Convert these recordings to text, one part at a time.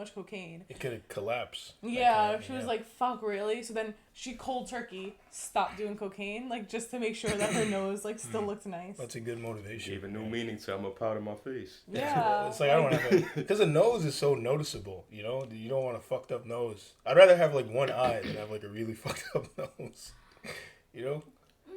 much cocaine. It could collapse. Yeah, she was like, fuck, really? So then she cold turkey stopped doing cocaine, like, just to make sure that her nose, like, still looked nice. That's a good motivation. Gave a new meaning to I'm a powder my face. Yeah. It's like, I don't have a... Because the nose is so noticeable, you know? You don't want a fucked up nose. I'd rather have, like, one eye than have, like, a really fucked up nose. You know?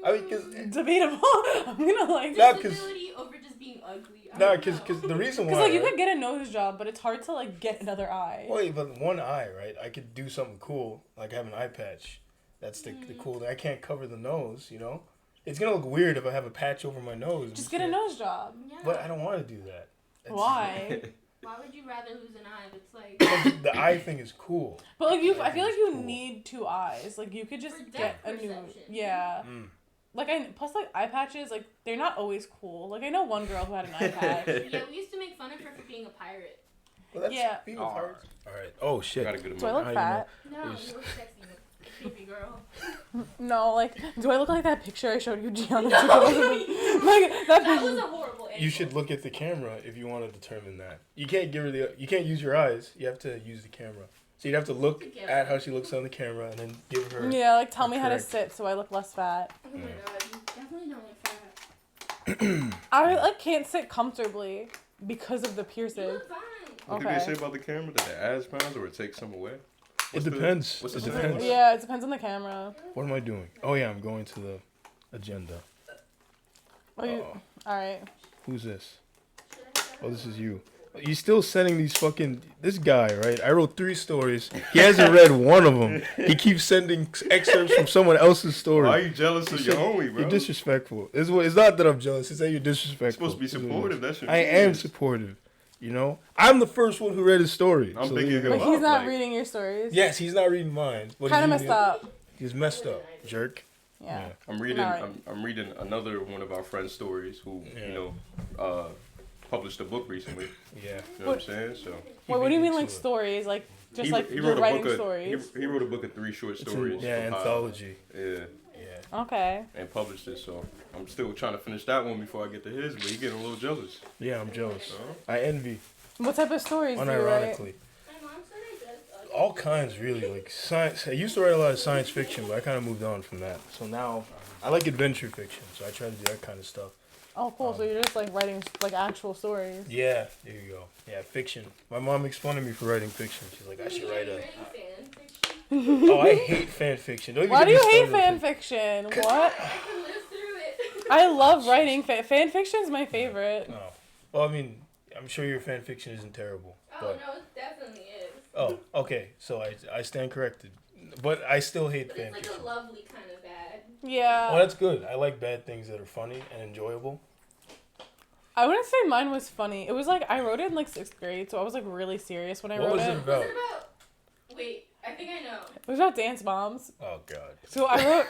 I mean, because... Debatable. I'm gonna, like... Disability over just being ugly. No, because the reason why... Because, like, you could get a nose job, but it's hard to, like, get another eye. Wait, but one eye, right? I could do something cool, like have an eye patch. That's the cool thing. I can't cover the nose, you know? It's going to look weird if I have a patch over my nose. Just get a nose job. Yeah. But I don't want to do that. Why? Why would you rather lose an eye that's like... The eye thing is cool. But, like, I feel like you need two eyes. Like, you could just For get depth a new... perception. Yeah. Like, plus, like, eye patches, like, they're not always cool. Like, I know one girl who had an eye patch. Yeah, we used to make fun of her for being a pirate. Well, that's Yeah. being a pirate. All right. Oh, shit. Gotta get Do I look fat? No, you look sexy, baby girl. No, like, do I look like that picture I showed you, Gianna? Like, That was a horrible angle. You should look at the camera if you want to determine that. You can't give her you can't use your eyes. You have to use the camera. So you'd have to look at how she looks on the camera and then give her... Yeah, like, tell me how to correct. sit so I look less fat. Oh my god, you definitely don't look fat. I, like, can't sit comfortably because of the You piercing. look fine. What did they say about the camera? That the ass pounds or it takes some away? It depends. What's the It saying? depends. Yeah, it depends on the camera. What am I doing? Oh, yeah, I'm going to the agenda. Oh, you... Alright. Who's this? Oh, this is you. You're still sending these fucking... This guy, right? I wrote 3 stories. He hasn't read one of them. He keeps sending excerpts from someone else's story. Why are you jealous of your homie, bro? You're disrespectful. It's not that I'm jealous. It's that you're disrespectful. You're supposed to be supportive. That's your I am supportive. You know? I'm the first one who read his story. I'm so thinking there you But go. he's not like- reading your stories. Yes, he's not reading mine. Kind of messed up. He's messed up, jerk. Yeah. I'm reading. Alright. I'm reading another one of our friends' stories who published a book recently. Yeah. You know what I'm saying? So Wait, what do you mean, beat me like, to it. stories? Like, just, he like, wrote you're a writing book of, stories? He wrote a book of 3 short stories. Yeah, compiled. anthology. Yeah. Yeah. Okay. And published it. So I'm still trying to finish that one before I get to his. But he getting a little jealous. Yeah, I'm jealous. Uh-huh. I envy. What type of stories do you write? Unironically. My mom said I dressed ugly. All kinds, really. Like science. I used to write a lot of science fiction, but I kind of moved on from that. So now I like adventure fiction. So I try to do that kind of stuff. Oh, cool. So you're just, like, writing, like, actual stories. Yeah, there you go. Yeah, fiction. My mom makes fun of me for writing fiction. She's like, I should write a... Writing fan fiction. Oh, I hate fan fiction. Don't even Why get do me you hate started fan with fiction? What? I can live through it. I love writing fan fiction's my favorite. Oh. Well, I mean, I'm sure your fan fiction isn't terrible. Oh But... no, it definitely is. Oh, okay. So I stand corrected. But I still hate But fan it's like fiction. a lovely kind of bad. Yeah. Well, that's good. I like bad things that are funny and enjoyable. I wouldn't say mine was funny. It was like, I wrote it in, like, 6th grade, so I was, like, really serious when I What wrote was it. it about? Was it about? Wait, I think I know. It was about Dance Moms. Oh, God. So I wrote,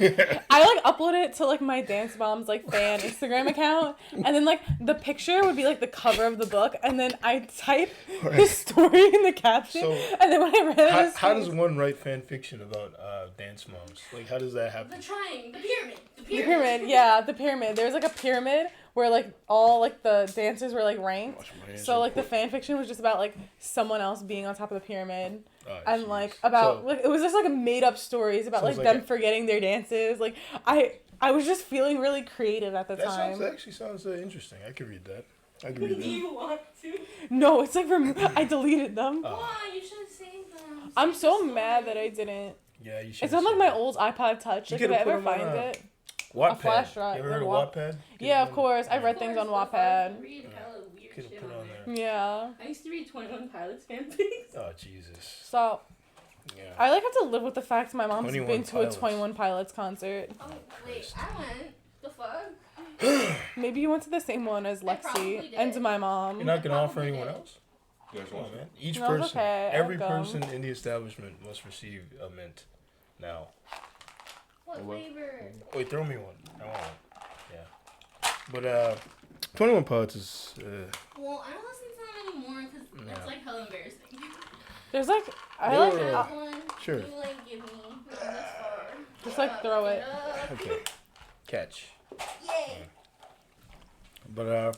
I, like, uploaded it to, like, my Dance Moms, like, fan Instagram account, and then, like, the picture would be, like, the cover of the book, and then I type the story in the caption, So, and then when I read it, it How was does one write fan fiction about dance moms? Like, how does that The happen? the pyramid. the pyramid, yeah, the pyramid. There was, like, a pyramid where, like, all, like, the dancers were, like, ranked. Wash my hands So, real like, the quick. fan fiction was just about, like, someone else being on top of the pyramid. Oh, And, jeez. like, about, So, like, it was just, like, made-up stories about, Sounds like, like them forgetting their dances. Like, I was just feeling really creative at the that time. sounds interesting. I could read that. I could Do read that. you want to? No, it's, like, I deleted them. Oh. Why? You should have saved them. I'm Save so the mad story. that I didn't. Yeah, you should. It's on, like, my old iPod Touch. You Like, if I could've put ever them on, find it. Wattpad. a flash drive, You ever like heard of Watt- Wattpad? Yeah, of course. I read things on Of course, the fuck, Wattpad. Read hella weird Could've shit put on on there. Yeah. I used to read 21 Pilots fanfics. Oh, Jesus. So, Yeah. I, like, have to live with the fact my mom's 21 been to Pilots. a 21 Pilots concert. Oh, wait, I went. The fuck? Maybe you went to the same one as I probably Lexi did. and my mom. You're not gonna offer Probably anyone did. else? You guys Come on, want man. Each No, it's person, okay. I'll every come. person in the establishment must receive a mint. Now, What What? flavor? wait, throw me one. I want one. Yeah. But 21 Pilots is. Well, I don't listen to them anymore because No. it's like hella embarrassing. There's, like, I They like, were- That one, Sure. you like give me this far. Just, like, throw it. Okay. Catch. Yay. But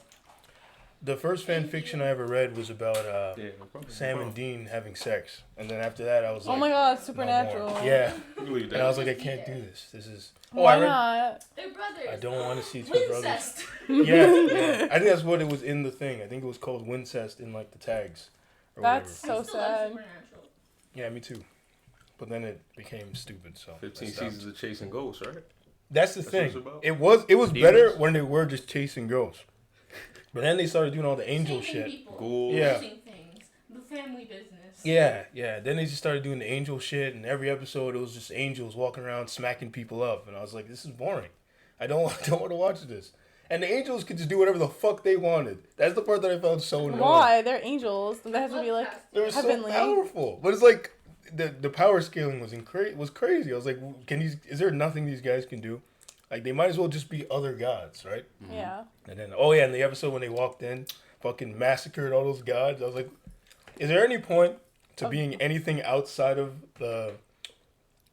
The first fan fiction I ever read was about Yeah, no problem. Sam and Dean having sex, and then after that I was like, Oh my god, no Supernatural. more. Yeah, Believe and I that. was like, I can't do this. This is. Why I read. not? They're brothers. I don't want to see two brothers. Wincest. Yeah. I think that's what it was in the thing. I think it was called Wincest in like the tags. Or That's whatever. so I still love sad. Supernatural. Yeah, me too. But then it became stupid. So 15 I stopped. seasons of chasing ghosts, right? That's the That's thing. what it's about? It was Demons? better when they were just chasing ghosts. But then they started doing all the angel Saving shit. people, Ghouls. Yeah. pushing things, the family business. Yeah. Then they just started doing the angel shit, and every episode it was just angels walking around smacking people up, and I was like, this is boring. I don't want to watch this. And the angels could just do whatever the fuck they wanted. That's the part that I found so annoying. Why? They're angels. They have to be like They were so heavenly. powerful, but it's like the power scaling was crazy. I was like, is there nothing these guys can do? Like they might as well just be other gods, right? Yeah. And then in the episode when they walked in, fucking massacred all those gods. I was like, is there any point to being anything outside of the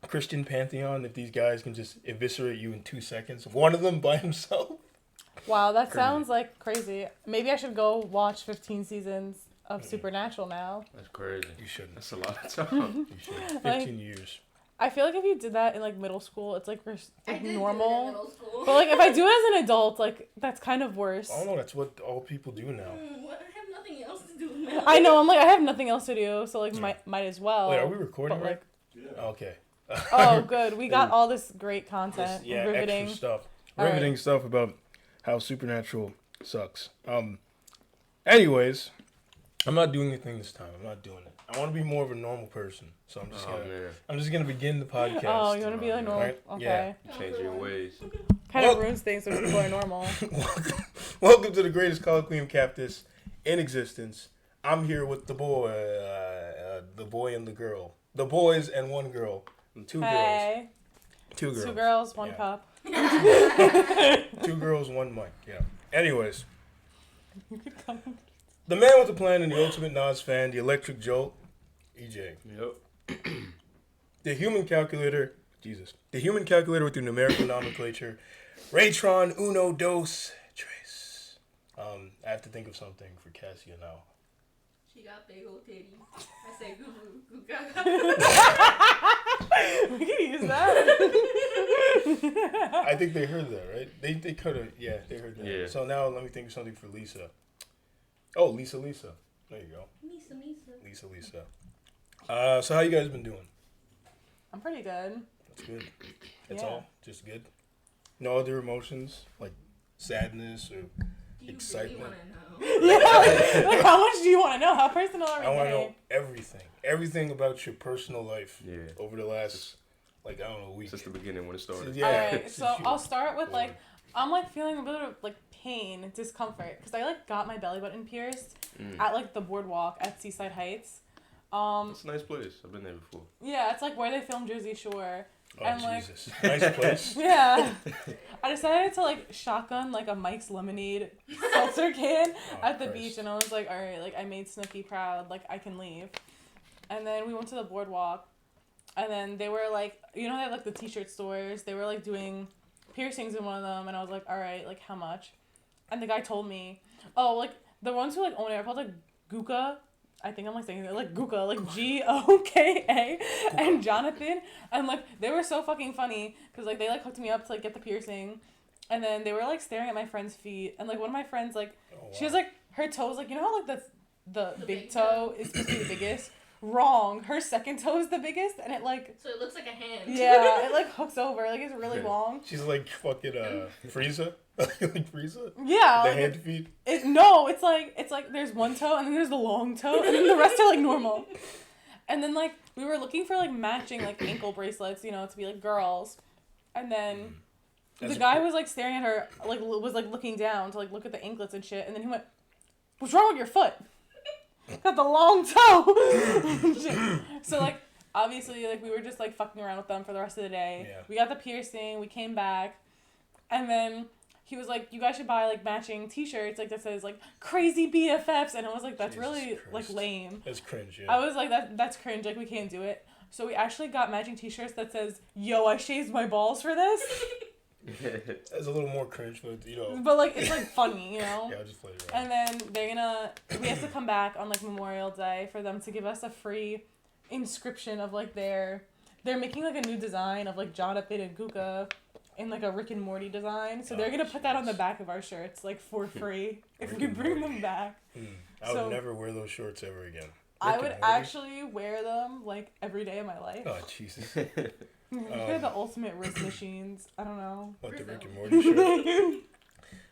Christian pantheon if these guys can just eviscerate you in 2 seconds? One of them by himself. Wow, that sounds like crazy. Maybe I should go watch 15 seasons of Supernatural now. That's crazy. You shouldn't. That's a lot of time. You should. 15 Like- years. I feel like if you did that in like middle school, it's like I did normal. do it in middle school. But like if I do it as an adult, like that's kind of worse. I don't know. That's what all people do now. What? I have nothing else to do now. I know. I'm like I have nothing else to do, so like might as well. Wait, are we recording but, right? like, Okay. oh, good. We got all this great content. Yeah, Riveting. extra stuff. All right. Riveting stuff about how Supernatural sucks. Anyways, I'm not doing anything this time. I'm not doing it. I want to be more of a normal person, so I'm just gonna begin the podcast. Oh, you want to be like normal? Right? Okay. Yeah. Change your ways. Kind of ruins things when people are normal. Welcome to the greatest colloquium cactus in existence. I'm here with the boy and the girl, the boys and one girl, two Hey. girls, Two girls, one Yeah. cup. 2 girls, 1 mic. Yeah. Anyways, the man with the plan and the ultimate Nas fan, the electric jolt, EJ. Yep. The human calculator, the human calculator with the numerical nomenclature, Raytron Uno Dos Tres. I have to think of something for Cassia now. She got big old titties. I say goo goo goo gaga. We can use that. I think they heard that, right? They could have, yeah, they heard that. Yeah. So now let me think of something for Lisa. Oh, Lisa. There you go. Misa. Lisa. So how you guys been doing? I'm pretty good. That's good. That's Yeah. all? Just good? No other emotions? Like sadness or Do you excitement? really want to know? Yeah, like how much do you want to know? How personal are we I want to getting? know everything. Everything about your personal life Yeah. over the last, like, I don't know, week. Since the beginning when it started. Yeah. Alright, since so you I'll were start with born. like, I'm like feeling a bit of like pain, discomfort, because I like got my belly button pierced at like the boardwalk at Seaside Heights. It's a nice place. I've been there before. Yeah, it's like where they filmed Jersey Shore. Oh, and, like- Jesus. Nice place. Yeah. I decided to like shotgun like a Mike's Lemonade seltzer can Oh, at the Christ. beach, and I was like, all right, like I made Snooki proud, like I can leave. And then we went to the boardwalk, and then they were like, you know, they have like the t-shirt stores. They were like doing piercings in one of them, and I was like, all right, like how much? And the guy told me, oh, like the ones who like own it are called like Guka. I think I'm like saying it like Guka, like Goka, and Jonathan, and like they were so fucking funny because like they like hooked me up to like get the piercing, and then they were like staring at my friend's feet, and like one of my friends like she was like her toes like, you know how like the big toe is supposed to be the biggest. Wrong. Her second toe is the biggest, and it like So it looks like a hand. yeah, it like hooks over, like it's really long. She's like fucking Frieza. Like Frieza. Yeah. The Like, hand feet. it's like there's one toe and then there's the long toe and then the rest are like normal. And then like we were looking for like matching like ankle bracelets, you know, to be like girls. And then That's the guy was like staring at her, like was like looking down to like look at the anklets and shit. And then he went, "What's wrong with your foot? Got the long toe." So like obviously like we were just like fucking around with them for the rest of the day. Yeah. We got the piercing. We came back, and then he was like, "You guys should buy like matching T-shirts like that says like crazy BFFs," and I was like, "That's Jesus really Christ. like lame." That's cringe, yeah. I was like, "That's cringe. Like we can't do it." So we actually got matching T-shirts that says, "Yo, I shaved my balls for this." That's a little more cringe, but you know. But like it's like funny, you know. Yeah, I'll just play it around. And then we have to come back on like Memorial Day for them to give us a free inscription of like they're making like a new design of like Jonathan and Guka in like a Rick and Morty design. So they're gonna put that on the back of our shirts like for free if we bring them back. I would never wear those shorts ever again. I would actually wear them like every day of my life. Oh Jesus! They're the ultimate wrist machines. I don't know. What, the Rick and Morty shirt?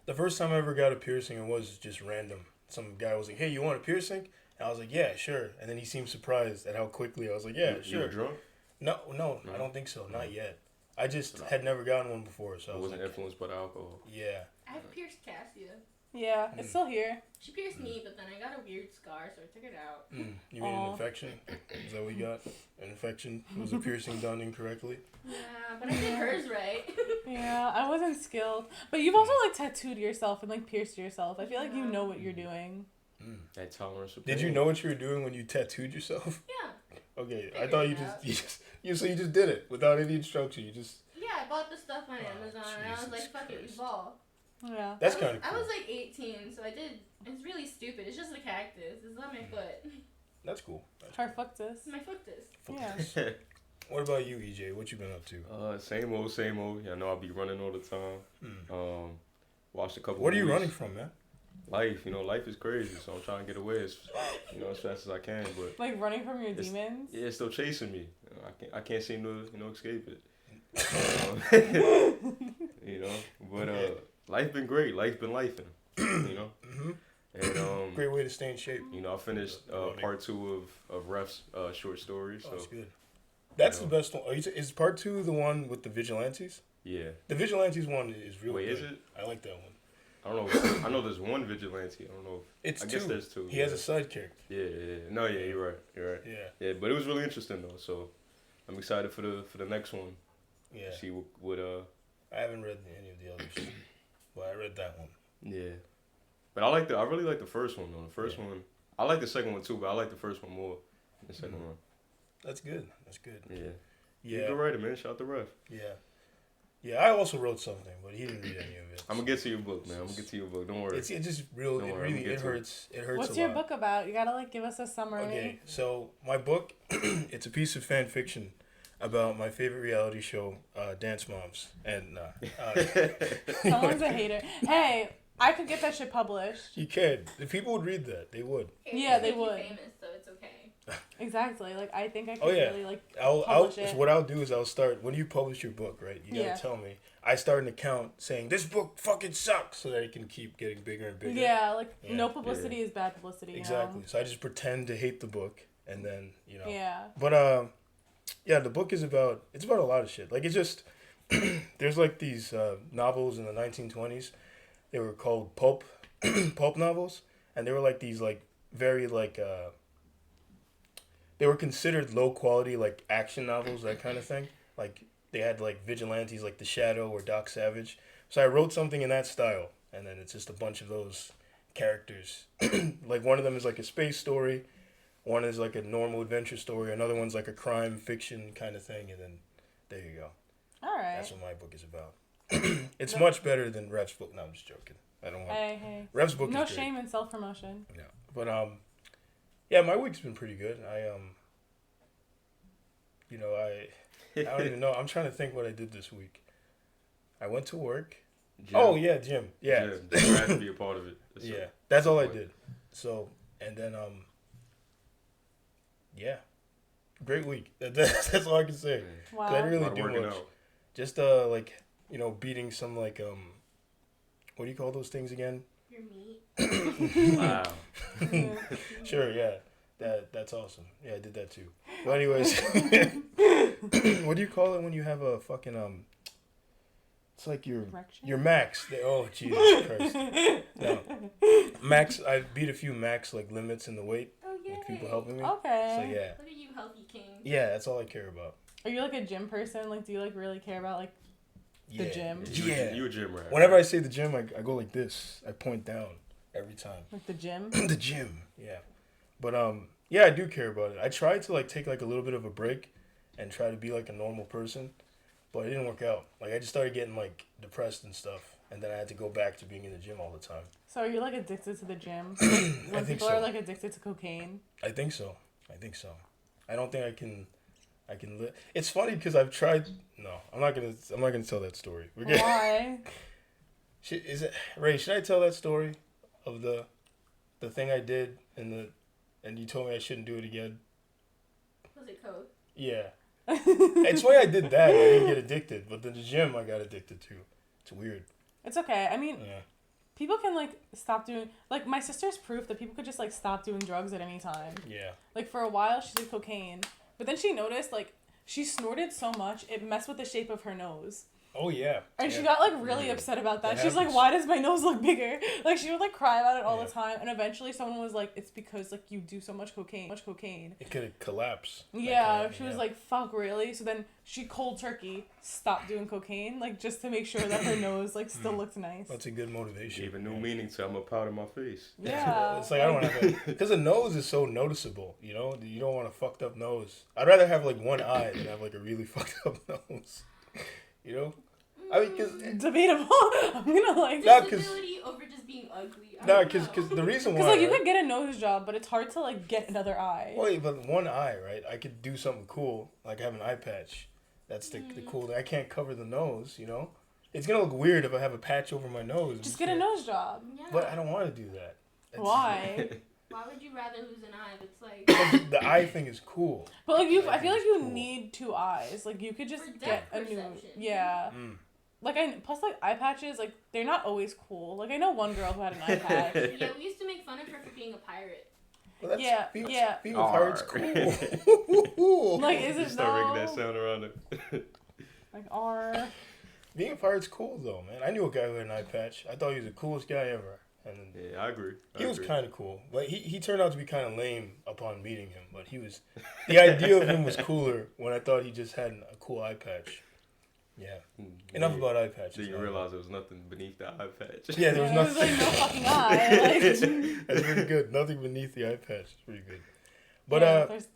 The first time I ever got a piercing, it was just random. Some guy was like, "Hey, you want a piercing?" And I was like, "Yeah, sure." And then he seemed surprised at how quickly I was like, "Yeah, sure." You were drunk? No, I don't think so. Not yet. I just had never gotten one before, so I wasn't like, influenced by the alcohol. Yeah. I've pierced Cassia. Yeah, it's still here. She pierced me, but then I got a weird scar, so I took it out. You mean an infection? Is that what you got? An infection? Was a piercing done incorrectly? Yeah, but I did hers right. Yeah, I wasn't skilled. But you've also like tattooed yourself and like pierced yourself. I feel like you know what you're doing. That tolerance. Did you know what you were doing when you tattooed yourself? Yeah. Okay, I thought you just did it without any instruction. You just. Yeah, I bought the stuff on Amazon, and I was like, fuck it, we ball. Yeah. That's kind of cool. I was like 18, so I did. It's really stupid. It's just a cactus. It's on my foot. That's cool. Her fuck this. My foot is. Yeah. What about you, EJ? What you been up to? Same old. Yeah, I know I'll be running all the time. Watched a couple. What are you movies. running from, man? Life, life is crazy, so I'm trying to get away as fast as I can. But Like running from your demons. Yeah, it's still chasing me. I can't seem to escape it. But life been great. Life been lifing. And Great way to stay in shape. I finished part 2 of Ref's short stories. So that's good. That's the best one. Is part 2 the one with the vigilantes? Yeah. The vigilantes one is really good. Is it? I like that one. I don't know. I know there's one vigilante. I don't know. It's I 2. guess there's 2. He has a side character. Yeah. No, yeah, you're right. Yeah, but it was really interesting though. So I'm excited for the next one. Yeah. See what I haven't read any of the others, but I read that one. Yeah. But I really like the first one though. The first one. I like the second one too, but I like the first one more than the second one. That's good. Yeah. Yeah. You're a good writer, man. Shout out to Ref. Yeah, I also wrote something, but he didn't read any of it. I'm gonna get to your book, man. Don't worry. It's just real. Don't It worry, really hurts. It hurts. What's a your lot. book about? You gotta like give us a summary. Okay, so my book, it's a piece of fan fiction about my favorite reality show, Dance Moms, and Someone's a hater. Hey, I could get that shit published. You can. If people would read that, they would. Yeah, they Make you would. Famous, so it's okay. Exactly. Like I think I could Oh, yeah. really like I'll publish it. what I'll do is I'll start when you publish your book, right? You gotta Yeah. tell me. I start an account saying this book fucking sucks, so that it can keep getting bigger and bigger. Yeah, like Yeah. no publicity is bad publicity. Exactly. So I just pretend to hate the book, and then Yeah. But yeah, the book is about a lot of shit. Like it's just there's like these novels in the 1920s. They were called pulp novels, and they were like these like very like they were considered low quality like action novels, that kind of thing. Like they had like vigilantes like The Shadow or Doc Savage. So I wrote something in that style, and then it's just a bunch of those characters. Like one of them is like a space story, one is like a normal adventure story, another one's like a crime fiction kind of thing, and then there you go. All right. That's what my book is about. It's much better than Ref's book. No, I'm just joking. I don't want. Hey. Ref's book No is great. shame in self promotion. No, but yeah, my week's been pretty good. I don't even know. I'm trying to think what I did this week. I went to work. Gym. Oh yeah, gym. Yeah, Gym has to be a part of it. That's all I did. So and then yeah, great week. That's all I can say. Wow. I didn't A lot really of do working much. out. Just beating some like what do you call those things again? Your meat. Wow. Sure, yeah. That's awesome. Yeah, I did that too. But anyways, what do you call it when you have a fucking it's like your max. Oh Jesus Christ! No, max. I beat a few max like limits in the weight. Oh yeah. With people helping me. Okay. So yeah. Look at you, healthy king. Yeah, that's all I care about. Are you like a gym person? Like, do you like really care about like the gym? Yeah. You a gym rat. Whenever I say the gym, I go like this. I point down every time. Like the gym? The gym. Yeah. But yeah, I do care about it. I try to like take like a little bit of a break and try to be like a normal person. but it didn't work out. Like I just started getting like depressed and stuff, and then I had to go back to being in the gym all the time. So are you like addicted to the gym? I When think people so. are like addicted to cocaine. I think so. I don't think I can. It's funny because I've tried. No, I'm not gonna tell that story. We're getting. Why? Is it Ray? Should I tell that story of the thing I did and you told me I shouldn't do it again? Was it code? Yeah. It's why I did that. I didn't get addicted, but the gym I got addicted to. It's weird. It's okay. I mean, Yeah. people can like stop doing like my sister's proof that people could just like stop doing drugs at any time. Yeah. Like for a while she did cocaine, but then she noticed like she snorted so much it messed with the shape of her nose. Oh yeah. And yeah. she got like really upset about that. That She's like, happens. "Why does my nose look bigger?" Like she would like cry about it all Yeah. the time. And eventually someone was like, "It's because like you do so much cocaine." It could collapse. Yeah, she was like, "Fuck, really?" So then she cold turkey stopped doing cocaine, like just to make sure that her nose like still looked nice. That's a good motivation. Gave a new meaning to I'm gonna powder my face. Yeah, It's like I don't have it because the nose is so noticeable. You know, you don't want a fucked up nose. I'd rather have like one eye than have like a really fucked up nose. You know, I mean, cause debatable. I'm gonna like Nah, 'cause- Disability over just being ugly. I no, don't because know. the reason why. because like you right? could get a nose job, but it's hard to like get another eye. Wait, but one eye, right? I could do something cool, like have an eye patch. That's the cool thing. I can't cover the nose, you know? It's gonna look weird if I have a patch over my nose. Just get a nose job. Yeah. But I don't want to do that. That's- Why? Why would you rather lose an eye that's like The eye thing is cool. But like you, I I feel like think you it's cool. need two eyes. Like you could just For get depth a new. perception. Yeah. Mm. Like plus like eye patches, like they're not always cool. Like I know one girl who had an eye patch. Yeah, we used to make fun of her for being a pirate. Well, that's, Yeah, being, yeah. Being a pirate's Arr. cool. Like is it Just start making that though? sound around it. Like R. Being a pirate's cool, though, man. I knew a guy who had an eye patch. I thought he was the coolest guy ever. And Yeah, I agree. he was kind of cool. But he turned out to be kind of lame upon meeting him. But he was... The idea of him was cooler when I thought he just had a cool eye patch. Yeah. Enough about eye patches. So you now. realize there was nothing beneath the eye patch. Yeah, there was There's nothing. like no fucking eye. Like, That's pretty good. Nothing beneath the eye patch. It's pretty good. But yeah, there's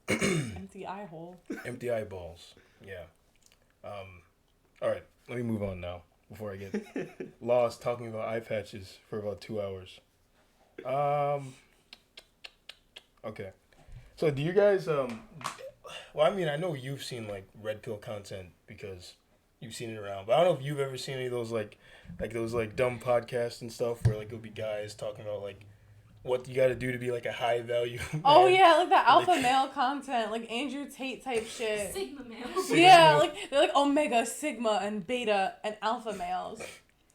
empty eye hole. empty eyeballs. Yeah. All right. Let me move on now before I get lost talking about eye patches for about 2 hours. Okay. So do you guys well, I mean, I know you've seen like red pill content because you've seen it around, but I don't know if you've ever seen any of those like those like dumb podcasts and stuff where like it'll be guys talking about like what you got to do to be like a high value. Oh man. yeah, like the alpha male content, like Andrew Tate type shit. Sigma male. Yeah, like they're like omega, sigma, and beta, and alpha males.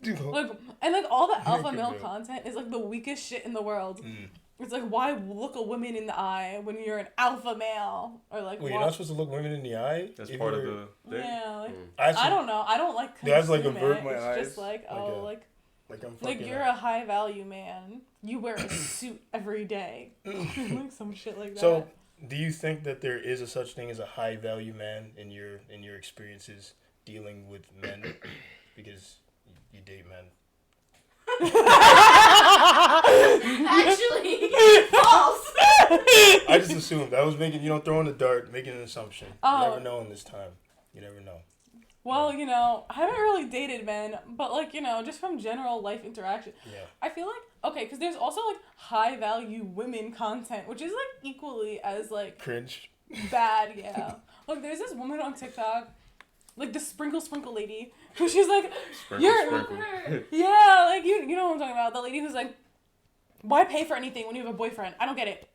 Dude, Like and like all the alpha Omega male male. content is like the weakest shit in the world. Mm. It's like why look a woman in the eye when you're an alpha male or like Wait, you're why- not supposed to look women in the eye? That's if part of you're- the thing. yeah. Like, Actually, I don't know. I don't like. Do I have to, like, consume avert it. my It's eyes? just like Like oh a- like Like I'm fucking. like you're a high value man. You wear a suit every day. Like some shit like that. So, do you think that there is a such thing as a high value man in your experiences dealing with men? Because you date men. Actually, false. I just assumed. I was making, throwing the dart, making an assumption. You Oh. never know in this time. You never know. Well, I haven't really dated men, but like, just from general life interaction, Yeah. I feel like, okay, because there's also like high value women content, which is like equally as like Cringe. bad, yeah. Like there's this woman on TikTok, like the sprinkle lady, who she's like, You're- yeah, like you know what I'm talking about, the lady who's like, why pay for anything when you have a boyfriend? I don't get it.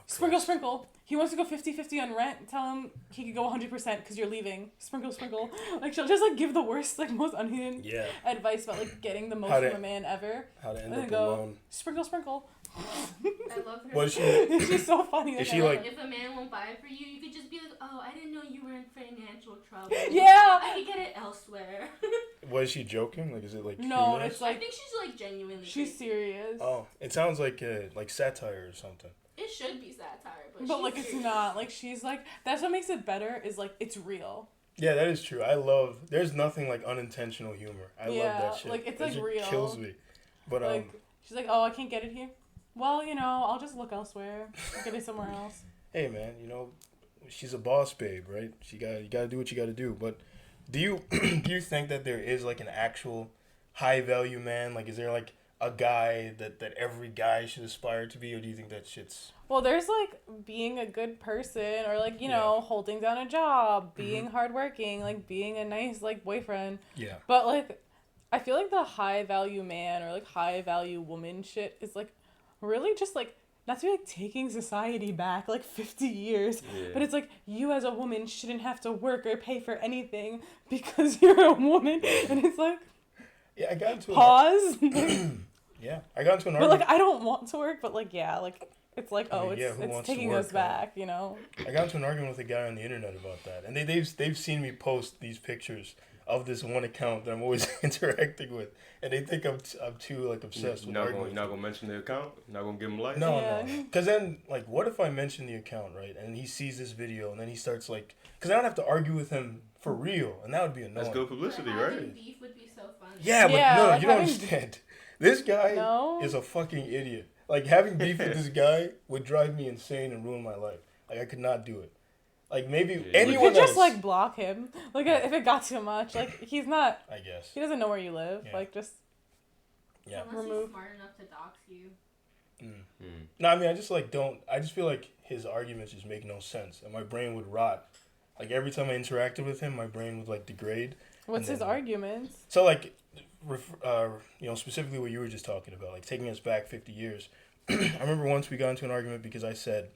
Sprinkle. He wants to go 50-50 on rent. Tell him he could go 100% because you're leaving. Sprinkle. Like, she'll just, like, give the worst, like, most unhinged Yeah. advice about, like, getting the most How from to- a man ever. How to end And then up go, alone. sprinkle. I love her. Was she? She's so funny. Is she, that. like- If a man won't buy it for you, you could just be like, oh, I didn't know you were in financial trouble. Yeah! I could get it elsewhere. Was she joking? Like, is it like? No, humorous? it's I like, think she's like genuinely. she's crazy. serious. Oh, it sounds like satire or something. It should be satire, but But, she's like, it's serious. not. Like, she's, like, that's what makes it better is, like, it's real. Yeah, that is true. There's nothing like unintentional humor. I love Yeah, that shit. like, it's, That like, shit real. kills me. But Like, she's like, oh, I can't get it here. Well, I'll just look elsewhere. I'll get it somewhere else. hey man, she's a boss babe, right? You gotta do what you gotta do. But Do you do you think that there is like an actual high value man? Like, is there like a guy that every guy should aspire to be, or do you think that shit's... Well, there's like being a good person, or like, you know, holding down a job, being hardworking, like being a nice like boyfriend. Yeah. But like, I feel like the high value man or like high value woman shit is like really just like not to be like taking society back like 50 years, but it's like you as a woman shouldn't have to work or pay for anything because you're a woman, and it's like, Yeah, I got into pause. Yeah, I got into an But argument. like I don't want to work, but like yeah, like it's like I mean, yeah, who it's wants to taking work, us back, you know. I got into an argument with a guy on the internet about that, and they've seen me post these pictures of this one account that I'm always interacting with, and they think I'm too like obsessed with arguing. You're not gonna mention the account? You're not gonna give him likes? No. Because then, like, what if I mention the account, right? And he sees this video, and then he starts, like... Because I don't have to argue with him for real, and that would be annoying. That's good publicity, But having right? beef would be so fun. Yeah, but Yeah, no, like you don't having- understand. This guy is a fucking idiot. Like, having beef with this guy would drive me insane and ruin my life. Like, I could not do it. Like, maybe Yeah, you anyone You could just else... like block him. Like if it got too much, like he's not. I guess. He doesn't know where you live. Yeah. Like just. Yeah. Unless Remove. he's smart enough to dox you. No, I mean, I just, like, don't... I just feel like his arguments just make no sense, and my brain would rot. Like, every time I interacted with him, my brain would, like, degrade. What's his arguments? So, like, you know, specifically what you were just talking about, like, taking us back 50 years. I remember once we got into an argument because I said,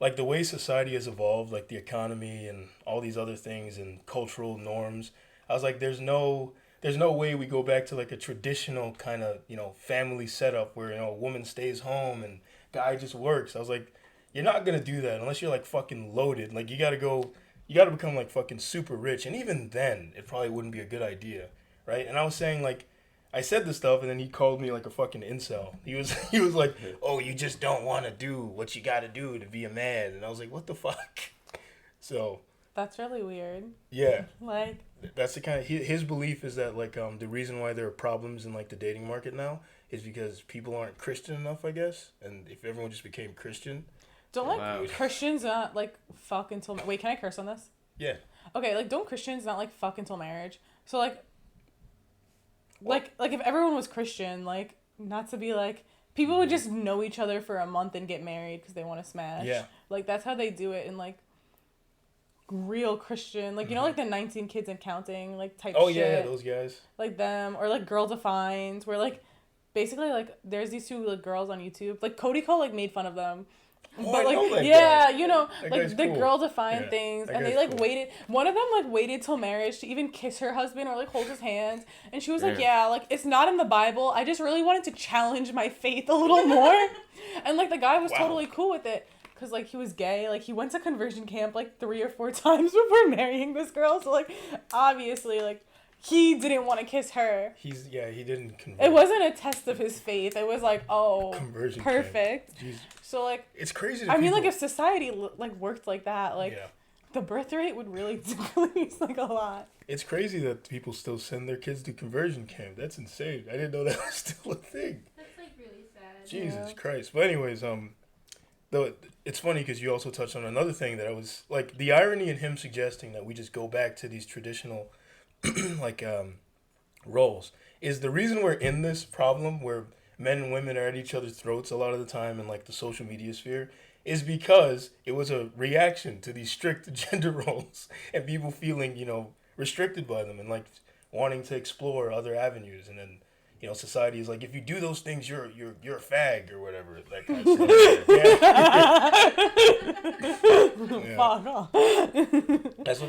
like, the way society has evolved, like, the economy and all these other things and cultural norms, I was like, there's no way we go back to, like, a traditional kind of, you know, family setup where, you know, a woman stays home and guy just works. I was like, you're not going to do that unless you're, like, fucking loaded. Like, you got to become, like, fucking super rich. And even then, it probably wouldn't be a good idea, right? And I was saying, like, I said this stuff, and then he called me, like, a fucking incel. He was like, oh, you just don't want to do what you got to do to be a man. And I was like, what the fuck? So... That's really weird. Yeah. Like... That's the kind of... His belief is that, like, the reason why there are problems in, like, the dating market now is because people aren't Christian enough, I guess. And if everyone just became Christian... Don't, like, Christians not, like, fuck until... Wait, can I curse on this? Yeah. Okay, like, don't Christians not, like, fuck until marriage? So, like... Like, if everyone was Christian, like, not to be, like... People would just know each other for a month and get married because they want to smash. Yeah. Like, that's how they do it in, like... real Christian, like, you know, like the 19 Kids and Counting, like, type shit. Yeah, those guys. Like them, or like Girl Defined, where like, basically, like, there's these two like girls on YouTube, like Cody Cole like made fun of them. Oh, But I like, know that yeah, guy. you know, That like guy's the cool. Girl Defined Yeah, things, that and they guy's like cool. waited. One of them like waited till marriage to even kiss her husband or like hold his hand, and she was like, Damn. "Yeah, like it's not in the Bible. I just really wanted to challenge my faith a little more," and like the guy was totally cool with it. Cause like he was gay, like he went to conversion camp like 3 or 4 times before marrying this girl. So like, obviously, like he didn't want to kiss her. He didn't convert. It wasn't a test of his faith. It was like, oh, Conversion perfect. camp. So like, It's crazy. I mean, like if society like worked like that, like Yeah. the birth rate would really decrease like a lot. It's crazy that people still send their kids to conversion camp. That's insane. I didn't know that was still a thing. That's like really sad. Jesus Christ. But anyways, though it's funny because you also touched on another thing that I was like the irony in him suggesting that we just go back to these traditional like roles is the reason we're in this problem where men and women are at each other's throats a lot of the time in like the social media sphere is because it was a reaction to these strict gender roles and people feeling, you know, restricted by them and like wanting to explore other avenues, and then you know, society is like, if you do those things, you're a fag or whatever. That kind of stuff. Yeah. Fuck off.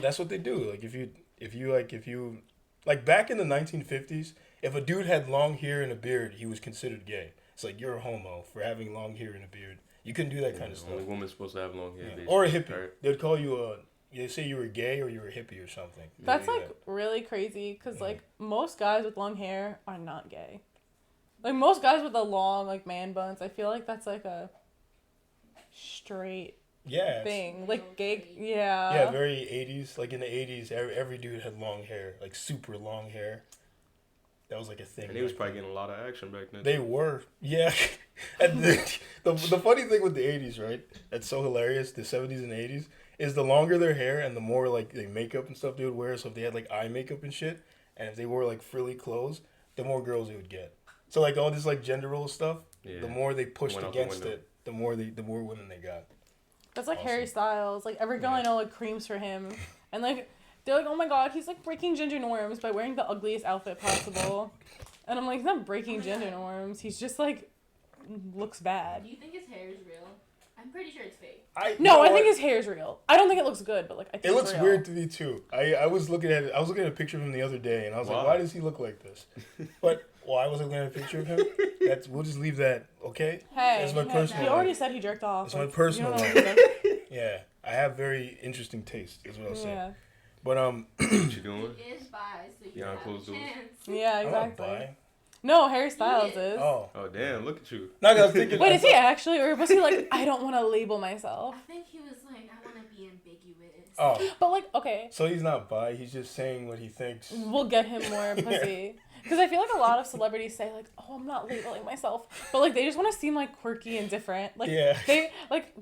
That's what they do. Like if you back in the 1950s, if a dude had long hair and a beard, he was considered gay. It's like you're a homo for having long hair and a beard. You couldn't do that kind of stuff. Only woman's supposed to have long hair. Yeah. Or a hippie. Right? They'd call you they say you were gay or you were a hippie or something. That's like really crazy because like most guys with long hair are not gay. Like most guys with the long like man buns, I feel like that's like a straight thing. Like gay, yeah. Yeah, very 80s. Like in the 80s, every dude had long hair, like super long hair. That was like a thing. And he was probably getting a lot of action back then. They were, yeah. And the funny thing with the 80s, right? That's so hilarious. The 70s and 80s is the longer their hair and the more like they makeup and stuff they would wear. So if they had like eye makeup and shit, and if they wore like frilly clothes, the more girls they would get. So like all this like gender role stuff, the more they pushed against it, the more women they got. That's like Harry Styles. Like every girl I know like creams for him, and like they're like, oh my god, he's like breaking gender norms by wearing the ugliest outfit possible. And I'm like, he's not breaking gender norms. He's just like looks bad. Do you think his hair is real? I'm pretty sure it's fake. I think his hair is real. I don't think it looks good, but like I think it looks it's real. weird to me too. I was looking at it. I was looking at a picture of him the other day, and I was like, why does he look like this? But why was I looking at a picture of him? We'll just leave that, okay? Hey, that's my personal. He already said he jerked off. It's my personal one. Yeah, I have very interesting taste, is what I'll say. Yeah. But what you doing? He is bi, so you have a chance. Yeah, exactly. I'm not bi. No, Harry Styles is. Oh damn! Look at you. No, I was thinking. Wait, is he actually, or was he like, I don't want to label myself? I think he was like, I want to be ambiguous. Oh. But like, okay. So he's not bi. He's just saying what he thinks. We'll get him more pussy. Because I feel like a lot of celebrities say like, oh, I'm not labeling myself, but like they just want to seem like quirky and different. Like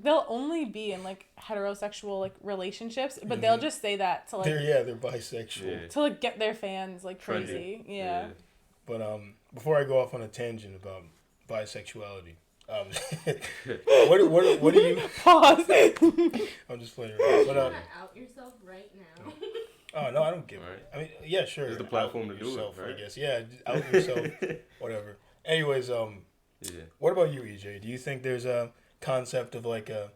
they'll only be in like heterosexual like relationships, but they'll just say that to like they're bisexual to like get their fans like crazy. Yeah. But before I go off on a tangent about bisexuality, what do you pause? I'm just playing around. But you want to out yourself right now? Oh no, I don't give it. I mean, yeah, sure. It's the platform to do yourself, it, right? I guess. Yeah, out yourself, whatever. Anyways, what about you, EJ? Do you think there's a concept of like I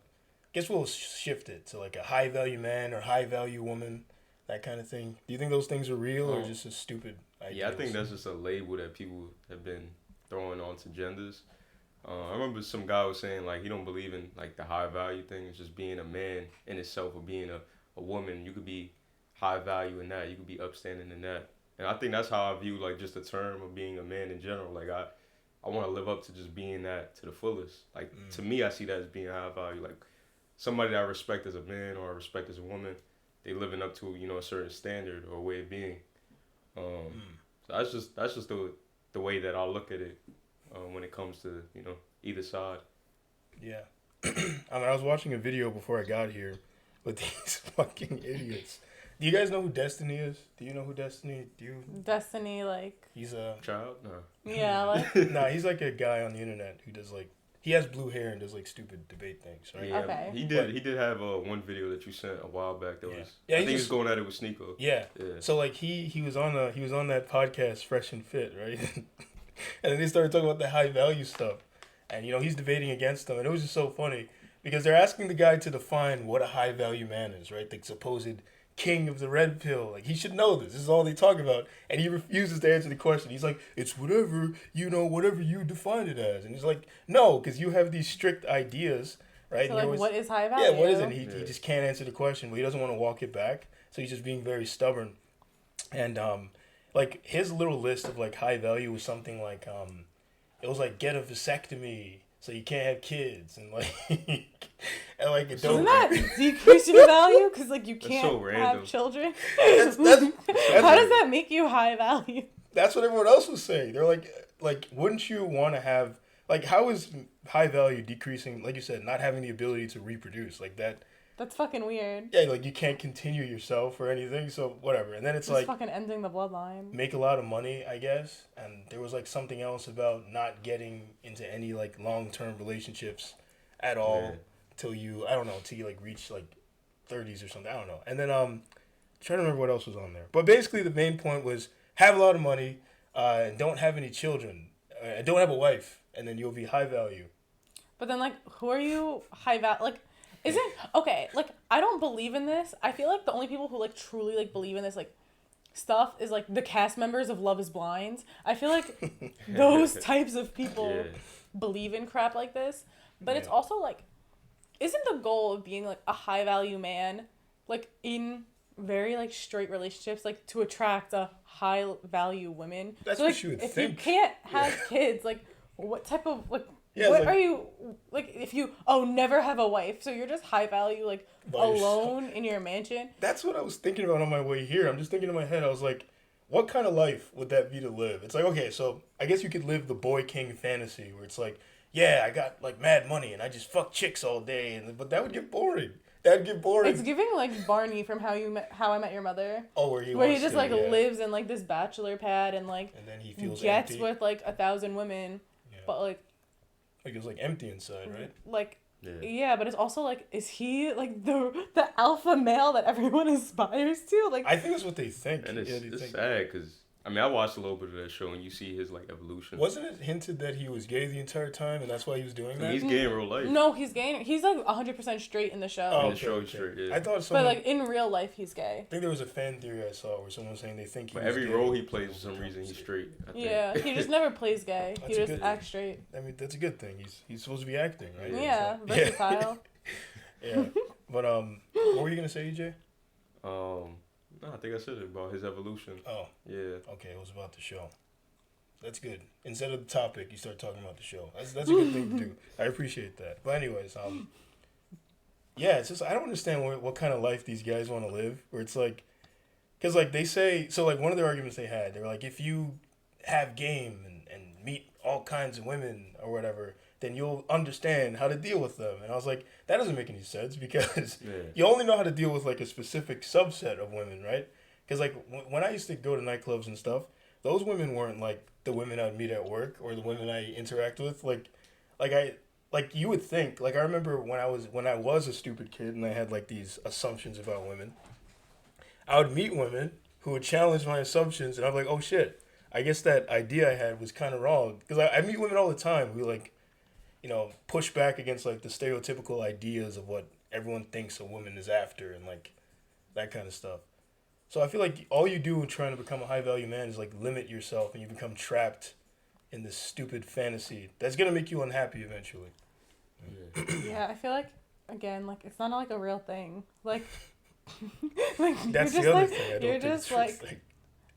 guess we'll shift it to like a high value man or high value woman, that kind of thing. Do you think those things are real or just a stupid idea? Yeah, I think that's just a label that people have been throwing onto genders. I remember some guy was saying like he don't believe in like the high value thing. It's just being a man in itself or being a woman. You could be high value in that. You could be upstanding in that. And I think that's how I view like just the term of being a man in general. Like I want to live up to just being that to the fullest. Like to me, I see that as being high value. Like somebody that I respect as a man or I respect as a woman, they living up to a certain standard or way of being. So that's just the way that I look at it when it comes to either side. Yeah, I mean I was watching a video before I got here with these fucking idiots. Do you guys know who Destiny is? Do you know who Destiny? Destiny, like he's a child? No. Yeah, like nah, he's like a guy on the internet who does like he has blue hair and does like stupid debate things, right? Yeah, okay. He did have one video that you sent a while back that was I think he was going at it with Sneeko. Yeah. So like he was on that podcast Fresh and Fit, right? And then they started talking about the high value stuff. And he's debating against them, and it was just so funny because they're asking the guy to define what a high value man is, right? The supposed king of the red pill. Like, he should know this. This is all they talk about. And he refuses to answer the question. He's like, it's whatever you define it as. And he's like, no, because you have these strict ideas, right? So, like, what is high value? Yeah, what is it? He just can't answer the question, but he doesn't want to walk it back. So he's just being very stubborn. And, like, his little list of, like, high value was something like, it was like, get a vasectomy so you can't have kids. And, like... And like Isn't that decreasing value? Because like you can't so have children. That's How does that make you high value? That's what everyone else was saying. They're like, wouldn't you want to have how is high value decreasing? Like you said, not having the ability to reproduce like that. That's fucking weird. Yeah, like you can't continue yourself or anything. So whatever. And then it's like fucking ending the bloodline. Make a lot of money, I guess. And there was like something else about not getting into any like long-term relationships at all. Yeah. Till you like reach like 30s or something. I don't know. And then trying to remember what else was on there. But basically the main point was have a lot of money, and don't have any children, don't have a wife, and then you'll be high value. But then like who are you high value? Like isn't okay, like I don't believe in this. I feel like the only people who like truly like believe in this like stuff is like the cast members of Love is Blind. I feel like those types of people believe in crap like this. But it's also like isn't the goal of being like a high value man like in very like straight relationships like to attract a high value women? That's so, like, what you would if think. You can't have kids, like what type of like what are you like if you never have a wife, so you're just high value like alone in your mansion? That's what I was thinking about on my way here. I'm just thinking in my head, I was like, what kind of life would that be to live? It's like, okay, so I guess you could live the boy king fantasy where it's like yeah, I got like mad money and I just fuck chicks all day, but that would get boring. That'd get boring. It's giving like Barney from How I Met Your Mother. Oh, where he just like lives in like this bachelor pad and like and then he feels gets empty. with like 1,000 women, but like it's like empty inside, right? Like yeah, but it's also like, is he like the alpha male that everyone aspires to? Like I think that's what they think. And it's sad because I mean I watched a little bit of that show and you see his like evolution. Wasn't it hinted that he was gay the entire time and that's why he was doing that? He's gay in real life. No, he's gay. He's like 100% straight in the show. Oh, in the show, he's straight. Yeah. I thought someone. But like in real life, he's gay. I think there was a fan theory I saw where someone was saying they think he. But was every gay. role he plays for some reason he's straight. I think. Yeah, he just never plays gay. He just acts straight. I mean, that's a good thing. He's supposed to be acting, right? Yeah, versatile. Yeah, but what were you gonna say, EJ? No, I think I said it about his evolution. Oh. Yeah. Okay, it was about the show. That's good. Instead of the topic, you start talking about the show. That's a good thing to do. I appreciate that. But anyways, yeah, it's just I don't understand what kind of life these guys want to live. Where it's like, because like they say, so like one of the arguments they had, they were like, if you have game and meet all kinds of women or whatever, then you'll understand how to deal with them. And I was like, that doesn't make any sense because you only know how to deal with like a specific subset of women, right? Because like when I used to go to nightclubs and stuff, those women weren't like the women I'd meet at work or the women I interact with. Like you would think, like I remember when I was a stupid kid and I had like these assumptions about women, I would meet women who would challenge my assumptions and I'm like, oh shit, I guess that idea I had was kind of wrong. Because I meet women all the time who like, you know, push back against like the stereotypical ideas of what everyone thinks a woman is after and like that kind of stuff. So I feel like all you do in trying to become a high value man is like limit yourself and you become trapped in this stupid fantasy that's gonna make you unhappy eventually. Yeah, I feel like again, like it's not like a real thing. Like, like that's you're the other like, thing. I don't you're think just it's a like thing.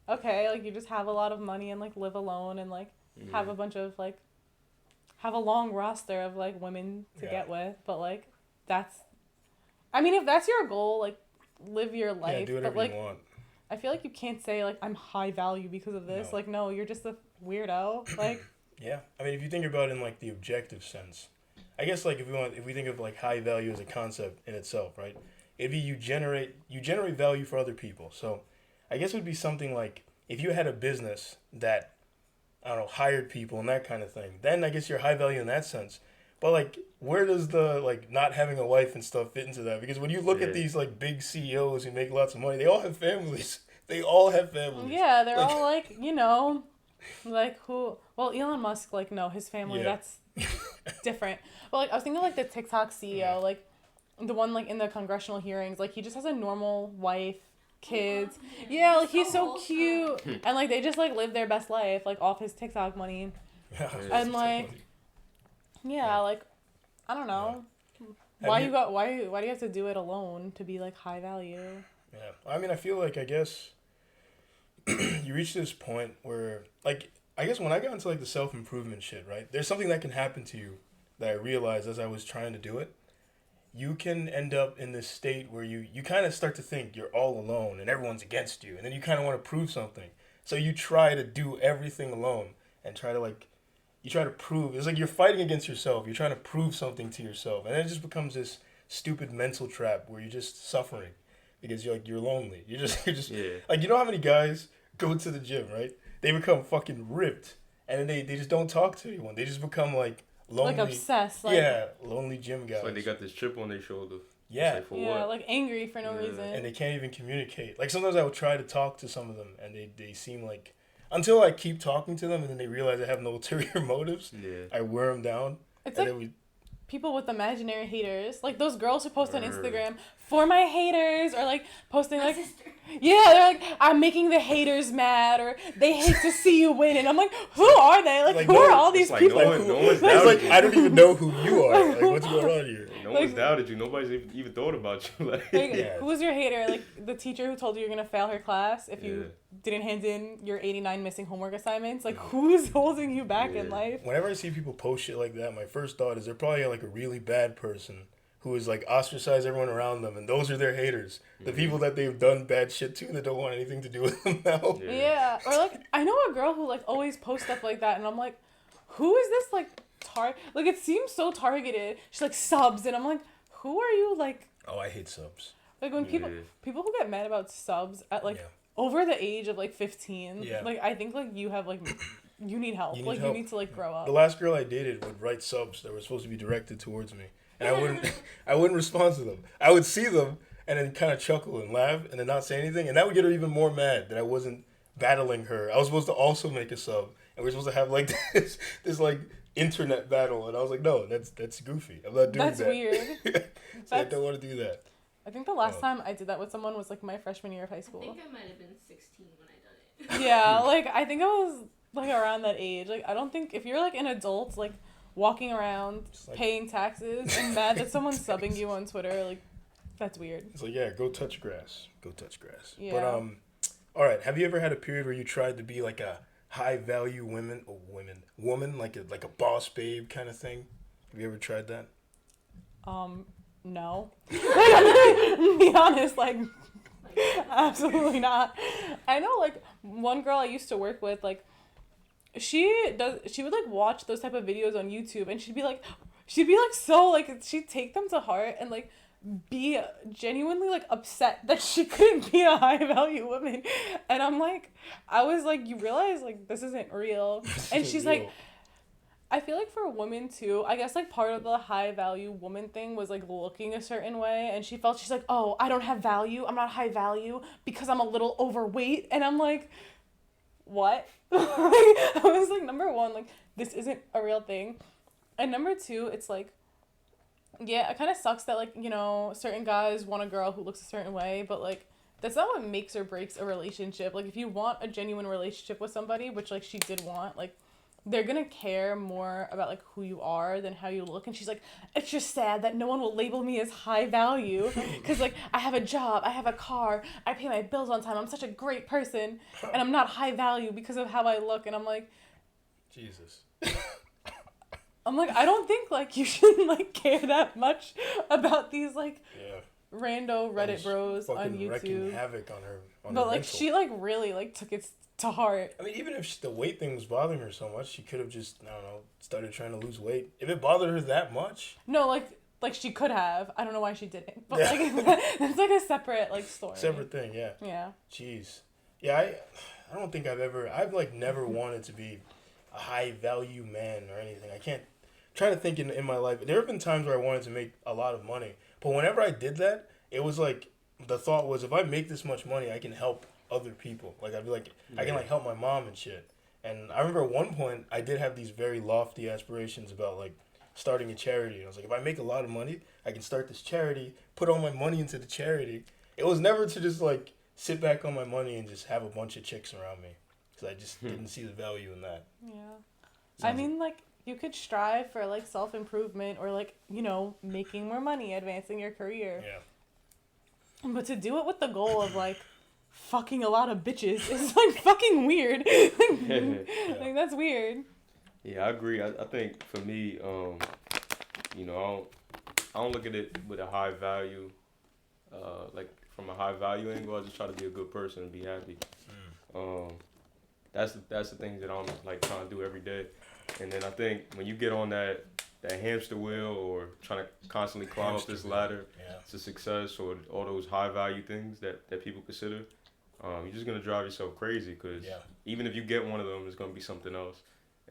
Okay, like you just have a lot of money and like live alone and like have a bunch of like have a long roster of like women to get with, but like that's I mean if that's your goal, like live your life. Do whatever but like you want. I feel like you can't say like I'm high value because of this. No. Like no, you're just a weirdo. Like yeah. I mean if you think about it in like the objective sense. I guess like if we think of like high value as a concept in itself, right? It'd be you generate value for other people. So I guess it would be something like if you had a business that, I don't know, hired people and that kind of thing, then I guess you're high value in that sense. But like, where does the like not having a wife and stuff fit into that? Because when you look at these like big CEOs who make lots of money, they all have families. They all have families. yeah, they're all like, you know, like who? Well, Elon Musk, like no, his family that's different. But like I was thinking like the TikTok CEO, like the one like in the congressional hearings, like he just has a normal wife, kids. Yeah, like he's so cute. And like they just like live their best life like off his TikTok money. And like like I don't know. Why do you have to do it alone to be like high value? Yeah. I mean, I feel like I guess you reach this point where like I guess when I got into like the self-improvement shit, right? There's something that can happen to you that I realized as I was trying to do it. You can end up in this state where you kind of start to think you're all alone and everyone's against you. And then you kind of want to prove something. So you try to do everything alone and try to prove. It's like you're fighting against yourself. You're trying to prove something to yourself. And then it just becomes this stupid mental trap where you're just suffering because you're lonely. You're just like, you know how many guys go to the gym, right? They become fucking ripped and then they just don't talk to anyone. They just become like lonely, like obsessed, like lonely gym guys. It's like they got this chip on their shoulder. Yeah, like, for what? like angry for no reason, and they can't even communicate. Like sometimes I would try to talk to some of them, and they seem like until I keep talking to them, and then they realize I have no ulterior motives. Yeah, I wear them down. It's like people with imaginary haters, like those girls who post on Instagram for my haters, or like posting like. They're like, I'm making the haters mad, or they hate to see you win, and I'm like, who are they? Like who are all these people? No one's doubted you. I don't even know who you are. Like, what's going on here? No one's doubted you. Nobody's even thought about you. Who's your hater? Like the teacher who told you you're gonna fail her class if you didn't hand in your 89 missing homework assignments. Like who's holding you back in life? Whenever I see people post shit like that, my first thought is they're probably like a really bad person who is like ostracize everyone around them, and those are their haters. The people that they've done bad shit to that don't want anything to do with them now. Yeah, or like I know a girl who like always posts stuff like that, and I'm like, who is this like like it seems so targeted. She's like subs, and I'm like, who are you? Like, Oh, I hate subs. like when people who get mad about subs at like over the age of like 15, like I think like you have like you need help. You need to like grow up. The last girl I dated would write subs that were supposed to be directed towards me, and I wouldn't respond to them. I would see them and then kind of chuckle and laugh and then not say anything, and that would get her even more mad that I wasn't battling her. I was supposed to also make a sub, and we're supposed to have like this like internet battle, and I was like, no, that's goofy. I'm not doing that. That's weird. I don't want to do that. I think the last time I did that with someone was like my freshman year of high school. I think I might have been 16 when I done it. Yeah, like I think I was like around that age. Like I don't think if you're like an adult, like walking around like, paying taxes and mad that someone's subbing you on Twitter, like that's weird. It's like, yeah, go touch grass. Go touch grass. Yeah. But all right, have you ever had a period where you tried to be like a high value woman, like a boss babe kind of thing? Have you ever tried that? No. Be honest, like absolutely not. I know like one girl I used to work with, like she would like watch those type of videos on YouTube, and she'd be like so like she'd take them to heart and like be genuinely like upset that she couldn't be a high value woman. And I'm like, I was like, you realize like this isn't real. And she's like, I feel like for women too, I guess like part of the high value woman thing was like looking a certain way, and she's like, oh, I don't have value, I'm not high value because I'm a little overweight. And I'm like, what? I was like, number one, like this isn't a real thing, and number two, it's like, yeah, it kind of sucks that like, you know, certain guys want a girl who looks a certain way, but like that's not what makes or breaks a relationship. Like if you want a genuine relationship with somebody, which like she did want, like they're gonna care more about like who you are than how you look. And she's like, it's just sad that no one will label me as high value because like I have a job, I have a car, I pay my bills on time, I'm such a great person, and I'm not high value because of how I look. And I'm like, Jesus. I'm like, I don't think like you should like care that much about these like rando Reddit bros on YouTube. Wrecking havoc on her. But like she like really like took it to heart. I mean, even if the weight thing was bothering her so much, she could have just, I don't know, started trying to lose weight. If it bothered her that much. No, like she could have. I don't know why she didn't. But like that's like a separate like story. Separate thing, yeah. Yeah. Jeez. Yeah, I don't think I've like never wanted to be a high value man or anything. I can't. Trying to think in my life, there have been times where I wanted to make a lot of money, but whenever I did that, it was like the thought was, if I make this much money, I can help other people. Like I'd be like, I can like help my mom and shit. And I remember at one point I did have these very lofty aspirations about like starting a charity. I was like, if I make a lot of money, I can start this charity, put all my money into the charity. It was never to just like sit back on my money and just have a bunch of chicks around me, because I just didn't see the value in that. Yeah. I mean, like, you could strive for, like, self-improvement or, like, you know, making more money, advancing your career. Yeah. But to do it with the goal of, like, fucking a lot of bitches is, like, fucking weird. Like, that's weird. Yeah, I agree. I think for me, you know, I don't look at it with a high value, like, from a high value angle. I just try to be a good person and be happy. That's the things that I'm, like, trying to do every day. And then I think when you get on that hamster wheel or trying to constantly climb up this ladder to success or all those high value things that people consider, you're just going to drive yourself crazy, because even if you get one of them, it's going to be something else.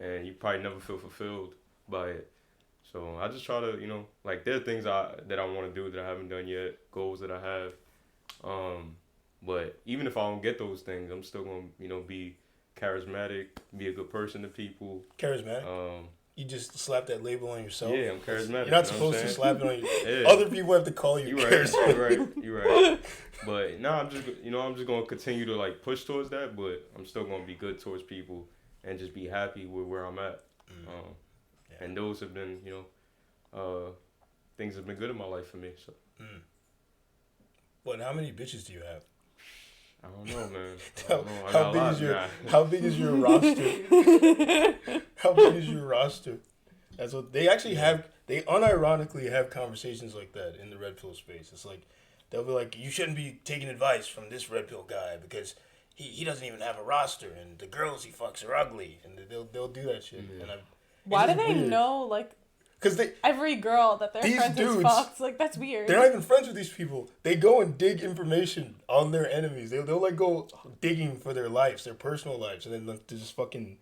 And you probably never feel fulfilled by it. So I just try to, you know, like, there are things that I want to do that I haven't done yet, goals that I have. But even if I don't get those things, I'm still going to, you know, be charismatic, be a good person to people. Charismatic? You just slap that label on yourself? Yeah, I'm charismatic. You're not supposed to slap it on you. Other people have to call you charismatic. You're right. But no, I'm just going to continue to, like, push towards that, but I'm still going to be good towards people and just be happy with where I'm at. And those have been, you know, things have been good in my life for me. So. But how many bitches do you have? I don't know, man. How big is your roster? How big is your roster? That's what they actually have. They unironically have conversations like that in the red pill space. It's like they'll be like, you shouldn't be taking advice from this red pill guy because he doesn't even have a roster, and the girls he fucks are ugly, and they'll do that shit. And Why do just they weird. know, like, Because every girl that their these friends is dudes, fucked? Like, that's weird. they're not even friends with these people. They go and dig information on their enemies. They'll like go digging for their lives, their personal lives, and then like, just fucking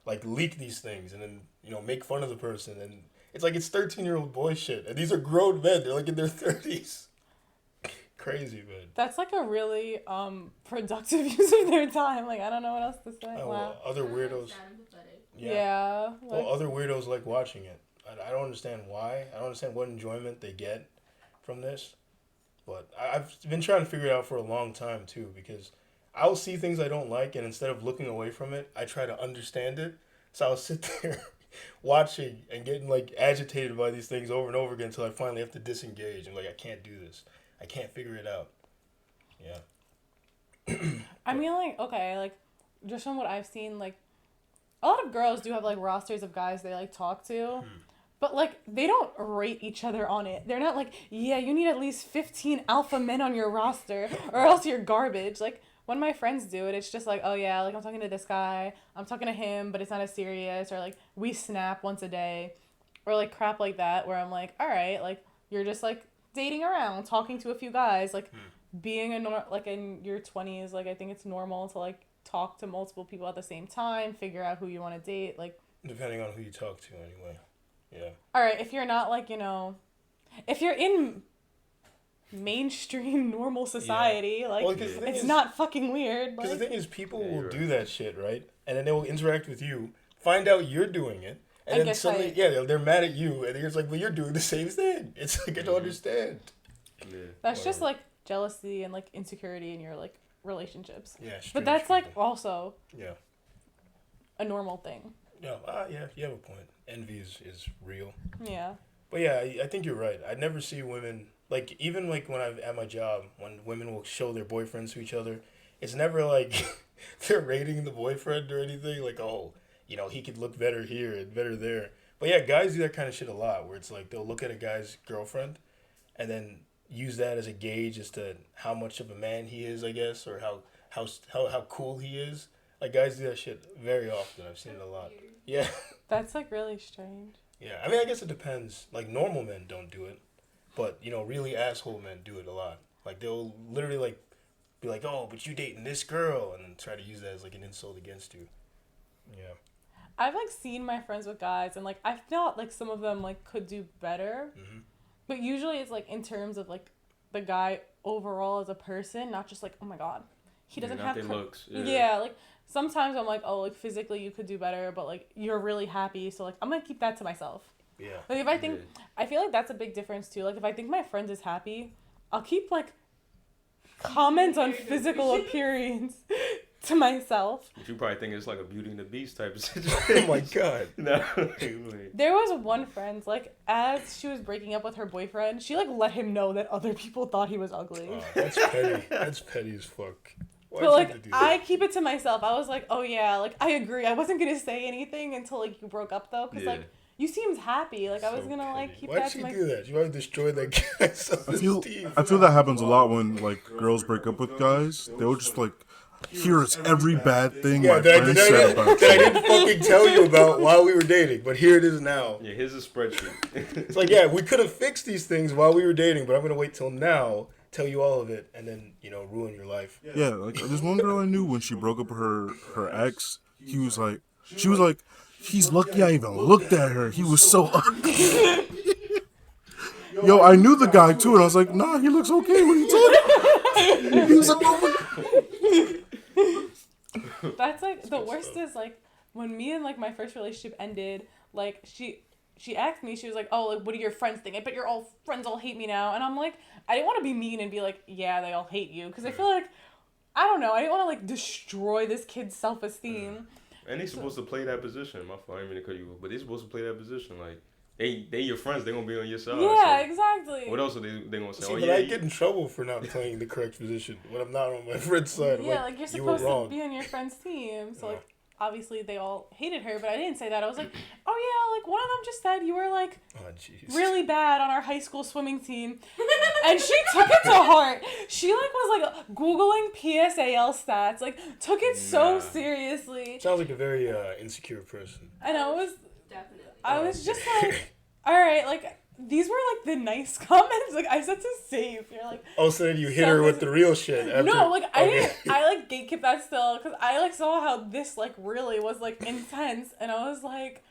like leak these things and then make fun of the person. And it's like it's 13-year-old boy shit. And these are grown men. They're like in their 30s. Crazy, man. That's like a really productive use of their time. Like, I don't know what else to say. Wow. Other weirdos. Yeah. Well, other weirdos like watching it. I don't understand why. I don't understand what enjoyment they get from this. But I've been trying to figure it out for a long time, too, because I'll see things I don't like, and instead of looking away from it, I try to understand it. So I'll sit there watching and getting, like, agitated by these things over and over again until I finally have to disengage. I'm like, I can't do this. I can't figure it out. Yeah. I mean, like, okay, like, just from what I've seen, like, a lot of girls do have, like, rosters of guys they, like, talk to. But, like, they don't rate each other on it. They're not like, yeah, you need at least 15 alpha men on your roster or else you're garbage. Like, when my friends do it, it's just like, oh, yeah, like, I'm talking to this guy. I'm talking to him, but it's not as serious. Or, like, we snap once a day. Or, like, crap like that where I'm like, all right, like, you're just, like, dating around, talking to a few guys. Like, being like, in your 20s, like, I think it's normal to, like, talk to multiple people at the same time, figure out who you want to date. Like, depending on who you talk to, anyway. Yeah. All right, if you're not, like, if you're in mainstream normal society, like, well, it's not fucking weird. Because Like, the thing is, people will do that shit, right? And then they will interact with you, find out you're doing it, and then suddenly, they're mad at you, and it's like, well, you're doing the same thing. It's like, I don't understand. Yeah. That's just, like, jealousy and, like, insecurity in your, like, relationships. Yeah, but that's, like, also a normal thing. Yeah, you have a point. Envy is real. Yeah. But yeah, I think you're right. I never see women, like, even like when I'm at my job, when women will show their boyfriends to each other, it's never like they're rating the boyfriend or anything. Like, oh, he could look better here and better there. But yeah, guys do that kind of shit a lot, where it's like they'll look at a guy's girlfriend and then use that as a gauge as to how much of a man he is, I guess, or how cool he is. Like, guys do that shit very often. I've seen it a lot. Yeah. That's, like, really strange. Yeah, I mean, I guess it depends. Like, normal men don't do it. But, really asshole men do it a lot. Like, they'll literally, like, be like, oh, but you dating this girl, and then try to use that as, like, an insult against you. Yeah. I've, like, seen my friends with guys, and, like, I felt like some of them, like, could do better. Mm-hmm. But usually it's, like, in terms of, like, the guy overall as a person, not just, like, oh, my God. He doesn't have... looks. Yeah, like... Sometimes I'm like, oh, like, physically you could do better, but, like, you're really happy, so, like, I'm gonna keep that to myself. Yeah. Like, if I think, I feel like that's a big difference, too. Like, if I think my friend is happy, I'll keep, like, comments on physical appearance to myself. But you probably think it's like a Beauty and the Beast type of situation. Oh, my God. No. There was one friend, like, as she was breaking up with her boyfriend, she, like, let him know that other people thought he was ugly. Oh, that's petty. That's petty as fuck. Why'd but, like, I keep it to myself. I was like, oh, yeah, like, I agree. I wasn't going to say anything until, like, you broke up, though. Because, like, you seemed happy. Like, I was going to, like, keep that to myself. Why'd she do that? She might destroy that guy's self-esteem. I feel that happens a lot when, like, girls break up with guys. They'll just, like, here's every bad thing my friend said about you. That I didn't fucking tell you about while we were dating, but here it is now. Yeah, here's a spreadsheet. It's like, yeah, we could have fixed these things while we were dating, but I'm going to wait till now, tell you all of it, and then, ruin your life. Yeah, like, there's one girl I knew when she broke up with her ex, she was like, he's lucky I even looked at her. He was so ugly. Yo, I knew the guy too, and I was like, nah, he looks okay. What are you talking about? He was like, that's, like, the worst is, like, when me and, like, my first relationship ended, like, she asked me, she was like, oh, like, what do your friends think? I bet your friends all hate me now. And I'm like, I didn't want to be mean and be like, yeah, they all hate you. Because I feel like, I don't know, I didn't want to, like, destroy this kid's self-esteem. And they're supposed to play that position. My fault, I didn't mean to cut you off. But they're supposed to play that position. Like, they your friends, they're going to be on your side. Yeah, so exactly. What else are they going to say? See, but I get in trouble for not playing the correct position when I'm not on my friend's side. Yeah, like, you're supposed to be on your friend's team. So, like, obviously they all hated her, but I didn't say that. I was like, oh yeah, like, one of them just said you were, like, really bad on our high school swimming team. And she took it to heart. She, like, was, like, Googling PSAL stats, like, took it so seriously. Sounds like a very insecure person. I know, it was... Definitely. I was just like, all right, like, these were, like, the nice comments. Like, I said to save. You're like... Oh, so then you hit her with the real shit after... No, like, I Okay. didn't... I, like, gatekept that still. Because I, like, saw how this, like, really was, like, intense. And I was like...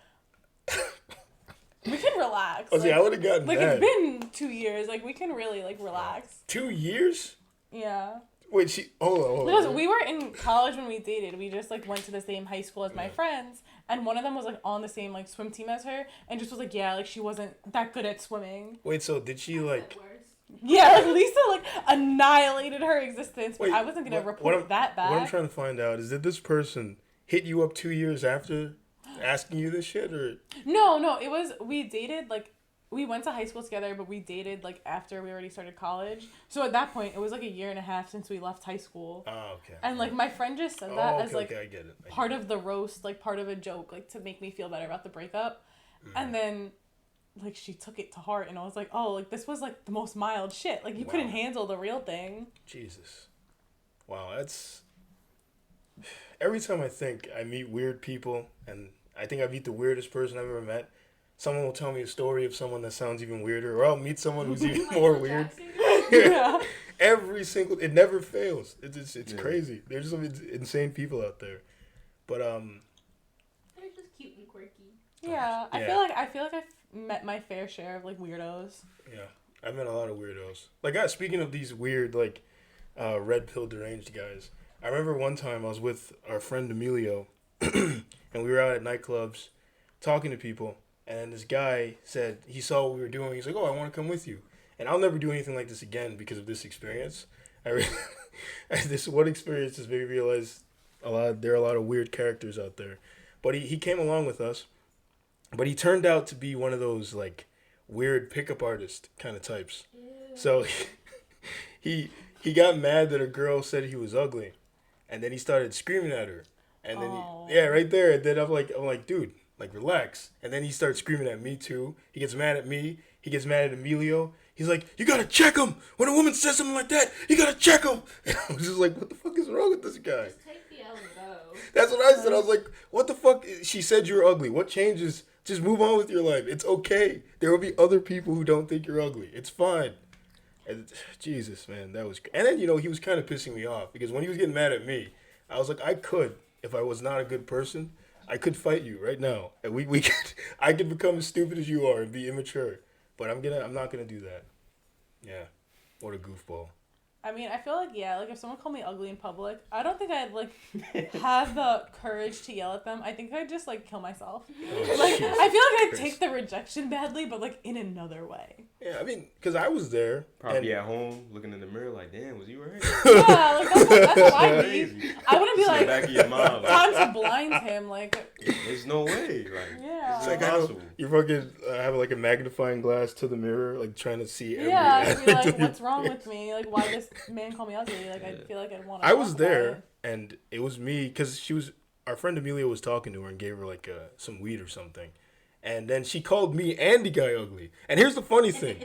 We can relax. Oh, see, I would have gotten like, mad. it's been 2 years. Like, we can really, like, relax. 2 years? Yeah. Wait, hold on. Because we were in college when we dated. We just, like, went to the same high school as my friends. And one of them was, like, on the same, like, swim team as her. And just was like, yeah, like, she wasn't that good at swimming. Wait, so did she, like... Yeah, like, Lisa, like, annihilated her existence. But I wasn't going to report it that bad. What I'm trying to find out is, did this person hit you up 2 years after asking you this shit, or... No, it was... We dated, like... We went to high school together, but we dated, like, after we already started college. So at that point, it was, like, 1.5 years since we left high school. Oh, okay. And, like, my friend just said that as, like, I get it. part of the roast, like, part of a joke, like, to make me feel better about the breakup. And then, like, she took it to heart, and I was like, oh, like, this was, like, the most mild shit. Like, you couldn't handle the real thing. Jesus. Wow, that's... Every time I meet weird people, and I think I meet the weirdest person I've ever met, someone will tell me a story of someone that sounds even weirder, or I'll meet someone who's even more weird. Yeah. It never fails. It's crazy. There's some insane people out there. But They're just cute and quirky. Yeah. I feel like I've met my fair share of, like, weirdos. yeah, I've met a lot of weirdos. Like, speaking of these weird, like, red pill deranged guys, I remember one time I was with our friend Emilio, and we were out at nightclubs talking to people. And this guy said, he saw what we were doing. He's like, oh, I want to come with you. And I'll never do anything like this again because of this experience. This one experience has made me realize there are a lot of weird characters out there. But he came along with us. But he turned out to be one of those, like, weird pickup artist kind of types. Ew. So he got mad that a girl said he was ugly. And then he started screaming at her. And then, right there. And then I'm like, dude. Like, relax. And then he starts screaming at me, too. He gets mad at me. He gets mad at Emilio. He's like, you gotta check him. When a woman says something like that, you gotta check him. And I was just like, what the fuck is wrong with this guy? Just take the L and go. That's what I said. I was like, what the fuck? She said you're ugly. What changes? Just move on with your life. It's okay. There will be other people who don't think you're ugly. It's fine. And Jesus, man, that was... And then, he was kind of pissing me off. Because when he was getting mad at me, I was like, I could, if I was not a good person... I could fight you right now, and I could become as stupid as you are and be immature, but I'm not gonna do that. Yeah, what a goofball. I mean, I feel like, like, if someone called me ugly in public, I don't think I'd, like, have the courage to yell at them. I think I'd just, like, kill myself. I feel like I'd take the rejection badly, but, like, in another way. Yeah, I mean, because I was there. Probably at home, looking in the mirror like, damn, was you right? Yeah, like, that's how I'd be. I wouldn't be like, back of your mind, time to blind him, like... There's no way, like, yeah. it's like impossible. You fucking have, like, a magnifying glass to the mirror, like, trying to see every... Yeah, I'd be like, what's wrong with me? Like, why this man call me ugly? Like, I feel like I'd want to... I was there, and it was me, because our friend Amelia was talking to her and gave her, like, some weed or something. And then she called me and the guy ugly. And here's the funny thing.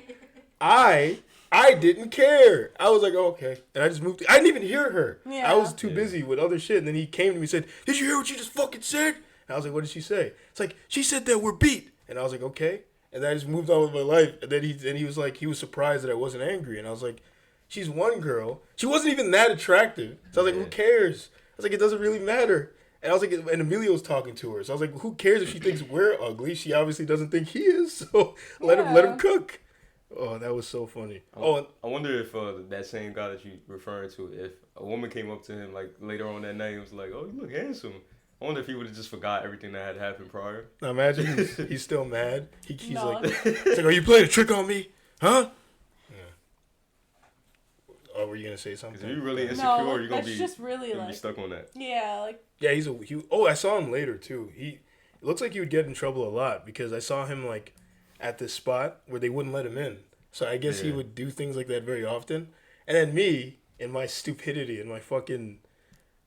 I didn't care. I was like, oh, okay. And I just moved. I didn't even hear her. Yeah. I was too busy with other shit. And then he came to me and said, did you hear what she just fucking said? And I was like, what did she say? It's like, she said that we're beat. And I was like, okay. And then I just moved on with my life. And then he was like, he was surprised that I wasn't angry. And I was like, she's one girl. She wasn't even that attractive. So I was like, who cares? I was like, it doesn't really matter. And I was like, and Amelia was talking to her. So I was like, who cares if she thinks we're ugly? She obviously doesn't think he is. So let him cook. Oh, that was so funny. I wonder if that same guy that you referring to, if a woman came up to him like later on that night and was like, oh, you look handsome. I wonder if he would have just forgot everything that had happened prior. Now imagine he's still mad. He's like, are you playing a trick on me? Huh? Oh, were you gonna say something? Are you really insecure? Or you gonna be just really be stuck on that? Yeah, like. Yeah, I saw him later too. It looks like he would get in trouble a lot because I saw him like at this spot where they wouldn't let him in. So I guess he would do things like that very often. And then me, in my stupidity and my fucking,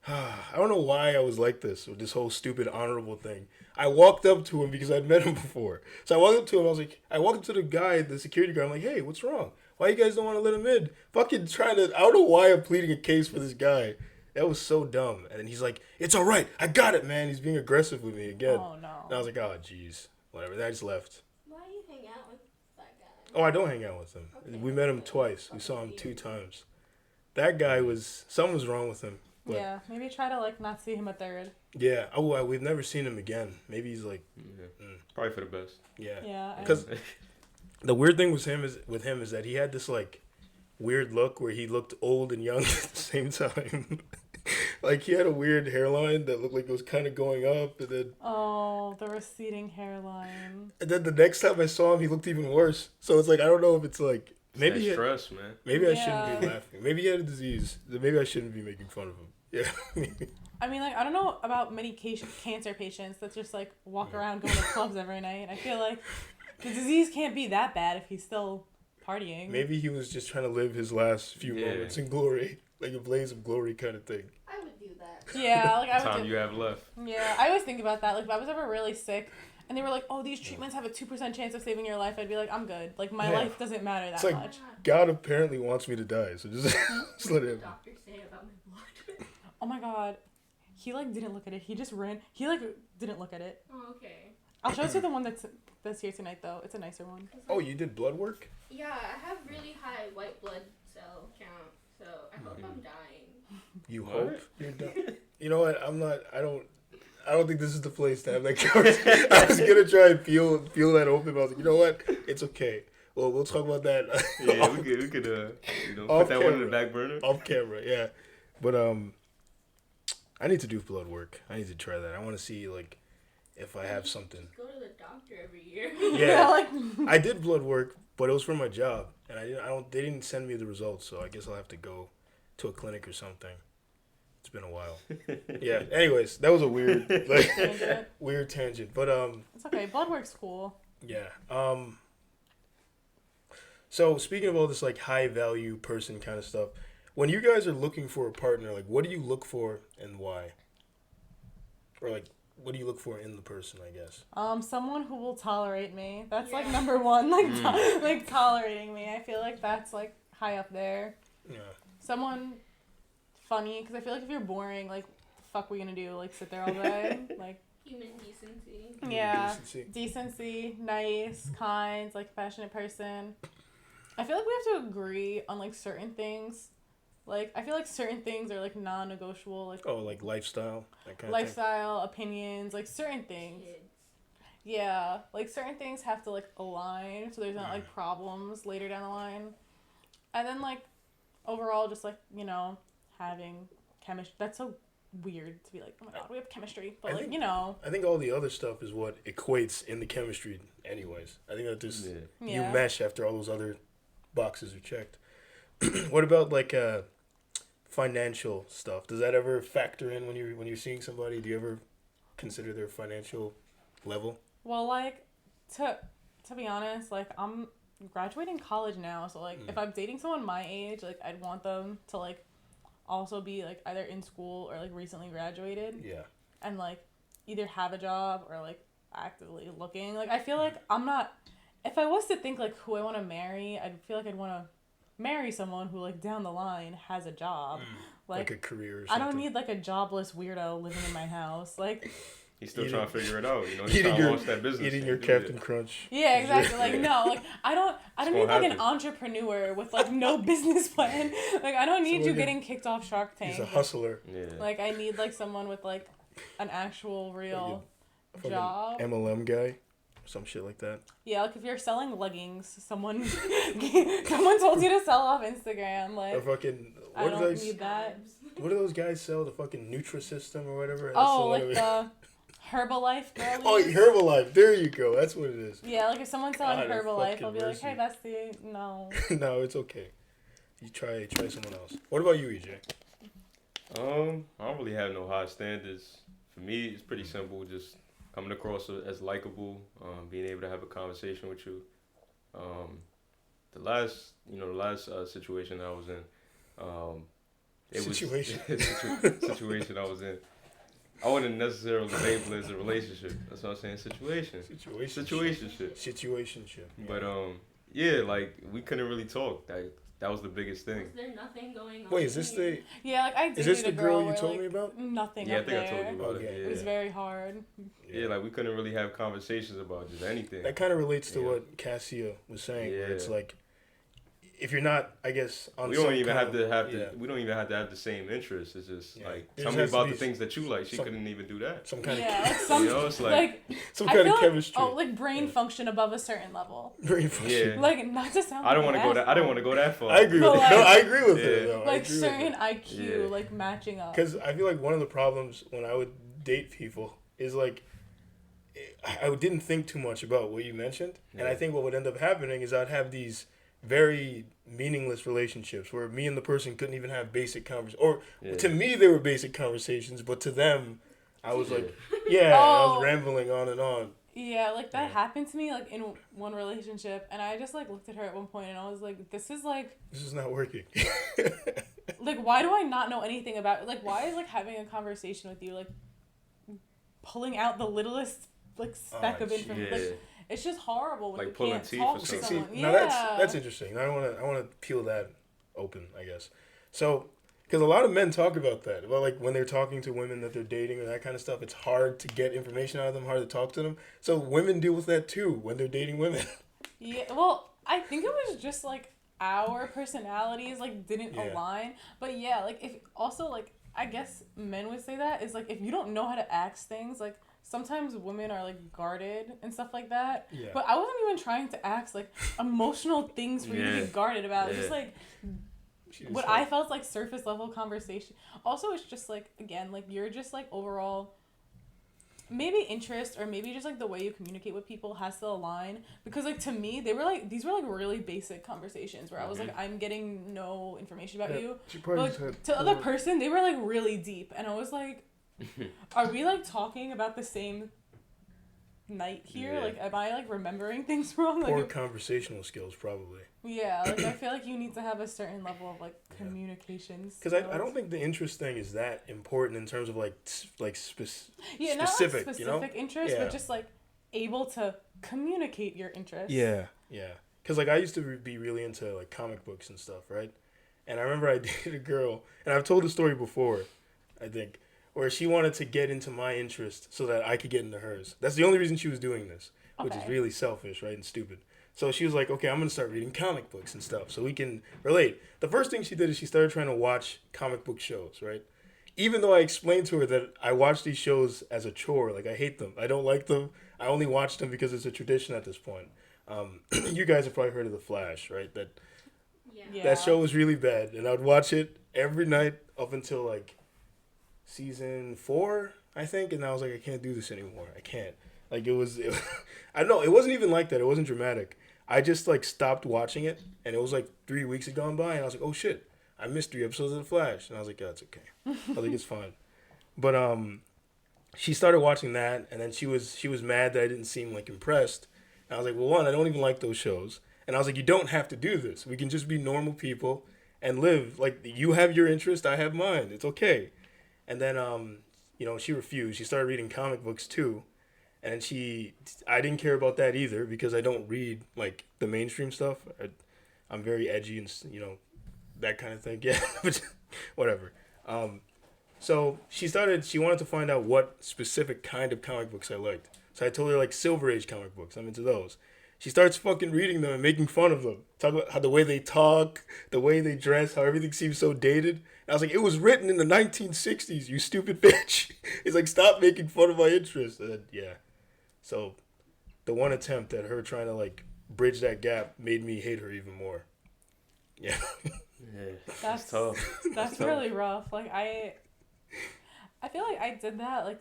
I don't know why I was like this with this whole stupid honorable thing. I walked up to him because I'd met him before. So I walked up to him. I walked up to the guy, the security guard. I'm like, hey, what's wrong? Why you guys don't want to let him in? Fucking I don't know why I'm pleading a case for this guy. That was so dumb. And then he's like, it's all right. I got it, man. He's being aggressive with me again. Oh, no. And I was like, oh, jeez. whatever. Then I just left. Why you hang out with that guy? Oh, I don't hang out with him. Okay. We met him twice. We saw him 2 times. That guy something was wrong with him. But Yeah, maybe try to like not see him a third. yeah. Oh, we've never seen him again. Maybe he's like, Probably for the best. yeah. Yeah. Because the weird thing with him is that he had this like weird look where he looked old and young at the same time. Like he had a weird hairline that looked like it was kind of going up, and then the receding hairline. the next time I saw him, he looked even worse. So it's like I don't know if it's like maybe Maybe he had, stress, man. maybe I shouldn't be laughing. Maybe he had a disease. Maybe I shouldn't be making fun of him. Yeah. I mean, like, I don't know about cancer patients that just, like, walk around going to clubs every night. I feel like the disease can't be that bad if he's still partying. Maybe he was just trying to live his last few moments in glory. Like a blaze of glory kind of thing. I would do that. Yeah, like, I would Time you have left. Yeah, I always think about that. Like, if I was ever really sick and they were like, oh, these treatments have a 2% chance of saving your life, I'd be like, I'm good. Like, my life doesn't matter that It's like, much. God apparently wants me to die, so just let What did him. the doctor say about my blood? Oh, my God. He, like, didn't look at it. He just ran. He, like, didn't look at it. Oh, okay. I'll show you the one that's here tonight, though. It's a nicer one. Oh, you did blood work? Yeah, I have really high white blood cell count, so I hope I'm dying. You What? hope you're done. You know what? I don't think this is the place to have that conversation. I was gonna try and peel that open, but I was like, you know what? It's okay. Well, we'll talk about that. Yeah, we could put that one in the back burner. Off camera, yeah. But I need to do blood work. I need to try that. I want to see like if I have something. Just go to the doctor every year. Yeah, like, I did blood work, but it was for my job, and they didn't send me the results, so I guess I'll have to go to a clinic or something. It's been a while. Yeah. Anyways, that was a weird weird tangent, but it's okay. Blood work's cool. yeah. So speaking of all this like high value person kind of stuff, when you guys are looking for a partner, like what do you look for and why? Or like what do you look for in the person, I guess? Someone who will tolerate me. That's like Yeah. number one. Like, like tolerating me. I feel like that's like high up there. Yeah. Someone funny, because I feel like if you're boring, like, fuck, we gonna do? Like, sit there all day? Like, Human decency. yeah, Decency. decency, nice, kind, like passionate person. I feel like we have to agree on like certain things. Like, I feel like certain things are like non-negotiable. Like, Oh, like lifestyle, that kind lifestyle, opinions, like certain things. Kids. Yeah, like certain things have to like align so there's not like problems later down the line. And then like overall just like, you know, having chemistry. That's so weird to be like, oh my god, we have chemistry. But I like, think- you know. I think all the other stuff is what equates in the chemistry anyways. I think that just you Yeah. mesh after all those other boxes are checked. What about like financial stuff? Does that ever factor in when you're seeing somebody? Do you ever consider their financial level? Well, like to be honest, like I'm graduating college now, so like if I'm dating someone my age, like I'd want them to like also be like either in school or like recently graduated Yeah. and like either have a job or like actively looking. Like I feel like I'm not, if I was to think like who I want to marry, I'd feel like I'd want to marry someone who like down the line has a job. Like Like, a career or I something. don't need like a jobless weirdo living in my house. Like, He's still Eating- trying to figure it out. You know, he's eating trying to your, launch that business. eating your Do Captain it. Crunch. yeah, exactly. Like, no, like I don't It's need gonna like an happen. entrepreneur with like no business plan. Like I don't need you Someone getting kicked off Shark Tank. He's a hustler. Yeah. Like I need like someone with like an actual real Fucking job. MLM guy. Some shit like that. Yeah, like if you're selling leggings, someone told you to sell off Instagram. Or Like fucking I what do don't those need that. what do those guys sell? The fucking Nutrisystem or whatever. That's Oh, the one like of- the Herbalife girlies. Oh, Herbalife. There you go. That's what it is. Yeah, like if someone's selling God, Herbalife, fucking I'll be like, mercy. hey, bestie, no. No, it's okay. You try someone else. What about you, EJ? I don't really have no high standards. For me, it's pretty simple. Just coming across as likable, being able to have a conversation with you. The last situation I was in, Situation. situation I was in. I wouldn't necessarily label it as a relationship. That's what I'm saying. Situationship. Situationship. Yeah. But yeah, like we couldn't really talk. Like That was the biggest thing. Was there nothing going on? Wait, is this the? Yeah, like I dated Is this the a girl girl you where, told like, me about? nothing Yeah, I up think there. I told you about Okay. it. It was Yeah. very hard. Yeah, like we couldn't really have conversations about just anything. That kind of relates to Yeah. what Cassia was saying. Where it's Yeah. like, if you're not, I guess, on We don't some even kind have to have yeah, we don't even have to have the same interests. It's just Yeah. like There tell just me has to about be the things that you like. She some- couldn't even do that. some kind Yeah, like of, some You know, it's like some I kind of feel chemistry. Like, like brain function above a certain level. Very funny. Yeah. Like not to sound. I don't like want to an go that. I didn't asshole. want to go that far. I agree with But, it. No, like- I agree with it. Yeah. Though. Like certain IQ, Yeah. like matching up. Because I feel like one of the problems when I would date people is like, I didn't think too much about what you mentioned, and I Yeah. think what would end up happening is I'd have these very meaningless relationships where me and the person couldn't even have basic conversations. Or Yeah. to me, they were basic conversations, but to them, I was like, Yeah. yeah, I Oh. was rambling on and on. Yeah, like that Yeah. happened to me like in one relationship, and I just like looked at her at one point, and I was like, "This is like, This is not working. like why do I not know anything about like why is like having a conversation with you like pulling out the littlest like speck of jeez. information? Yeah. Like, it's just horrible when Like you pulling can't teeth talk or to something. someone. now Yeah, that's interesting. I want to peel that open, I guess. So, because a lot of men talk about that, about like when they're talking to women that they're dating or that kind of stuff, it's hard to get information out of them, hard to talk to them. So women deal with that too when they're dating women. Yeah, well, I think it was just like our personalities like didn't Yeah. align. But yeah, like if also like I guess men would say that is like if you don't know how to ask things, like sometimes women are like guarded and stuff like that. Yeah. But I wasn't even trying to ask like emotional things for you to Yeah. be guarded about. It's Yeah. just like She was what like- I felt like surface level conversation. Also, it's just like again, like you're just like overall maybe interest or maybe just like the way you communicate with people has to align because like to me they were like these were like really basic conversations where I was like I'm getting no information about Yeah, you, she but probably like, just had to the other poor- person they were like really deep and I was like are we like talking about the same night here? Yeah. Like am I like remembering things wrong? poor Like conversational skills, probably. yeah, like I feel like you need to have a certain level of like Yeah. communications Because I don't think the interest thing is that important in terms of like specific. yeah, not like specific, specific you know? interest, Yeah. but just like able to communicate your interest. Yeah. Because like I used to be really into like comic books and stuff, right? And I remember I dated a girl, and I've told the story before, I think, where she wanted to get into my interest so that I could get into hers. That's the only reason she was doing this, which is Okay. really selfish, right, and stupid. So she was like, okay, I'm going to start reading comic books and stuff so we can relate. The first thing she did is she started trying to watch comic book shows, right? Even though I explained to her that I watch these shows as a chore, like I hate them. I don't like them. I only watch them because it's a tradition at this point. You guys have probably heard of The Flash, right? Yeah. Yeah. That show was really bad, and I'd watch it every night up until like season 4, I think, and I was like, I can't do this anymore. I can't. Like I don't know. It wasn't even like that. It wasn't dramatic. I just like stopped watching it, and it was like 3 weeks had gone by, and I was like, oh shit, I missed 3 episodes of The Flash, and I was like, yeah, it's okay. I was like, it's fine. But she started watching that, and then she was mad that I didn't seem like impressed. And I was like, well, one, I don't even like those shows. And I was like, you don't have to do this. We can just be normal people and live. Like, you have your interest, I have mine. It's okay. And then, she refused. She started reading comic books, too. And I didn't care about that either because I don't read, like, the mainstream stuff. I'm very edgy and, that kind of thing. Yeah, whatever. So she wanted to find out what specific kind of comic books I liked. So I told her, like, Silver Age comic books. I'm into those. She starts fucking reading them and making fun of them. Talk about how the way they talk, the way they dress, how everything seems so dated. And I was like, it was written in the 1960s, you stupid bitch. It's like, stop making fun of my interest. Yeah. So the one attempt at her trying to, like, bridge that gap made me hate her even more. Yeah. Yeah, That's tough. That's tough. really rough. Like I feel like I did that. Like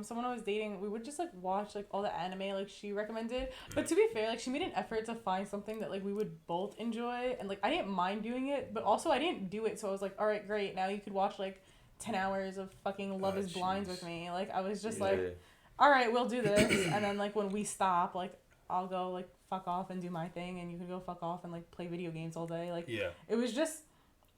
someone I was dating, we would just like watch like all the anime like she recommended. But to be fair, like she made an effort to find something that like we would both enjoy, and like I didn't mind doing it, but also I didn't do it. So I was like, all right, great. Now you could watch like 10 hours of fucking Love Is Blind jeez. with me. Like I was just Yeah. like, all right, we'll do this. And then like when we stop, like I'll go like fuck off and do my thing, and you can go fuck off and like play video games all day. Like Yeah. it was just,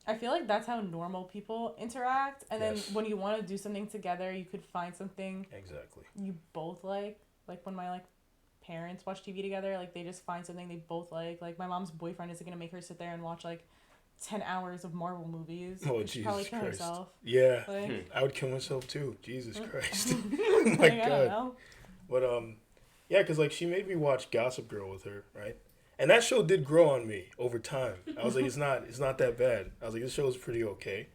I feel like that's how normal people interact. And then Yes. when you want to do something together, you could find something Exactly. you both like. Like when my like parents watch TV together, like they just find something they both like. Like my mom's boyfriend isn't gonna make her sit there and watch like 10 hours of Marvel movies. Oh, She'd probably Jesus kill Christ. herself. Yeah, Like, I would kill myself too. Jesus Christ. like, My I don't God. know. But yeah, because like she made me watch Gossip Girl with her, right? And that show did grow on me over time. I was like, it's not that bad. I was like, this show is pretty okay,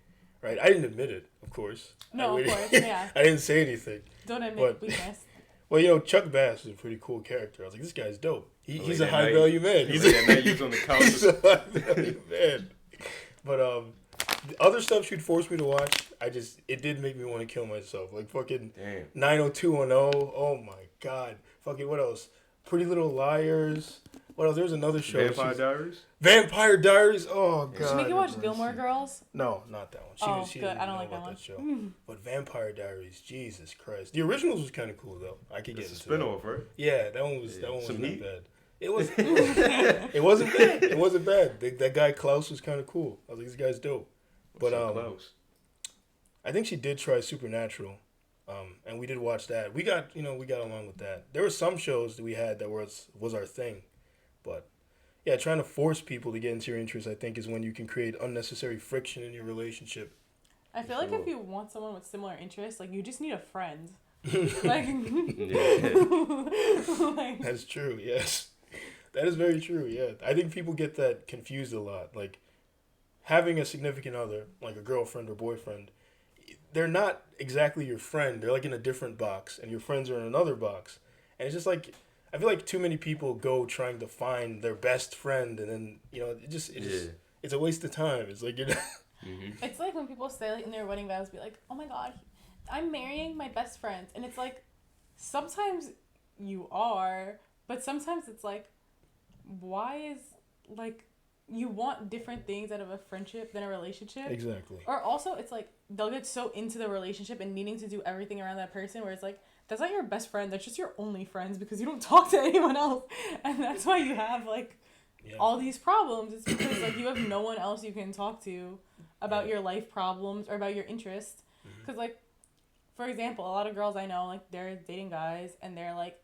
right? I didn't admit it, of course. No, of course, yeah. I didn't say anything. Don't admit But- weakness. Well, you know, Chuck Bass is a pretty cool character. I was like, this guy's dope. He's a that high night- value man. He's like, that night you was on the couch. He's a high value man. But the other stuff she'd force me to watch, it did make me want to kill myself. Like fucking Damn. 90210. Oh my God. Fucking what else? Pretty Little Liars. What else? There was another show. Vampire Diaries? Vampire Diaries. Oh God. Did she make you watch Gilmore Girls? No, not that one. She Good. didn't I don't know like that about one. show. But Vampire Diaries, Jesus Christ. The originals was kind of cool though. I could get It's a into that. spinoff, right? Yeah, that one was Yeah. that one Some wasn't heat? that bad. It was. It wasn't bad. It wasn't bad. That guy Klaus was kind of cool. I was like, this guy's dope. But Klaus. I think she did try Supernatural, and we did watch that. We got along with that. There were some shows that we had that was our thing, but yeah, trying to force people to get into your interests, I think, is when you can create unnecessary friction in your relationship. I feel like Sure. if you want someone with similar interests, like, you just need a friend. Like, Yeah. like, That's true. Yes, that is very true. Yeah, I think people get that confused a lot. Like having a significant other, like a girlfriend or boyfriend, they're not exactly your friend. They're like in a different box, and your friends are in another box. And it's just like I feel like too many people go trying to find their best friend, and then it's a waste of time. It's like Mm-hmm. it's like when people say, like, in their wedding vows, be like, oh my God, I'm marrying my best friend. And it's like, sometimes you are, but sometimes it's like, why is, like, you want different things out of a friendship than a relationship. exactly. Or also, it's like, they'll get so into the relationship and needing to do everything around that person where it's like, that's not your best friend, that's just your only friends because you don't talk to anyone else. And that's why you have, like, Yeah. all these problems. It's because, like, you have no one else you can talk to about your life problems or about your interests. Because, like, for example, a lot of girls I know, like, they're dating guys and they're like,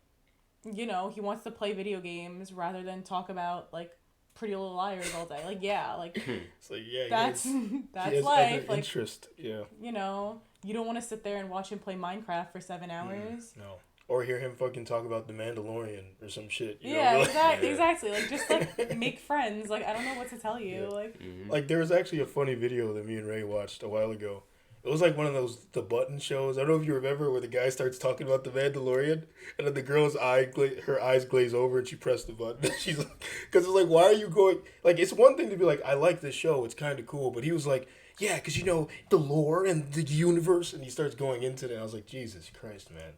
you know, he wants to play video games rather than talk about, like, Pretty Little Liars all day. Like, yeah, like, It's like yeah, that's he that's has life. other Like, interest. Yeah. you know, you don't want to sit there and watch him play Minecraft for 7 hours. No. Or hear him fucking talk about the Mandalorian or some shit. You Yeah, know? exactly. Like, just, like, make friends. Like, I don't know what to tell you. Yeah. Like, Mm-hmm. Like, there was actually a funny video that me and Ray watched a while ago. It was like one of those The Button shows. I don't know if you remember where the guy starts talking about the Mandalorian, and then the girl's her eyes glaze over, and she pressed the button. She's like, because it's like, why are you going? Like, it's one thing to be like, I like this show, it's kind of cool, but he was like, yeah, because you know the lore and the universe, and he starts going into it. And I was like, Jesus Christ, man,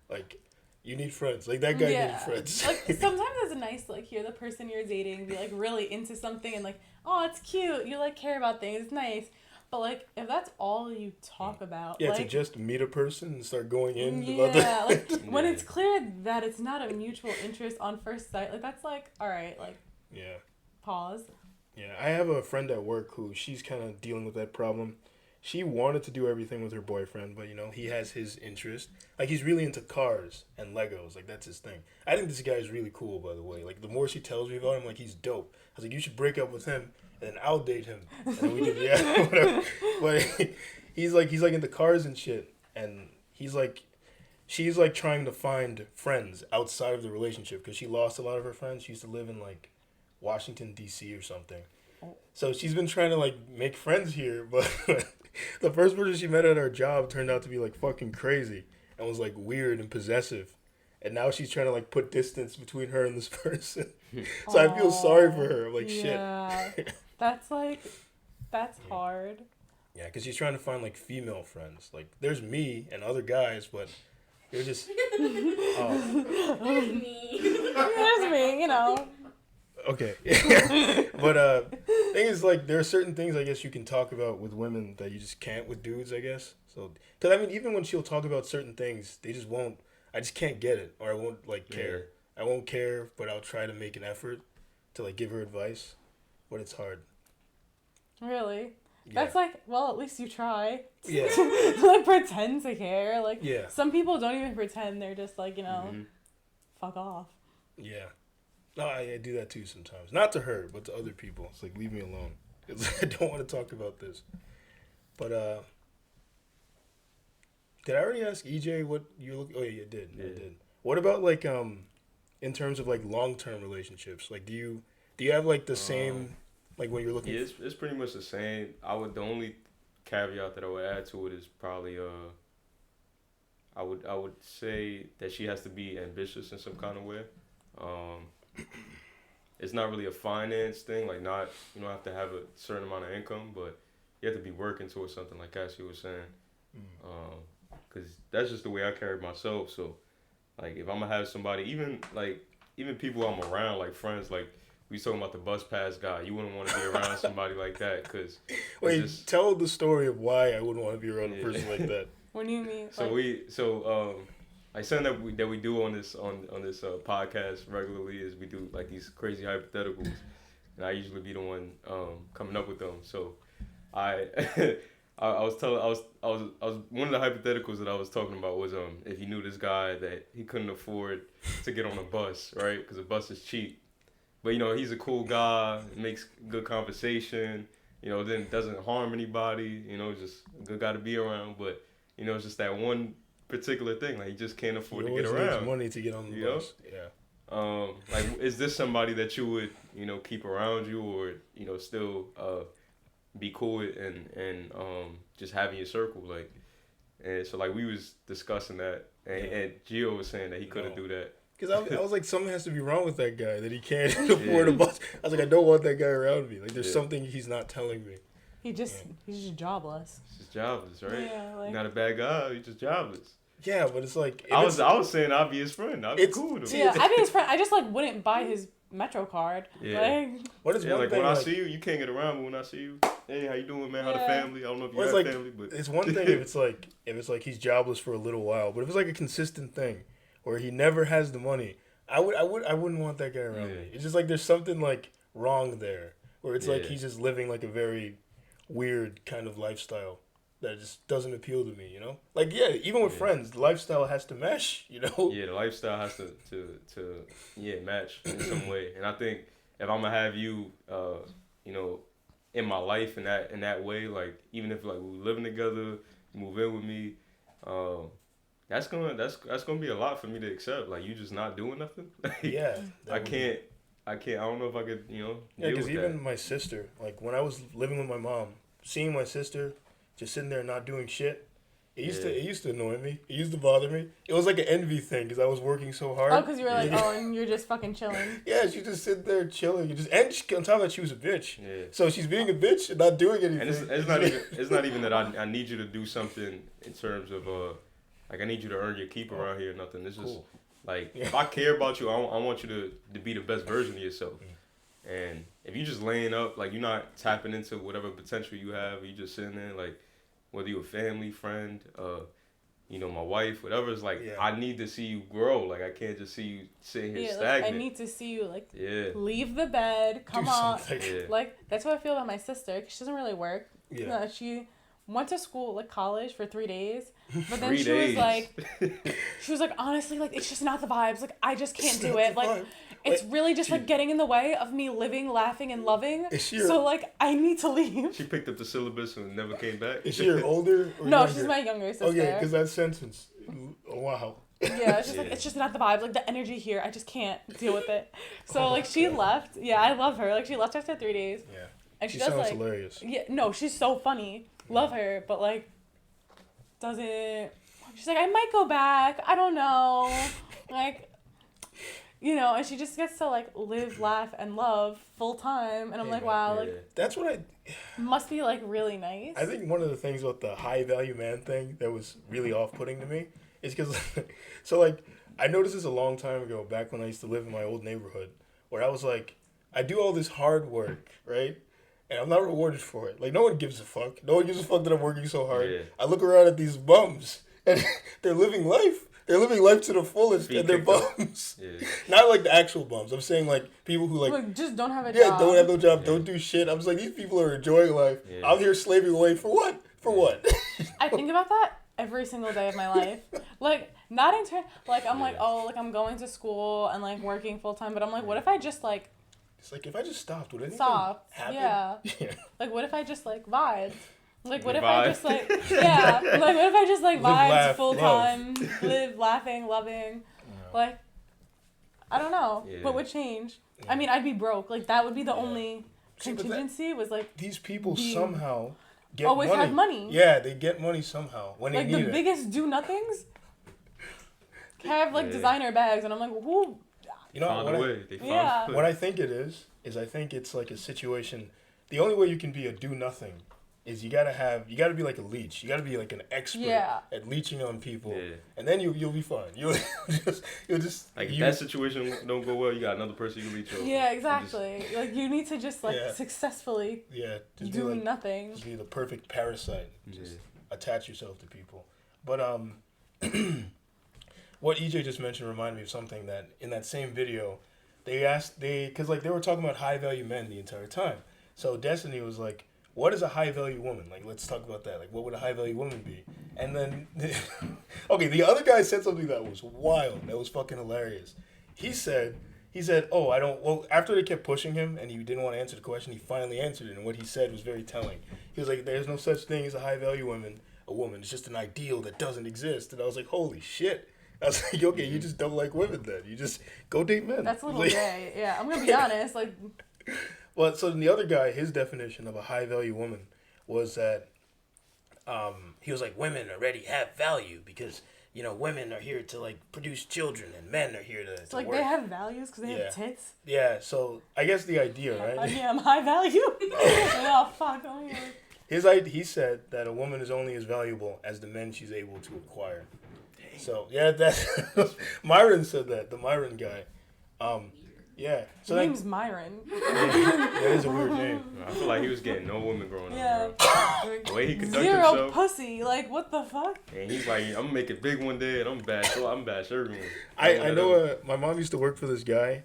like. You need friends. Like, that guy needed friends. Like, sometimes it's nice to, like, hear the person you're dating be, like, really into something and, like, oh, it's cute. You, like, care about things. It's nice. But, like, if that's all you talk about, Yeah, like, to just meet a person and start going in. yeah, like, when Yeah. it's clear that it's not a mutual interest on first sight, like, that's, like, all right, like, Yeah. pause. Yeah, I have a friend at work who she's kind of dealing with that problem. She wanted to do everything with her boyfriend, but, you know, he has his interest. Like, he's really into cars and Legos. Like, that's his thing. I think this guy is really cool, by the way. Like, the more she tells me about him, like, he's dope. I was like, you should break up with him, and then I'll date him. And then we did, yeah, whatever. But he's like into cars and shit. And she's like trying to find friends outside of the relationship because she lost a lot of her friends. She used to live in, like, Washington, D.C. or something. So she's been trying to, like, make friends here, but the first person she met at her job turned out to be, like, fucking crazy and was, like, weird and possessive. And now she's trying to, like, put distance between her and this person. So I feel sorry for her. I'm like, Yeah. shit. That's hard. Yeah, because she's trying to find, like, female friends. Like, there's me and other guys, but they're just... oh. Me. There's me, you know. Okay. But thing is, like, there are certain things I guess you can talk about with women that you just can't with dudes, I guess. So, because, I mean, even when she'll talk about certain things, they just won't, I just can't get it, or I won't, like, care. I won't care, but I'll try to make an effort to, like, give her advice, but it's hard. Really? Yeah. That's like, well, at least you try. Yeah. Like, pretend to care. Like, Yeah. some people don't even pretend. They're just like, you know, Mm-hmm. fuck off. Yeah. No, I do that too sometimes. Not to her, but to other people. It's like, leave me alone. 'cause I don't want to talk about this. But did I already ask EJ what you look? Oh yeah, you did. Yeah. I did. What about like in terms of like long-term relationships? Like, do you have like the same like when you're looking? Yeah, it's pretty much the same. The only caveat that I would add to it is probably I would say that she has to be ambitious in some kind of way. It's not really a finance thing. Like, not, you don't have to have a certain amount of income, but you have to be working towards something, like Cassie was saying. Because that's just the way I carry myself. So, like, if I'm gonna have somebody, even people I'm around, like friends, like we was talking about the bus pass guy, you wouldn't want to be around somebody like that. Cause Wait, tell the story of why I wouldn't want to be around a person like that. What do you mean? Like something that we do on this podcast regularly is we do like these crazy hypotheticals, and I usually be the one coming up with them. So I was one of the hypotheticals that I was talking about was if you knew this guy that he couldn't afford to get on a bus, right? Because a bus is cheap, but he's a cool guy, makes good conversation, then doesn't harm anybody, just a good guy to be around, but it's just that one particular thing, like he just can't afford to get around. Needs money to get on the bus. Yeah. Like, is this somebody that you would keep around you, or still be cool with and just having your circle, like? And so like we was discussing that, and Gio was saying that he couldn't do that. Because I was like, something has to be wrong with that guy that he can't afford a bus. I was like, I don't want that guy around me. Like, there's something he's not telling me. He's just jobless. He's just jobless, right? Yeah, like, you're not a bad guy. You're just jobless. Yeah, but it's like I was saying I'd be his friend. I'd be cool with him. Yeah, I'd be his friend. I just like wouldn't buy his Metro card. Yeah. Like, what is one like thing, when I see you can't get around, but when I see you, hey, how you doing, man? How the family? I don't know if you have family, but it's one thing if it's like he's jobless for a little while, but if it's like a consistent thing where he never has the money, I wouldn't want that guy around me. It's just like there's something like wrong there, where it's like he's just living like a very weird kind of lifestyle that just doesn't appeal to me, Like, even with friends, the lifestyle has to mesh, Yeah, the lifestyle has to match in some way. And I think if I'm gonna have you, in my life in that way, like even if like we're living together, move in with me, that's gonna be a lot for me to accept. Like, you just not doing nothing. I can't. I don't know if I could, deal because with even that. my sister, like when I was living with my mom, seeing my sister just sitting there not doing shit, it used to annoy me. It used to bother me. It was like an envy thing because I was working so hard. oh, because you were like, and you're just fucking chilling. Yeah, she just sit there chilling. On top of that, she was a bitch. Yeah. So she's being a bitch and not doing anything. And it's not even that I need you to do something in terms of like I need you to earn your keep around here or nothing. It's just like if I care about you, I want you to be the best version of yourself. And if you just laying up, like you're not tapping into whatever potential you have, you just sitting there, like whether you're a family, friend, my wife, whatever, it's like I need to see you grow. Like, I can't just see you sitting here stagnant. Like, I need to see you leave the bed, come on. Like, that's what I feel about my sister. 'Cause she doesn't really work. Yeah. She went to school, like college, for 3 days, but then 3 days. she was like, honestly, like it's just not the vibes. Like, I just can't do it. Like, it's like, really just like getting in the way of me living, laughing, and loving. So like, I need to leave. She picked up the syllabus and never came back. Is she your older? Or no, younger? she's my younger sister. Okay, because that sentence, wow. Yeah, it's just like it's just not the vibe. Like the energy here, I just can't deal with it. So like she left. Yeah, I love her. Like she left after 3 days. Yeah. And she sounds does hilarious. Yeah, no, she's so funny. Love her, but like doesn't. She's like, I might go back. I don't know. Like, and she just gets to like live, laugh, and love full time. And I'm like, wow, like that's what must be like really nice. I think one of the things about the high value man thing that was really off putting to me is because, so like I noticed this a long time ago back when I used to live in my old neighborhood where I was like, I do all this hard work, right? And I'm not rewarded for it. Like, no one gives a fuck. No one gives a fuck that I'm working so hard. Yeah. I look around at these bums, and they're living life. They're living life to the fullest, and they're bums. Yeah. Not like the actual bums. I'm saying, like, people who, like just don't have a job. Yeah, don't have no job, don't do shit. I'm just like, these people are enjoying life. Yeah. I'm here slaving away for what? For what? I think about that every single day of my life. Like, not in turn. Like, I'm like, oh, like, I'm going to school and, like, working full time. But I'm like, what if I just, like, It's like if I just stopped, would anything Stopped. happen? Yeah. Yeah. Like, what if I just like vibed? Like, what You if I vibe. just like Like, what if I just like Live, vibed laugh, full love. time, live laughing, loving, like, I don't know, Yeah. what would change? I mean, I'd be broke. Like, that would be the Yeah. only See, but that- contingency. Was like These people Being- somehow get always money. have money. Yeah, they get money somehow when they like need the it. biggest do nothings. Have like Yeah. designer bags, and I'm like, who? You know Found what a I, way. They found Yeah. a way. what I think it is I think it's like a situation. The only way you can be a do nothing is you gotta be like a leech. You gotta be like an expert Yeah. at leeching on people, Yeah. and then you'll be fine. You'll just Like if you- that situation don't go well, you got another person you can leech over. Yeah, You exactly. Like you need to just like Yeah. successfully yeah just do be like nothing. just be the perfect parasite. Just, Attach yourself to people. But what EJ just mentioned reminded me of something that in that same video, because like they were talking about high value men the entire time. So Destiny was like, "What is a high value woman? Like, let's talk about that. Like, what would a high value woman be?" And then, okay, the other guy said something that was wild. That was fucking hilarious. He said, "Oh, I don't." Well, after they kept pushing him and he didn't want to answer the question, he finally answered it. And what he said was very telling. He was like, "There's no such thing as a high value woman. A woman. It's just an ideal that doesn't exist." And I was like, "Holy shit." I was like, okay, you just don't like women then. You just go date men. That's a little Like- gay. Yeah, I'm gonna be honest. Like, Well, so then the other guy, his definition of a high value woman was that he was like, women already have value because, you know, women are here to like produce children and men are here to like work. they have values because they Yeah. have tits. Yeah, so I guess the idea, right? Yeah, I'm high value. Oh fuck! Oh, yeah. He said that a woman is only as valuable as the men she's able to acquire. So yeah, that's Myron said that. The Myron guy. Yeah. So His that, name's Myron. that is a weird name. I feel like he was getting no women growing Yeah. up. Bro. The way he conducted Zero himself, pussy. Like what the fuck? and he's like, I'm gonna make it big one day, and I'm bash everyone. I know my mom used to work for this guy.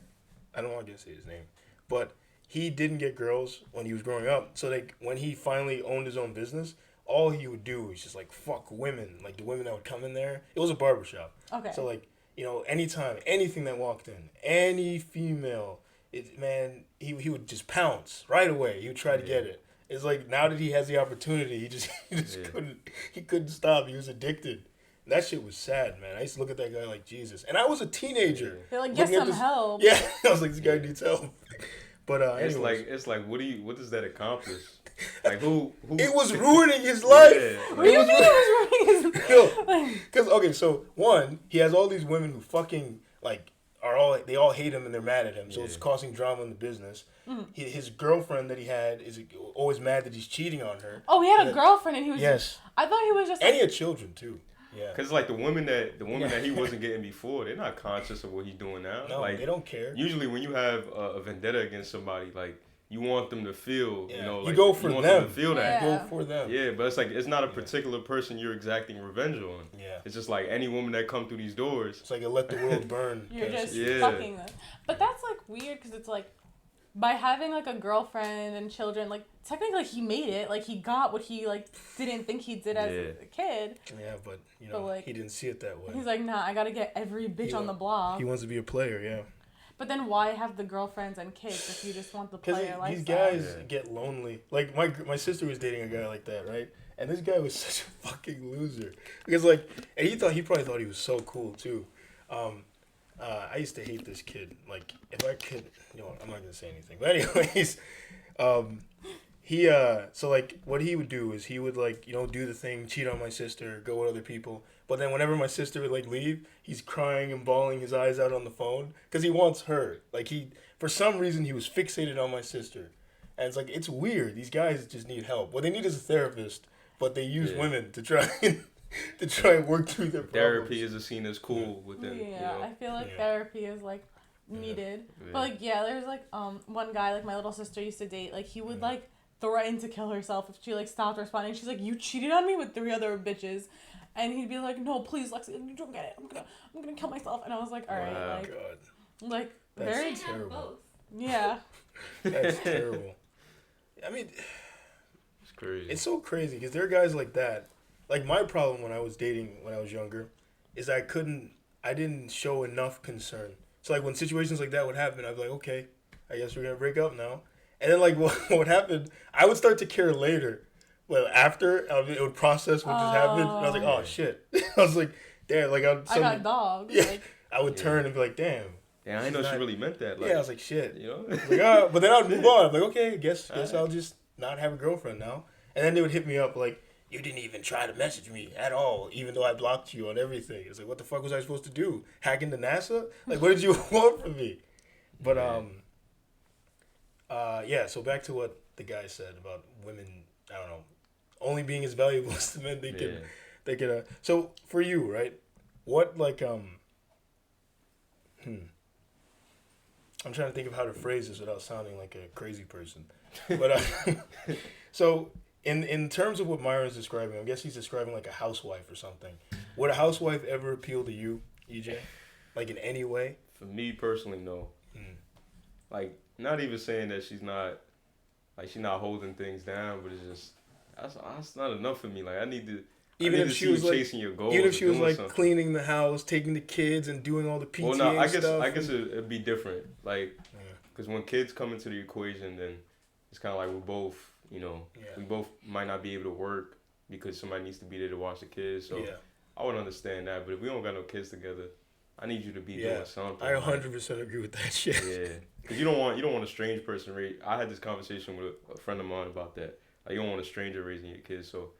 I don't want to say his name, but he didn't get girls when he was growing up. So like when he finally owned his own business, all he would do was just like fuck women, like the women that would come in there. It was a barbershop. Okay. So like, you know, anytime, anything that walked in, any female, he would just pounce right away. He would try to get it. It's like now that he has the opportunity, he just couldn't stop. He was addicted. That shit was sad, man. I used to look at that guy like Jesus, and I was a teenager. They're like, get looking at some this- help. Yeah, I was like, this guy needs help. But anyways, it's like what does that accomplish? Like who it was ruining his life. Yeah. What do you mean it was ruining his No, because okay, so one, he has all these women who fucking like they all hate him and they're mad at him, so it's causing drama in the business. His girlfriend that he had is always mad that he's cheating on her. Oh, he had a girlfriend and he was. Yes, I thought he was just. and he had children too. Yeah, Cause like the woman that he wasn't getting before, they're not conscious of what he's doing now. no, like they don't care. usually when you have a vendetta against somebody, like you want them to feel, Yeah. you know, You like go for want them. to feel that. Yeah. Go for them. Yeah, but it's like it's not a particular person you're exacting revenge on. Yeah. It's just like any woman that come through these doors. It's like a let the world burn. You're kinda just shit. Yeah. fucking them. But that's like weird because it's like by having like a girlfriend and children, like technically he made it. Like he got what he like didn't think he did as Yeah. a kid. Yeah, but you But, know, like, he didn't see it that way. He's like, nah, I gotta get every bitch on the block. He wants to be a player, yeah. But then why have the girlfriends and kids if you just want the Because player these lifestyle? guys get lonely. Like my sister was dating a guy like that, right? And this guy was such a fucking loser. Because like, and he probably thought he was so cool too. I used to hate this kid. Like, if I could, you know, I'm not gonna say anything. But anyways, so like what he would do is he would like, you know, do the thing, cheat on my sister, go with other people. But then whenever my sister would like leave, he's crying and bawling his eyes out on the phone because he wants her. Like for some reason he was fixated on my sister, and it's like it's weird. These guys just need help. What they need is a therapist, but they use women to try and work through their problems. Therapy is seen as cool with them. Yeah, You know? I feel like Yeah. therapy is like needed. Yeah. But like there's like one guy like my little sister used to date. Like he would like threaten to kill herself if she like stopped responding. She's like, you cheated on me with 3 other bitches. And he'd be like, no, please, Lexi, you don't get it. I'm gonna kill myself. And I was like, all right, Wow. like That's very, Can't have terrible. both. yeah. That's terrible. I mean, It's crazy. it's so crazy because there are guys like that. Like my problem when I was dating when I was younger is I didn't show enough concern. So like when situations like that would happen, I'd be like, okay, I guess we're gonna break up now. And then like what happened? I would start to care later. Well, after it would process what just happened, and I was like, oh shit. I was like, damn, like I got dogs. Yeah, Like, I would turn and be like, damn. Yeah, I didn't know she really meant that. Like, yeah, I was like, shit. You know? Like, but then I would move on. I'm like, okay, guess I'll just not have a girlfriend now. And then they would hit me up like, you didn't even try to message me at all, even though I blocked you on everything. It's like, what the fuck was I supposed to do? Hack into NASA? Like, what did you want from me? But yeah. So back to what the guy said about women. I don't know, only being as valuable as the men they can. So for you, right? What like I'm trying to think of how to phrase this without sounding like a crazy person. But so in terms of what Myron's describing, I guess he's describing like a housewife or something. Would a housewife ever appeal to you, EJ? Like in any way? For me personally, no. Like, not even saying that she's not holding things down, but it's just that's not enough for me. Like, I need to. Even if she was like chasing your goals, even if she was like something. cleaning the house, taking the kids, and doing all the PTA well, no, I stuff. guess it'd be different. Like, because when kids come into the equation, then it's kind of like we're both, we both might not be able to work because somebody needs to be there to watch the kids. So I would understand that. But if we don't got no kids together, I need you to be doing something. I 100% agree with that shit. Yeah, because you don't want a strange person raise. I had this conversation with a friend of mine about that. Like, you don't want a stranger raising your kids. So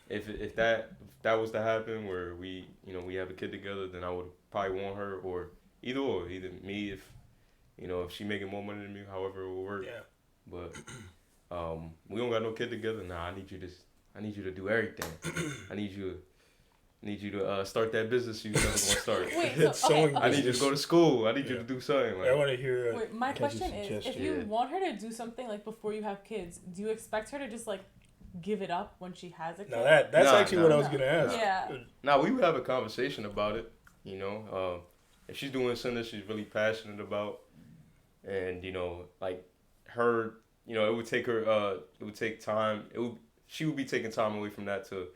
if that was to happen where we have a kid together, then I would probably want her, or either me if she making more money than me, however it will work. Yeah. But we don't got no kid together. Nah, I need you to do everything. I need you to start that business you never gonna start. Wait, so, okay. I need you to go to school. I need you to do something. Like, I want to hear. Wait, my question is, if you want her to do something like before you have kids, do you expect her to just like give it up when she has a kid? No, that's actually what I was gonna ask. Yeah. Now we would have a conversation about it. If she's doing something that she's really passionate about, and like her, it would take her. It would take time. She would be taking time away from that to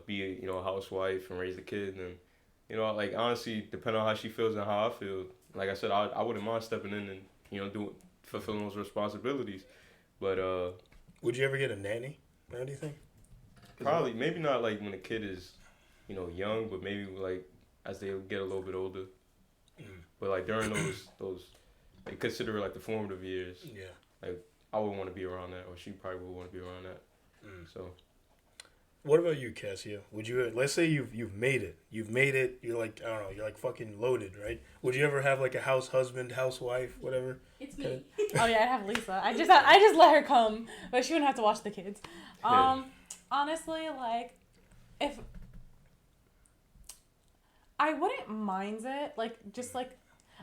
be a housewife and raise a kid, and like honestly, depending on how she feels and how I feel, like I said, I wouldn't mind stepping in and fulfilling those responsibilities, but would you ever get a nanny or anything? Probably, maybe not like when the kid is young, but maybe like as they get a little bit older. But like during those they consider it like the formative years. Yeah. Like I would want to be around that, or she probably would want to be around that. So. What about you, Cassia? Would you, let's say you've made it. You're like, I don't know, you're like fucking loaded, right? Would you ever have like a house husband, housewife, whatever? It's me. Oh yeah, I'd have Lisa. I just let her come, but she wouldn't have to watch the kids. Honestly, like, if I wouldn't mind it, like, just like,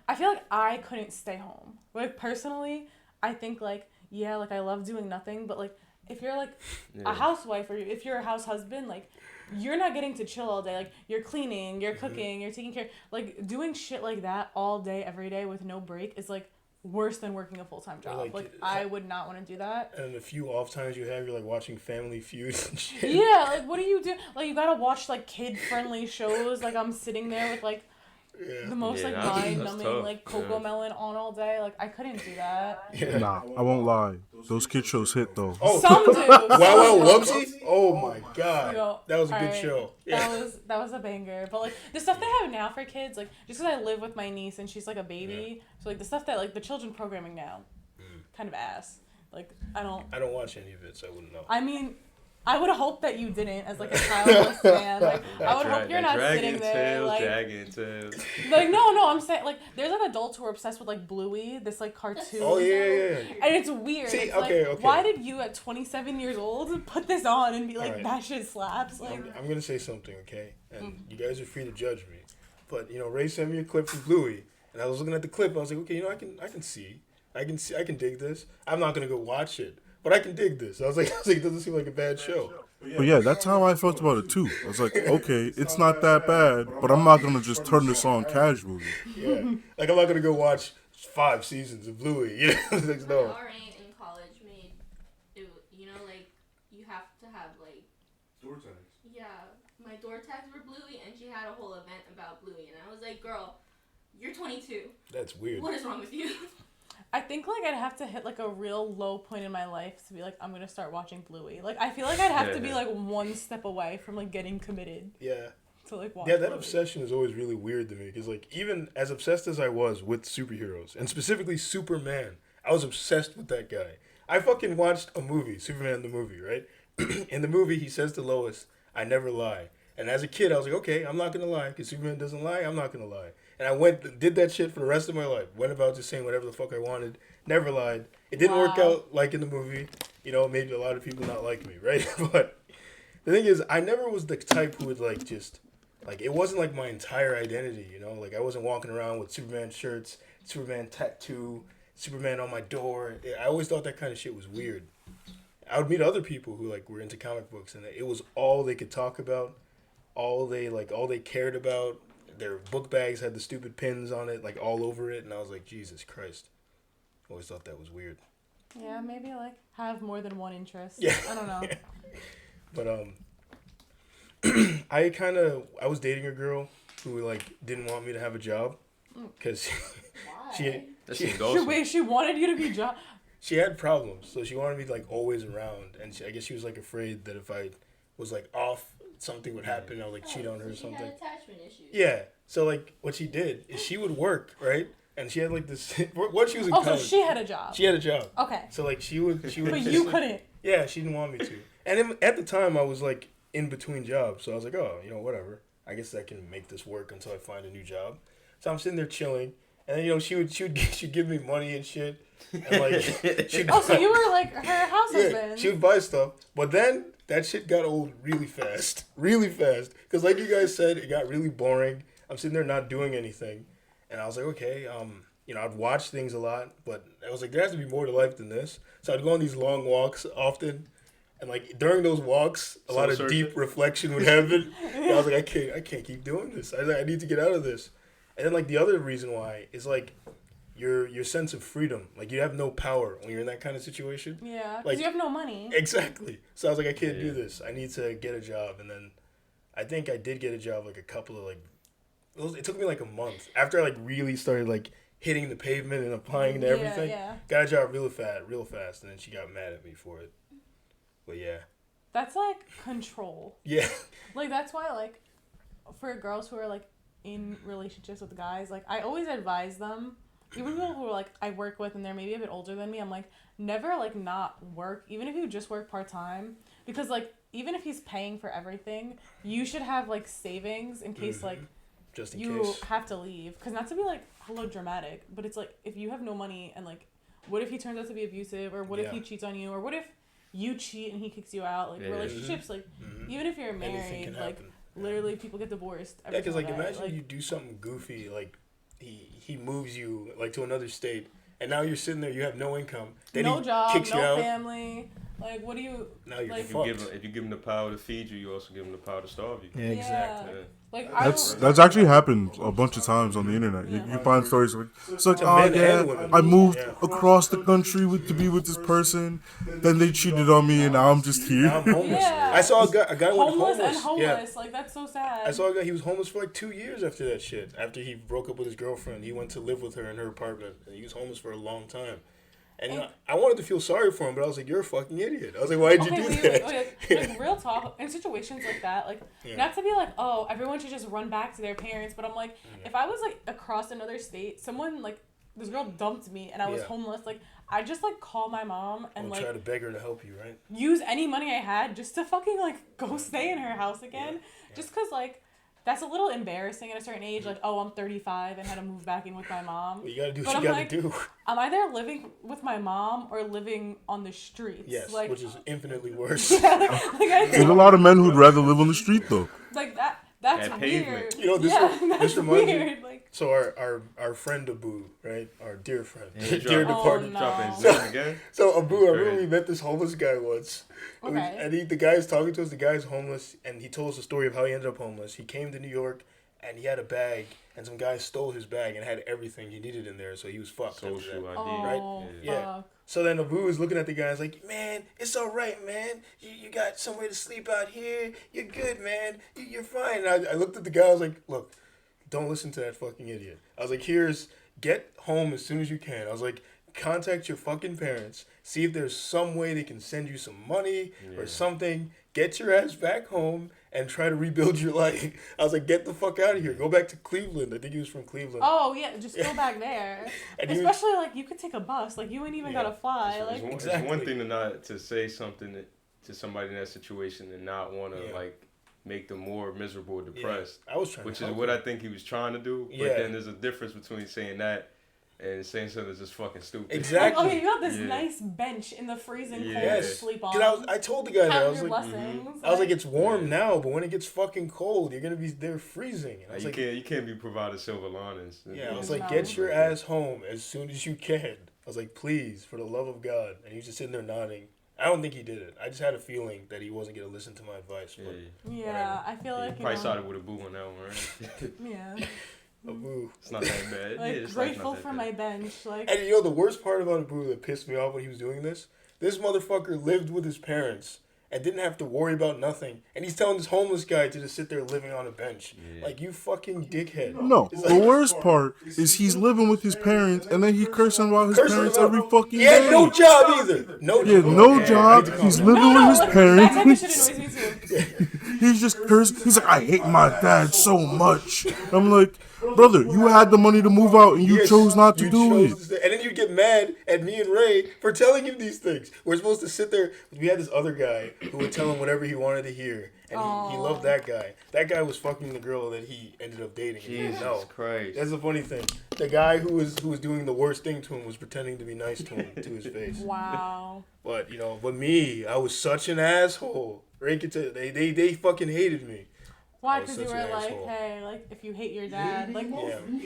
I feel like I couldn't stay home. Like, personally, I think like, yeah, like I love doing nothing, but like, if you're like a housewife or if you're a house husband, like you're not getting to chill all day. Like you're cleaning, you're cooking, you're taking care. Like doing shit like that all day, every day with no break is like worse than working a full-time job. Like I would not want to do that. And the few off times you have, you're like watching Family Feud and shit. Yeah, like what do you do? Like you gotta watch like kid-friendly shows. Like I'm sitting there with like the most like mind-numbing like Coco Melon on all day. Like I couldn't do that. Yeah. Nah, I won't lie. Those kid shows hit though. Oh, some do. Wow Wow Wumpsy? Oh my god, that was a good show. Yeah. That was a banger. But like the stuff they have now for kids, like just because I live with my niece and she's like a baby, so like the stuff that like the children programming now, kind of ass. Like I don't watch any of it, so I wouldn't know. I mean, I would hope that you didn't, as like a childless man. Like I would hope you're not sitting there like dragging tails. Like no, I'm saying like there's like adults who are obsessed with like Bluey, this like cartoon. Oh yeah. And it's weird. See, it's okay. Why did you at 27 years old put this on and be like that shit slaps? Like I'm gonna say something, okay? And you guys are free to judge me, but Ray sent me a clip from Bluey, and I was looking at the clip. I was like, okay, I can dig this. I'm not gonna go watch it. But I can dig this. I was like, it doesn't seem like a bad show. But yeah, that's how I felt about it too. I was like, okay, it's not that bad, but I'm not gonna just turn this on casually. Yeah, like I'm not gonna go watch 5 seasons of Bluey. You know, like, no. My RA in college made it. Like you have to have like door tags. Yeah, my door tags were Bluey, and she had a whole event about Bluey, and I was like, girl, you're 22. That's weird. What is wrong with you? I think like I'd have to hit like a real low point in my life to be like I'm gonna start watching Bluey. Like I feel like I'd have to be like one step away from like getting committed. Yeah. To like watch. Yeah, that Bluey. obsession is always really weird to me because like even as obsessed as I was with superheroes and specifically Superman, I was obsessed with that guy. I fucking watched a movie, Superman the movie, right? In the movie, he says to Lois, "I never lie." And as a kid, I was like, okay, I'm not gonna lie because Superman doesn't lie. I'm not gonna lie. And I did that shit for the rest of my life. Went about just saying whatever the fuck I wanted. Never lied. It didn't work out like in the movie. You know, made a lot of people not like me, right? But the thing is, I never was the type who would like just, like, it wasn't like my entire identity, you know? Like, I wasn't walking around with Superman shirts, Superman tattoo, Superman on my door. I always thought that kind of shit was weird. I would meet other people who like were into comic books, and it was all they could talk about, all they cared about. Their book bags had the stupid pins on it, like all over it, and I was like, Jesus Christ. Always thought that was weird. Yeah, maybe like have more than one interest. Yeah. I don't know. But I was dating a girl who like didn't want me to have a job because she wanted you to be job. She had problems, so she wanted me like always around, and I guess she was like afraid that if I was like off, something would happen. I would like cheat on her or something. She had attachment issues. Yeah. So like what she did is she would work, right? And she had like this. What she was in college. So she had a job. She had a job. Okay. So like she would. But you couldn't. Yeah, she didn't want me to. And at the time, I was like in between jobs, so I was like, oh, you know, whatever. I guess I can make this work until I find a new job. So I'm sitting there chilling, and then, you know, she'd give me money and shit, and like so you were like her house husband. Yeah, she would buy stuff, but then that shit got old really fast, because like you guys said, it got really boring. I'm sitting there not doing anything, and I was like, okay, you know, I'd watch things a lot, but I was like, there has to be more to life than this. So I'd go on these long walks often, and like during those walks, a lot of deep reflection would happen. And I was like, I can't keep doing this. I need to get out of this. And then like the other reason why is like your sense of freedom. Like you have no power when you're in that kind of situation. Yeah, because like, you have no money. Exactly. So I was like, I can't do this. I need to get a job. And then I think I did get a job like a couple of like, it took me like a month after I like really started like hitting the pavement and applying to everything. Yeah. Got a job real fast, and then she got mad at me for it. But yeah. That's like control. Yeah. Like that's why like for girls who are like in relationships with guys, like I always advise them, even people who are like I work with and they're maybe a bit older than me, I'm like never like not work, even if you just work part-time, because like even if he's paying for everything, you should have like savings in case like just in you case. have to leave. Because not to be like hello dramatic, but it's like if you have no money and like what if he turns out to be abusive, or what if he cheats on you, or what if you cheat and he kicks you out, like relationships, like even if you're married, like literally people get divorced every because like day. imagine like, you do something goofy, like he moves you like to another state, and now you're sitting there, you have no income, then no he job, kicks you no out. family, like what do you now you're like, fucked. If you give him the power to feed you, you also give him the power to starve you. Yeah, exactly. Yeah. Like That's actually happened a bunch of times on the internet. You can find stories like, it's like, oh yeah, I moved across the country to be with this person, then they cheated on me, and now I'm just here. Now I'm homeless. Yeah. I saw a guy went homeless homeless. and homeless, like that's so sad. I saw a guy, he was homeless for like 2 years after that shit. After he broke up with his girlfriend, he went to live with her in her apartment, and he was homeless for a long time. And you know, I wanted to feel sorry for him, but I was like, "You're a fucking idiot." I was like, "Why'd you do that?" Like real talk, in situations like that, like not to be like, "Oh, everyone should just run back to their parents," but I'm like, if I was like across another state, someone like this girl dumped me and I was homeless, like I just like call my mom and like try to beg her to help you, right? Use any money I had just to fucking like go stay in her house again, just cause like. That's a little embarrassing at a certain age, like, oh, I'm 35 and had to move back in with my mom. Well, you gotta do what you gotta do. I'm either living with my mom or living on the streets. Yes, like, which is infinitely worse. There's a lot of men who'd rather live on the street, though. Like, that's weird. You know, this reminds weird. me. Like, so our friend Abu, right? Our dear friend. Dear departed. No. So Abu, I remember we met this homeless guy once. Okay. And the guy is talking to us, the guy's homeless, and he told us the story of how he ended up homeless. He came to New York, and he had a bag, and some guy stole his bag and had everything he needed in there, so he was fucked. Social ID. Right? Yeah. So then Abu was looking at the guy and was like, man, it's all right, man. You got somewhere to sleep out here. You're good, man. You're fine. And I looked at the guy, I was like, look, don't listen to that fucking idiot. I was like, get home as soon as you can. I was like, contact your fucking parents, see if there's some way they can send you some money or something, get your ass back home, and try to rebuild your life. I was like, get the fuck out of here. Go back to Cleveland. I think he was from Cleveland. Oh, yeah, just go back there. And Especially, like, you could take a bus. Like, you ain't even gotta fly. Like, It's one thing to say something to somebody in that situation and not want to, like, make them more miserable or depressed. I was trying which to is what I think he was trying to do. But then there's a difference between saying that and saying something that's just fucking stupid. Exactly. Like, okay, you got this nice bench in the freezing cold to sleep on. I told the guy that, I was like, blessings. I was like, it's warm now, but when it gets fucking cold, you're gonna be there freezing. And I was you can't be provided silver linings. Yeah, I was like, get your ass home as soon as you can. I was like, please, for the love of God. And he was just sitting there nodding. I don't think he did it. I just had a feeling that he wasn't gonna listen to my advice. But yeah, I feel like you probably started with a boo on that one, right? Yeah. A boo. It's not that bad. Like, grateful for my bench. Like, and you know the worst part about a boo that pissed me off when he was doing this? This motherfucker lived with his parents and didn't have to worry about nothing. And he's telling this homeless guy to just sit there living on a bench. Like, you fucking dickhead. No, the worst part is he's living with his parents and then he cursing about his parents every fucking day. He had no job either. No job. He's living with his parents. That shit annoys me too. He's just cursing. He's like, I hate my dad so much. I'm like, brother, you had the money to move out and you chose not to do it. And then you get mad at me and Ray for telling him these things. We're supposed to sit there. We had this other guy who would tell him whatever he wanted to hear. And he loved that guy. That guy was fucking the girl that he ended up dating. Jesus Christ. That's the funny thing. The guy who was doing the worst thing to him was pretending to be nice to him to his face. Wow. But, but me, I was such an asshole. Ray could tell, they fucking hated me. Why? Because you were like, hey, like, if you hate your dad, like,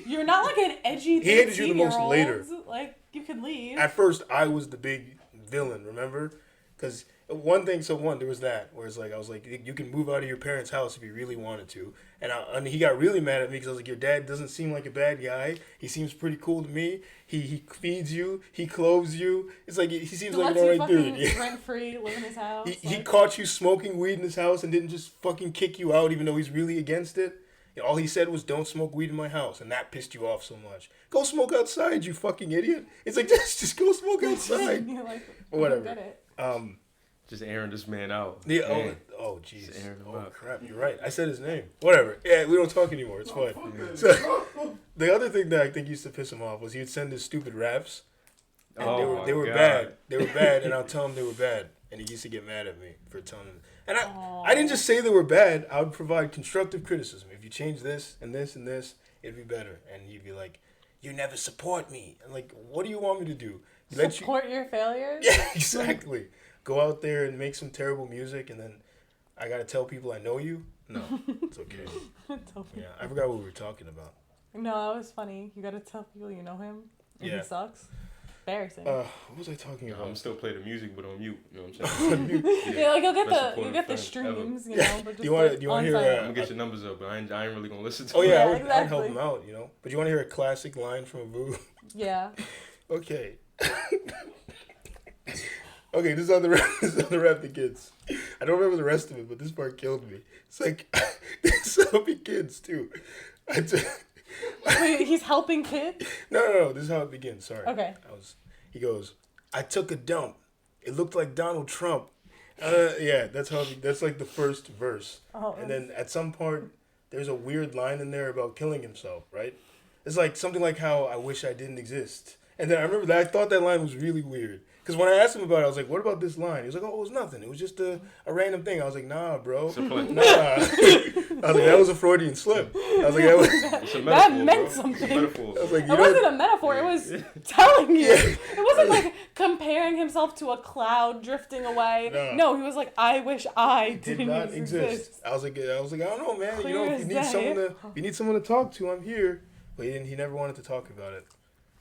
you're not like an edgy 13-year-old. He hated you the most later. Like, you could leave. At first, I was the big villain, remember? Because there was that, where it's like, I was like, you can move out of your parents' house if you really wanted to. And he got really mad at me because I was like, your dad doesn't seem like a bad guy. He seems pretty cool to me. He feeds you. He clothes you. It's like, he seems like an alright dude. Yeah. Rent-free, live in his house. He caught you smoking weed in his house and didn't just fucking kick you out even though he's really against it. All he said was, don't smoke weed in my house. And that pissed you off so much. Go smoke outside, you fucking idiot. It's like, just go smoke outside. You're like, whatever. Just airing this man out. Yeah, oh, jeez. Oh, crap, you're right. I said his name. Whatever. Yeah, we don't talk anymore. It's fine. So, the other thing that I think used to piss him off was he would send his stupid raps. And they were bad. They were bad, and I'll tell him they were bad. And he used to get mad at me for telling him. And I didn't just say they were bad. I would provide constructive criticism. If you change this and this and this, it'd be better. And he'd be like, you never support me. I'm like, what do you want me to do? Support your failures? Yeah, exactly. Go out there and make some terrible music, and then I gotta tell people I know you? No, it's okay. Yeah, I forgot what we were talking about. No, that was funny. You gotta tell people you know him, and he sucks. Embarrassing. What was I talking about? I'm still playing the music, but on mute. You know what I'm saying? Yeah, like you'll get the streams, you know. But just do you want to hear? I'm gonna get your numbers up, but I ain't really gonna listen to. Oh yeah, exactly. I'd help him out, But you want to hear a classic line from a boo? Yeah. Okay. Okay, this is on the rap that gets. I don't remember the rest of it, but this part killed me. It's like, this is how it begins, too. Wait, he's helping kids? No, this is how it begins, sorry. Okay. He goes, I took a dump. It looked like Donald Trump. Yeah, that's like the first verse. Oh, and then at some part, there's a weird line in there about killing himself, right? It's like something like how I wish I didn't exist. And then I remember that I thought that line was really weird. Because when I asked him about it, I was like, what about this line? He was like, oh, it was nothing. It was just a random thing. I was like, nah, bro. Nah. I was like, that was a Freudian slip. I was like, that meant something. I was like, it wasn't a metaphor. It was telling you. It wasn't like comparing himself to a cloud drifting away. No, he was like, I wish I did not exist. I was like, I don't know, man. If you need someone to talk to, I'm here. But he never wanted to talk about it.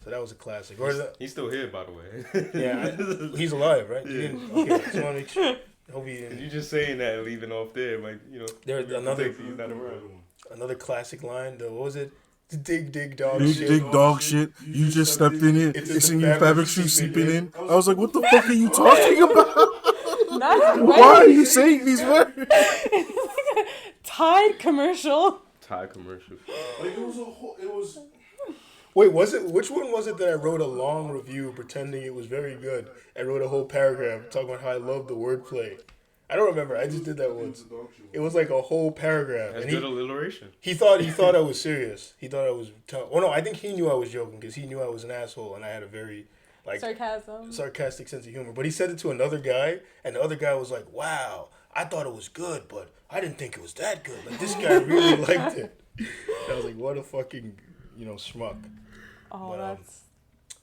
So that was a classic. He's still here, by the way. Yeah, he's alive, right? Okay, so I want to make sure. Hope he didn't. You just saying that and leaving off there, like, There's another classic line. What was it? Dig dog shit. Dig dog shit. You just stepped in it. It's in your fabric shoe seeping in. I was like, what the fuck are you talking about? Why are you saying these words? It's like a Tide commercial. Tide commercial. Like it was Wait, which one was it that I wrote a long review pretending it was very good? I wrote a whole paragraph talking about how I love the wordplay. I don't remember. I just did that once. It was like a whole paragraph. That's and good alliteration. He thought I was serious. He thought I was. Oh no, I think he knew I was joking because he knew I was an asshole and I had a very sarcastic sense of humor. But he said it to another guy, and the other guy was like, "Wow, I thought it was good, but I didn't think it was that good. Like this guy really liked it." And I was like, "What a fucking schmuck." Oh, But, that's.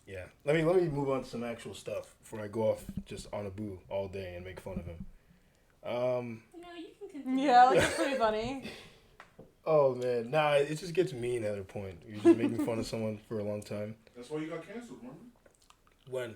Yeah. Let me move on to some actual stuff before I go off just on a boo all day and make fun of him. No, you can continue. Yeah, like it's pretty funny. Oh man, nah, it just gets mean at a point. You're just making fun of someone for a long time. That's why you got canceled, remember? When?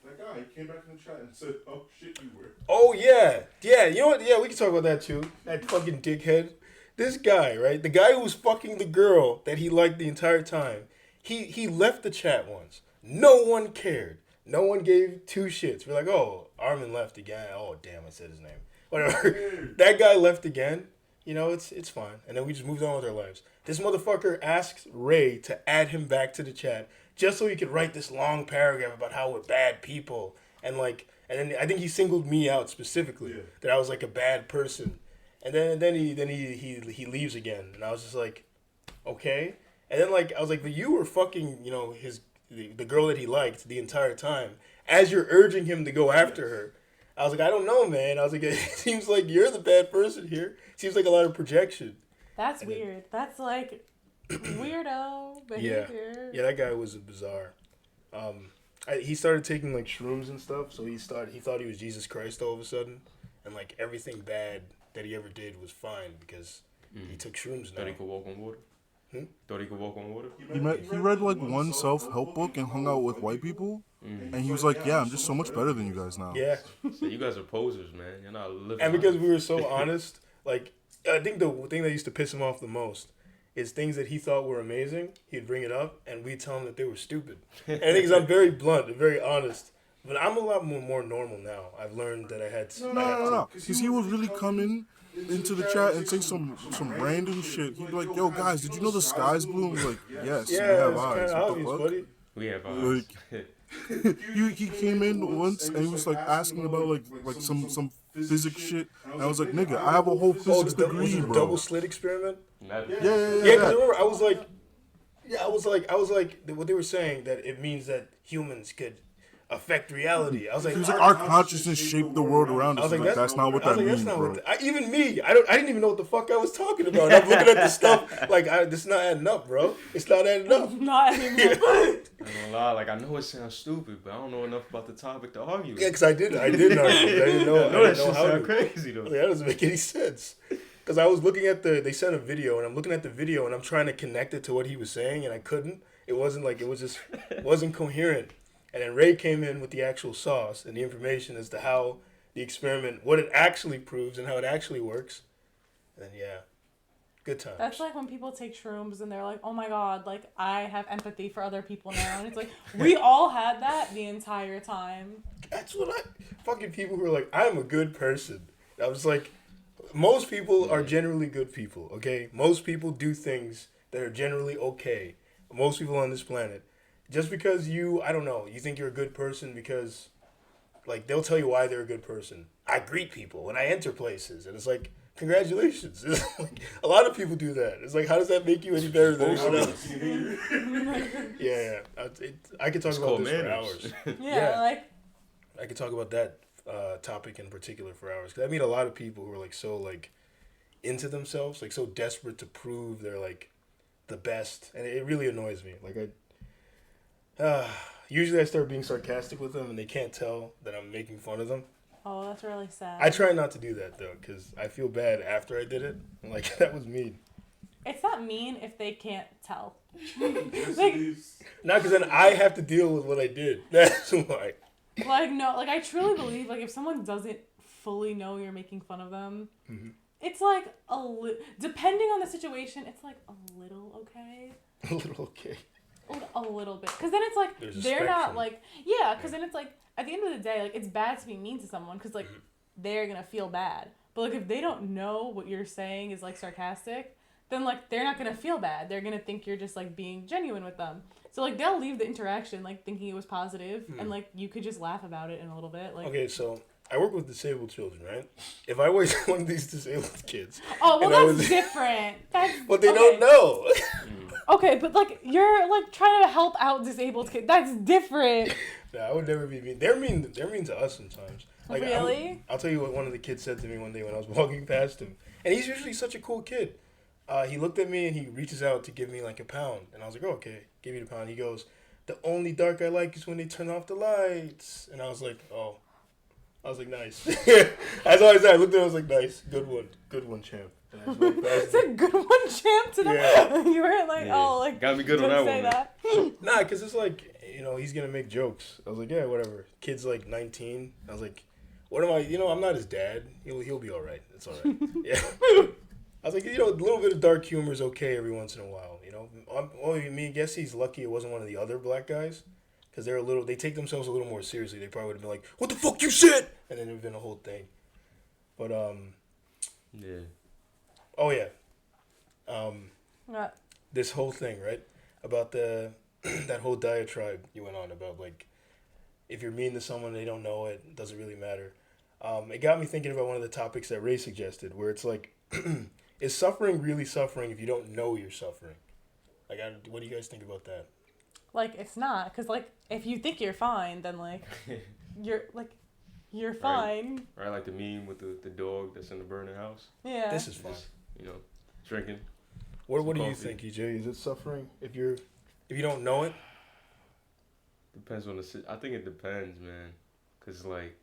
That guy came back in the chat and said, "Oh shit, you were." Oh yeah, you know what? Yeah, we can talk about that too. That fucking dickhead. This guy, right? The guy who was fucking the girl that he liked the entire time. He left the chat once. No one cared. No one gave two shits. We're like, oh, Armin left again. Oh damn, I said his name. Whatever. That guy left again. You know, it's fine. And then we just moved on with our lives. This motherfucker asked Ray to add him back to the chat just so he could write this long paragraph about how we're bad people. And then I think he singled me out specifically that I was like a bad person. And then he leaves again. And I was just like, okay. And then I was like, but you were fucking, the girl that he liked the entire time as you're urging him to go after her. I was like, I don't know, man. I was like, it seems like you're the bad person here. Seems like a lot of projection. That's weird. That's like weirdo behavior. Yeah, that guy was bizarre. He started taking shrooms and stuff, so he thought he was Jesus Christ all of a sudden, and everything bad that he ever did was fine because he took shrooms now. Thought he could walk on water. Thought he could walk on water. He read one self-help book and hung out with white people, and he was like, "Yeah, I'm just so much better than you guys now." Yeah. So you guys are posers, man. You're not living. And because we were so honest, I think the thing that used to piss him off the most is things that he thought were amazing. He'd bring it up, and we'd tell him that they were stupid. And I think 'cause I'm very blunt and very honest. But I'm a lot more normal now. I've learned that I had to. No. Because he would really come into the chat and say some random shit. He'd be like, "Yo, guys, did you know the sky's blue?" I'm like, "Yes, we have it's eyes." kind of What the obvious, fuck? buddy. We have eyes. He came in once and he was asking about some physics shit. And I was like, "Nigga, I have a whole physics degree, bro." Double slit experiment. Yeah. Because remember, I was like, what they were saying that it means that humans could affect reality. I was like, He was like, "Our consciousness shaped the world around us." That's not what that means, bro. Even me, I didn't even know what the fuck I was talking about. I'm looking at the stuff this is not adding up, bro. It's not adding up. Not adding up. I'm gonna lie, I know it sounds stupid, but I don't know enough about the topic to argue. Yeah, because I didn't argue. I didn't know. I know that shit sound crazy though. That doesn't make any sense. Because I was looking at they sent a video, and I'm looking at the video, and I'm trying to connect it to what he was saying, and I couldn't. It wasn't coherent. And then Ray came in with the actual sauce and the information as to how the experiment, what it actually proves and how it actually works. And yeah, good times. That's like when people take shrooms and they're like, oh my God, I have empathy for other people now. And it's like, we all had that the entire time. That's what fucking people who are like, I'm a good person. I was like, most people are generally good people, okay? Most people do things that are generally okay. Most people on this planet. Just because you think you're a good person because, they'll tell you why they're a good person. I greet people when I enter places, and it's like, congratulations. A lot of people do that. It's like, how does that make you any better than anyone else? Yeah. I could talk about this for hours. Yeah. I could talk about that topic in particular for hours. Because I meet a lot of people who are, so, into themselves, so desperate to prove they're, the best. And it really annoys me. Usually I start being sarcastic with them and they can't tell that I'm making fun of them. Oh, that's really sad. I try not to do that though, because I feel bad after I did it. That was mean. It's not mean if they can't tell. Not because then I have to deal with what I did. That's why. No, I truly believe, if someone doesn't fully know you're making fun of them, mm-hmm. It's depending on the situation, it's a little okay. A little okay. A little bit, because then it's they're not because then it's at the end of the day, it's bad to be mean to someone because they're gonna feel bad, but if they don't know what you're saying is sarcastic, then like they're not gonna feel bad. They're gonna think you're just like being genuine with them. So like they'll leave the interaction like thinking it was positive, and like you could just laugh about it in a little bit. Like Okay, so I work with disabled children, right? If I was one of these disabled kids, oh well, and I that's was- different. That's but they okay. don't know. Okay, but like you're like trying to help out disabled kids. That's different. Nah, I would never be mean. They're mean. They're mean to us sometimes. Like, Really? I'll tell you what one of the kids said to me one day when I was walking past him, and he's usually such a cool kid. He looked at me and he reaches out to give me like £1, and I was like, oh, okay, give me the £1. He goes, the only dark I like is when they turn off the lights, and I was like, oh, I was like, nice. That's all I said. I looked at him, I was like, nice, good one, champ. And I just walked past It's a him. good one, champ. To Yeah. You weren't like, Yeah. oh, like Got me good on don't that say one. that. Nah, because it's like, he's going to make jokes. I was like, yeah, whatever. Kid's like 19. I was like, what am I, I'm not his dad. He'll be all right. It's all right. Yeah. I was like, a little bit of dark humor is okay every once in a while, I guess he's lucky it wasn't one of the other black guys. Because they take themselves a little more seriously. They probably would have been like, what the fuck you said? And then it would have been a whole thing. But, Yeah. oh yeah. What? This whole thing, right? About that whole diatribe you went on about, like, if you're mean to someone they don't know it doesn't really matter. It got me thinking about one of the topics that Ray suggested, where it's like, is suffering really suffering if you don't know you're suffering? Like, what do you guys think about that? Like it's not, cause like if you think you're fine, then like you're fine. Right, like the meme with the dog that's in the burning house. Yeah. This is fine. Just, drinking. What do you coffee. think, EJ? Is it suffering if you don't know it? Depends on I think it depends, man. Cause like,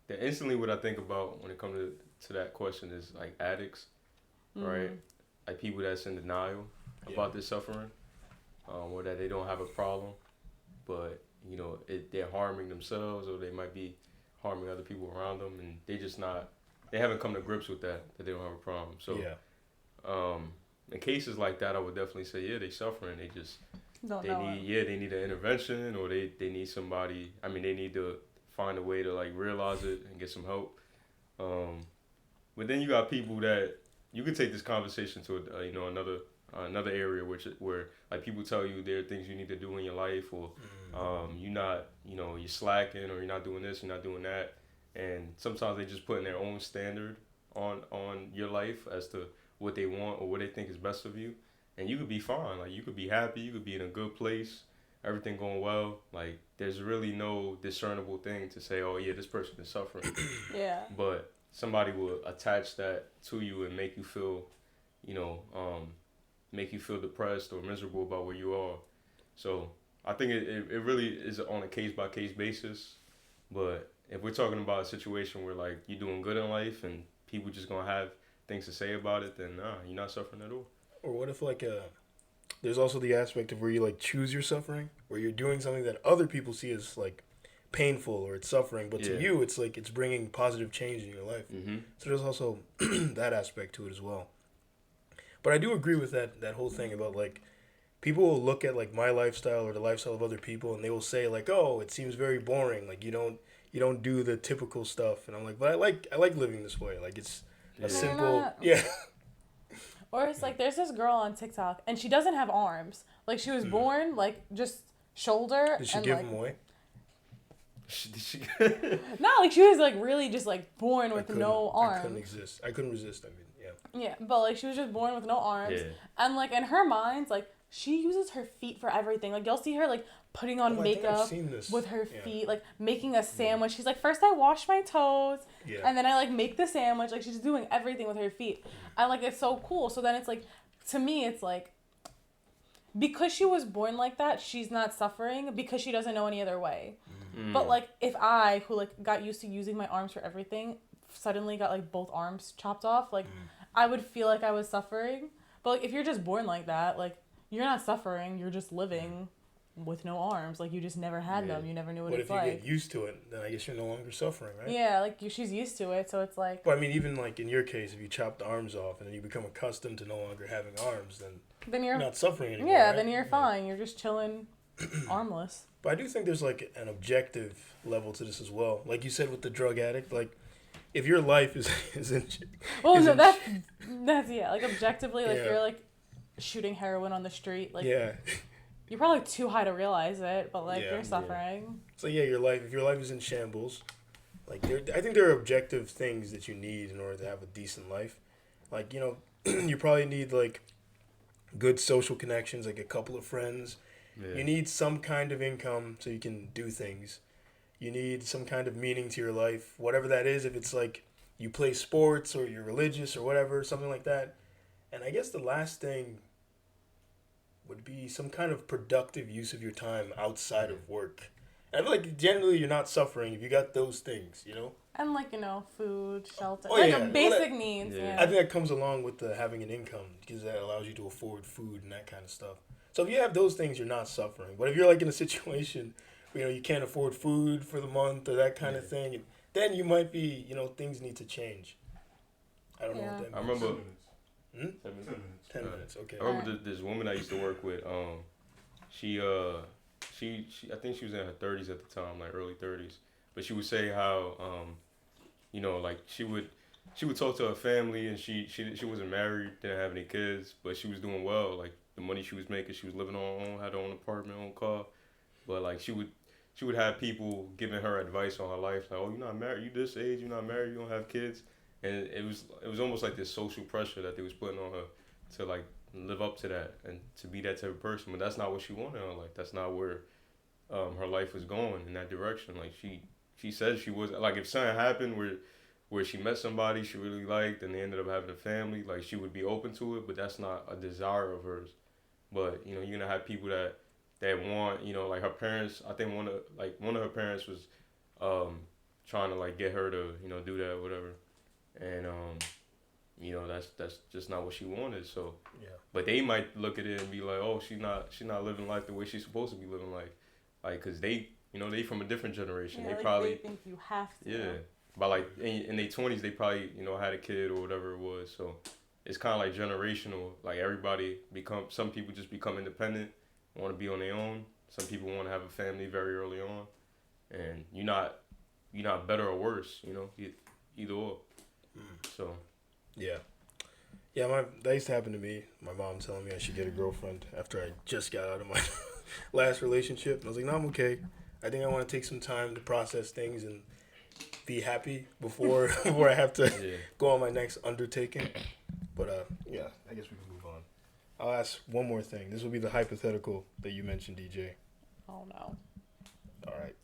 instantly what I think about when it comes to that question is like addicts, right? Like people that's in denial about their suffering, or that they don't have a problem, but they're harming themselves, or they might be harming other people around them, and they haven't come to grips with that they don't have a problem. So Yeah. In cases like that, I would definitely say, yeah, they suffering. They just they need an intervention, or they need somebody. I mean, they need to find a way to like realize it and get some help. But then you got people that you could take this conversation to another area where like people tell you there are things you need to do in your life, or you're not you're slacking, or you're not doing this, you're not doing that, and sometimes they just put in their own standard on your life as to what they want or what they think is best of you, and you could be fine, like you could be happy, you could be in a good place, everything going well, like there's really no discernible thing to say, oh yeah, this person is suffering. Yeah. But somebody will attach that to you and make you feel depressed or miserable about where you are. So I think it really is on a case-by-case basis. But if we're talking about a situation where like you're doing good in life and people just gonna have things to say about it, then nah, you're not suffering at all. Or what if like there's also the aspect of where you like choose your suffering, where you're doing something that other people see as like painful or it's suffering, but to you it's like it's bringing positive change in your life. Mm-hmm. So there's also that aspect to it as well. But I do agree with that whole thing about like people will look at like my lifestyle or the lifestyle of other people and they will say like, oh, it seems very boring, like you don't do the typical stuff, and I'm like, but I like living this way, like it's a simple Or it's like there's this girl on TikTok and she doesn't have arms, like she was born like just shoulder. Did she and give like, them away? No, like she was like really just like born with no arms. I couldn't resist. I mean, yeah. Yeah, but like she was just born with no arms, Yeah. and like in her mind, like she uses her feet for everything. Like you'll see her like putting on I think I've makeup seen this. with her Yeah. feet, like making a sandwich. She's like, first I wash my toes, Yeah. and then I like make the sandwich. Like she's doing everything with her feet. I like it's so cool. So then it's like, to me, it's like, because she was born like that, she's not suffering because she doesn't know any other way. But like if I, who like got used to using my arms for everything, suddenly got like both arms chopped off, like I would feel like I was suffering. But like if you're just born like that, like you're not suffering, you're just living with no arms. Like you just never had them, you never knew what But it's if you like. get used to it, then I guess you're no longer suffering, right? Yeah, like she's used to it, so it's like. But I mean, even like in your case, if you chop the arms off and then you become accustomed to no longer having arms, then You're not suffering anymore. Yeah, right? then you're fine. You're just chilling, armless. But I do think there's like an objective level to this as well. Like you said with the drug addict, like if your life is in Well, is no, in that's That's like objectively, like Yeah. you're like shooting heroin on the street, like Yeah. you're probably too high to realize it, but like Yeah. you're suffering. So yeah, if your life is in shambles, like I think there are objective things that you need in order to have a decent life. Like, you probably need like good social connections, like a couple of friends. Yeah. You need some kind of income so you can do things. You need some kind of meaning to your life, whatever that is. If it's like you play sports or you're religious or whatever, something like that. And I guess the last thing would be some kind of productive use of your time outside of work. And I feel like generally you're not suffering if you got those things, And like, food, shelter, Oh, like yeah. basic needs. Yeah. Yeah. I think that comes along with having an income because that allows you to afford food and that kind of stuff. So if you have those things, you're not suffering. But if you're like in a situation where you can't afford food for the month or that kind of thing, then you might be, things need to change. I don't know what that means. I remember. 10 minutes. 10 minutes. 10 minutes, okay. I remember this woman I used to work with. She I think she was in her 30s at the time, like early 30s. But she would say how, like she would talk to her family, and she wasn't married, didn't have any kids, but she was doing well. Like the money she was making, she was living on her own, had her own apartment, own car. But like she would have people giving her advice on her life, like, oh, you're not married, you this age, you're not married, you don't have kids. And it was almost like this social pressure that they was putting on her to like live up to that and to be that type of person. But that's not what she wanted in her life. That's not where her life was going, in that direction. Like she said she was like, if something happened where she met somebody she really liked and they ended up having a family, like she would be open to it, but that's not a desire of hers. But you're gonna have people that want, like her parents. I think one of her parents was trying to like get her to do that or whatever, and that's just not what she wanted. So Yeah. but they might look at it and be like, oh, she's not living life the way she's supposed to be living life, like because they they from a different generation. Yeah, They like probably they think you have to. yeah. By like in their 20s, they probably had a kid or whatever it was. So it's kind of like generational. Like everybody some people just become independent, want to be on their own. Some people want to have a family very early on, and you're not better or worse. Either or. So Yeah. Yeah, that used to happen to me. My mom telling me I should get a girlfriend after I just got out of my last relationship. And I was like, no, I'm okay. I think I want to take some time to process things and be happy before I have to go on my next undertaking. But yeah, I guess we can move on. I'll ask one more thing. This will be the hypothetical that you mentioned, DJ. Oh no. All right.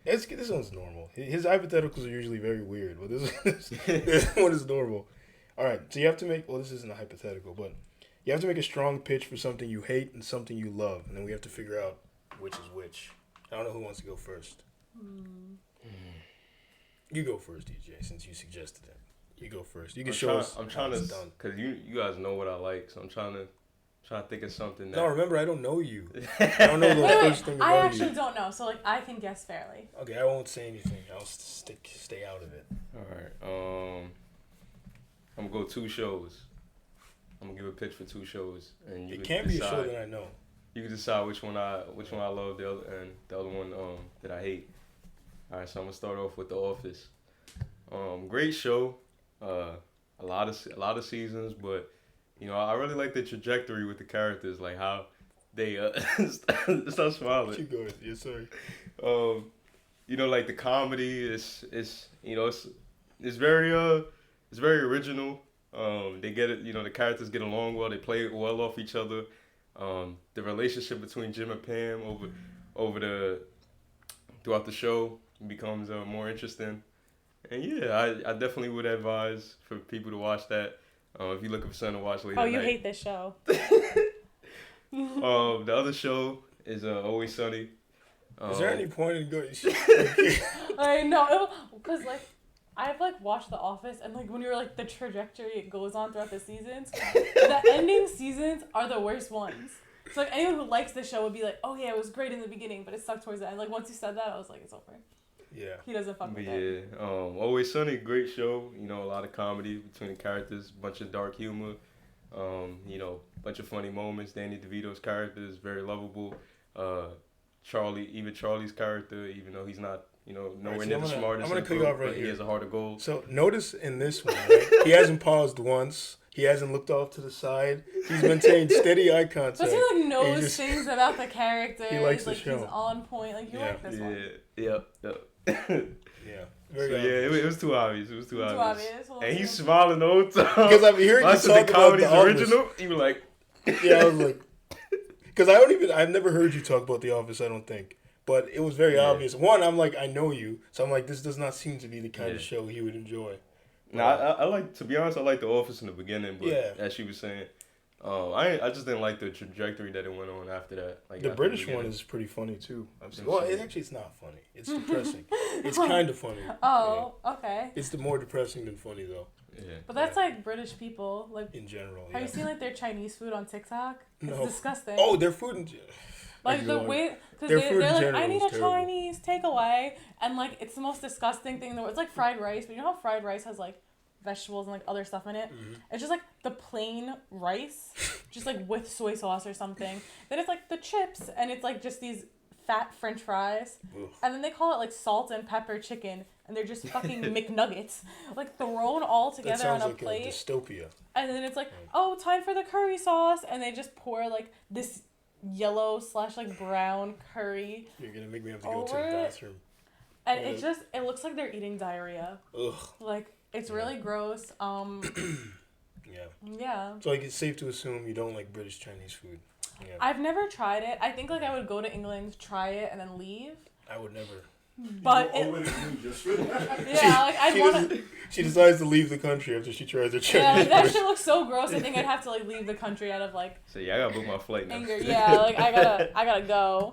This one's normal. His hypotheticals are usually very weird, but this one is normal. All right. So you have to make. Well, this isn't a hypothetical, but you have to make a strong pitch for something you hate and something you love, and then we have to figure out which is which. I don't know who wants to go first. You go first, DJ, since you suggested it. You go first. You can show us. I'm trying to, because you guys know what I like, so I'm trying to think of something that. No, remember, I don't know you. I don't know the first thing about I you. actually don't know, so like I can guess fairly. Okay, I won't say anything. I'll stay out of it. All right. I'm gonna go 2 shows. I'm gonna give a pitch for 2 shows, and you It can can't be a decide. show that I know. You can decide which one I love, the other one that I hate. All right, so I'm gonna start off with The Office. Great show. A lot of seasons, but I really like the trajectory with the characters, like how they stop smiling. Keep going. Yes, sorry. Like the comedy is it's very original. They get it. The characters get along well. They play well off each other. The relationship between Jim and Pam throughout the show becomes more interesting. And yeah, I definitely would advise for people to watch that. If you're looking for something to watch later. Oh, you hate this show. The other show is Always Sunny. Is there any point in going? I know, because like I've like watched The Office, and like when you're like the trajectory it goes on throughout the seasons, the ending seasons are the worst ones. So like anyone who likes the show would be like, oh yeah, it was great in the beginning, but it sucked towards the end. Like once you said that, I was like, it's over. Yeah. He doesn't fuck But with it. yeah, Always Sunny, great show. A lot of comedy between the characters, bunch of dark humor. Bunch of funny moments. Danny DeVito's character is very lovable. Charlie's character, even though he's not, nowhere near the smartest. I'm gonna cut you off right here. He here. has a heart of gold. So notice in this one, right, he hasn't paused once. He hasn't looked off to the side. He's maintained steady eye contact. But he like knows just- things about the characters. He likes the like show. He's on point. Like you like this one. Yep. Yeah. Very So, obvious. it was too obvious. It was too obvious. Well, And he's so- smiling the whole time. Because I'm hearing When I you said talk the about comedy's The Office. original, you were like, Yeah, I was like, because I've never heard you talk about The Office, I don't think. But it was very obvious. One, I'm like, I know you. So I'm like, this does not seem to be the kind of show he would enjoy. I like, to be honest, I liked The Office in the beginning, but Yeah. as she was saying, I just didn't like the trajectory that it went on after that. Like The after British beginning. one is pretty funny, too. seen Well, it. it's not funny. It's depressing. It's kind of funny. Oh, okay. It's more depressing than funny, though, Yeah. But that's like British people. Like, in general. have you seen like their Chinese food on TikTok? It's No. disgusting. Oh, their food and... like the way, because Their food they're in like, general I need is a terrible. Chinese takeaway, and like it's the most disgusting thing in the world. It's like fried rice, but you know how fried rice has like vegetables and like other stuff in it. It's just like the plain rice, just like with soy sauce or something. Then it's like the chips, and it's like just these fat French fries, Ugh. and then they call it like salt and pepper chicken, and they're just fucking McNuggets, like thrown all That together sounds on a like plate. a dystopia. And then it's like, oh, time for the curry sauce, and they just pour like this yellow / like brown curry, You're going to make me have to go to the Over it. bathroom. and it looks like they're eating diarrhea. Ugh. Like it's really gross. Yeah. Yeah. So like, it's safe to assume you don't like British Chinese food. Yeah. I've never tried it. I think like I would go to England, try it, and then leave. I would never. But You go over to just for that. yeah, like I'd She, want doesn't- to. she decides to leave the country after she tries her Chinese Yeah, like that food. shit looks so gross. I think I'd have to like leave the country out of like So yeah, I gotta book my flight now. anger. Yeah, like I gotta go.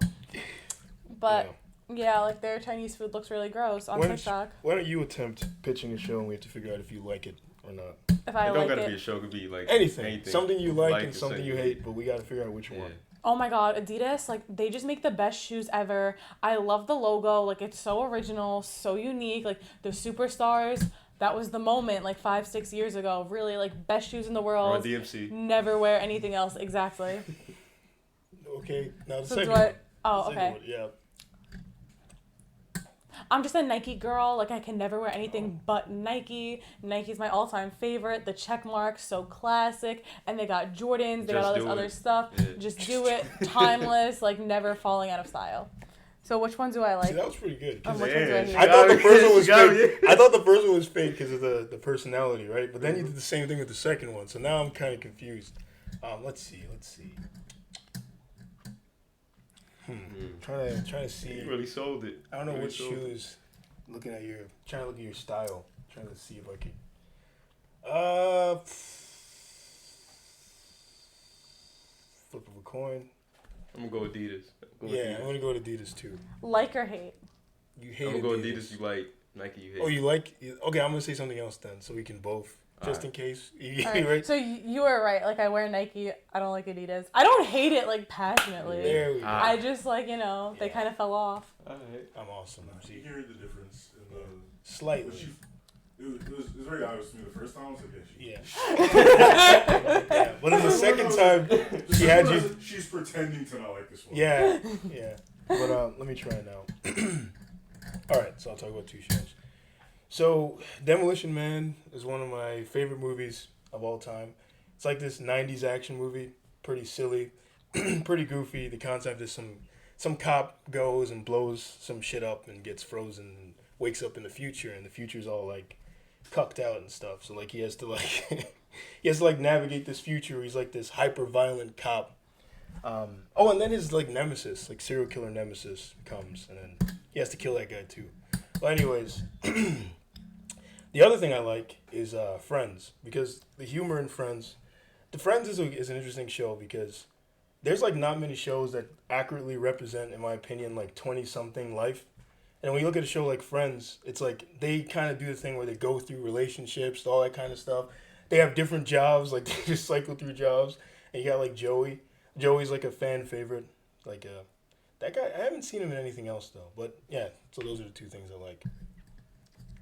But yeah, like their Chinese food looks really gross on Why don't, TikTok. why don't you attempt pitching a show and we have to figure out if you like it or not? If I It don't like gotta be a it. show. It could be like Anything. Something you like and or something you hate, but we got to figure out which Yeah. one. Oh my god, Adidas, like they just make the best shoes ever. I love the logo, like it's so original, so unique. Like the superstars, that was the moment like 5-6 years ago. Really like best shoes in the Or world. DMC. Never wear anything else, exactly. Okay, now the So second do I one. Oh, The second okay. one, yeah. I'm just a Nike girl. Like I can never wear anything but Nike. Nike's my all-time favorite. The check mark, so classic. And they got Jordans. They got Just all this do other it. stuff. Yeah. Just do it. Timeless. Like never falling out of style. So which one do I like? See, that was pretty good. 'cause Which one do I Yeah, hate? I thought the first one was Got fake. me. I thought the first one was fake because of the personality, right? But then you did the same thing with the second one, so now I'm kind of confused. Let's see. Trying to see. You really sold it. I don't know Really which sold it. shoes. Trying to look at your style. Trying to see if I can. Flip of a coin. I'm gonna go Adidas. I'm gonna go with Adidas too. Like or hate? You hate I'm gonna go Adidas. Adidas. You like Nike. You hate. Oh, you like? Okay, I'm gonna say something else then, so we can both, just in case. Alright, Right? so you were right. Like I wear Nike. I don't like Adidas. I don't hate it like passionately. There we go. I just like they Yeah. kind of fell off. Alright. I'm awesome. You hear the difference in the. Slightly. It was very obvious to me the first time. I was like, yeah, Yeah. But then the second time, she had you. She's pretending to not like this one. Yeah. But let me try now. All right, so I'll talk about two shows. So Demolition Man is one of my favorite movies of all time. It's like this 90s action movie, pretty silly, pretty goofy. The concept is some cop goes and blows some shit up and gets frozen and wakes up in the future, and the future's all like cucked out and stuff. So like he has to navigate this future where he's like this hyper violent cop. And then his like nemesis, like serial killer nemesis, comes, and then he has to kill that guy too. Well, anyways, the other thing I like is Friends, because the humor in Friends, Friends is an interesting show because there's like not many shows that accurately represent, in my opinion, like 20-something life. And when you look at a show like Friends, it's like they kind of do the thing where they go through relationships, all that kind of stuff. They have different jobs, like they just cycle through jobs. And you got like Joey. Joey's like a fan favorite. Like that guy, I haven't seen him in anything else though. But yeah, so those are the two things I like.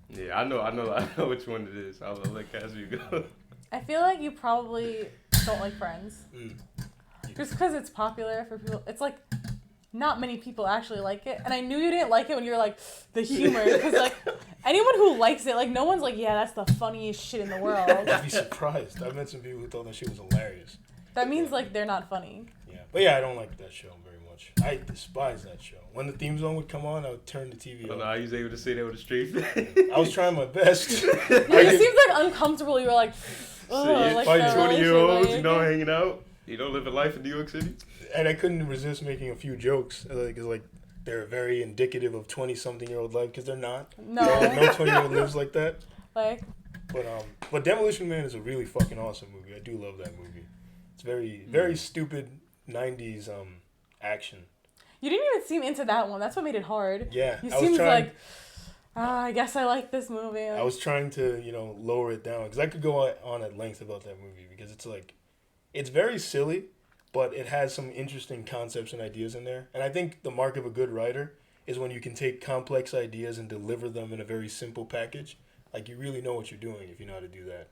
Yeah, I know which one it is. I'll let Cassie go. I feel like you probably don't like Friends. Just because it's popular for people. It's like not many people actually like it. And I knew you didn't like it when you were like, the humor. Because, like, anyone who likes it, like, no one's like, yeah, that's the funniest shit in the world. I'd be surprised. I've met some people who thought that shit was hilarious. That means, like, they're not funny. Yeah. But yeah, I don't like that show very much. I despise that show. When the theme song would come on, I would turn the TV Oh, off. no, I was able to say that with a straight face. I was trying my best. It seems, like, uncomfortable. You were like, oh, like, Fighting the 20-year-olds, relationship, you know, like- hanging out. You know, living life in New York City. And I couldn't resist making a few jokes. Like they're very indicative of 20-something-year-old life, because they're not. No. No 20-year-old lives like that. Like, But Demolition Man is a really fucking awesome movie. I do love that movie. It's very stupid 90s action. you didn't even seem into that one. That's what made it hard. Yeah, You I was seemed trying. like, I guess I like this movie. I was trying to, lower it down, because I could go on at length about that movie, because it's very silly, but it has some interesting concepts and ideas in there. And I think the mark of a good writer is when you can take complex ideas and deliver them in a very simple package. Like, you really know what you're doing if you know how to do that.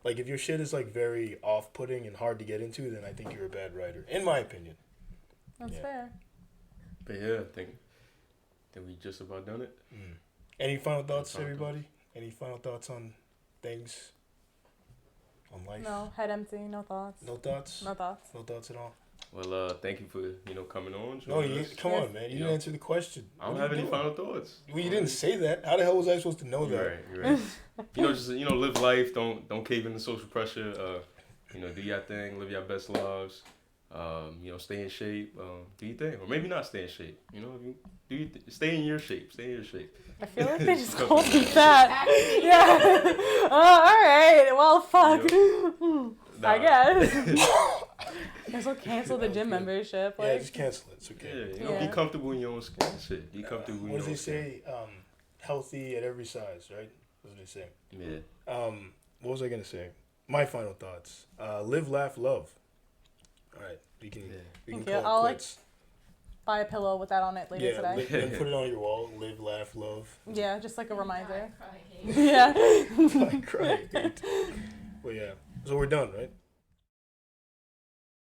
Like, if your shit is, like, very off-putting and hard to get into, then I think you're a bad writer, in my opinion. That's Yeah. fair. But yeah, I think we just about done it. Any final thoughts, everybody? Any final thoughts on things? On life? No, head empty, no thoughts. No thoughts? No thoughts. No thoughts at all? Well, thank you for coming on. No, joining us. come on, man. You didn't answer the question. I don't What are have you any doing? final thoughts. Well, you didn't say that. How the hell was I supposed to know that? You're right. Just live life. Don't cave into social pressure. Do your thing. Live your best lives. Stay in shape. Do your thing, or maybe not stay in shape. Stay in your shape. Stay in your shape. I feel like they just called me fat. Yeah. Oh, all right. Well, fuck. I guess. Guess we'll cancel the gym membership. Yeah, Like, just cancel it. It's okay. Yeah, Yeah. be comfortable in your own skin. Shit. Be comfortable. What in does your they own skin. say? Healthy at every size, right? That's what they say. Yeah. What was I gonna say? My final thoughts. Live, laugh, love. All right, we can Thank call you. it I'll, quits. buy a pillow with that on it later today. And put it on your wall. Live, laugh, love. Yeah, just like a reminder. Cry, hate. Yeah. I cry. Well, yeah. So we're done, right?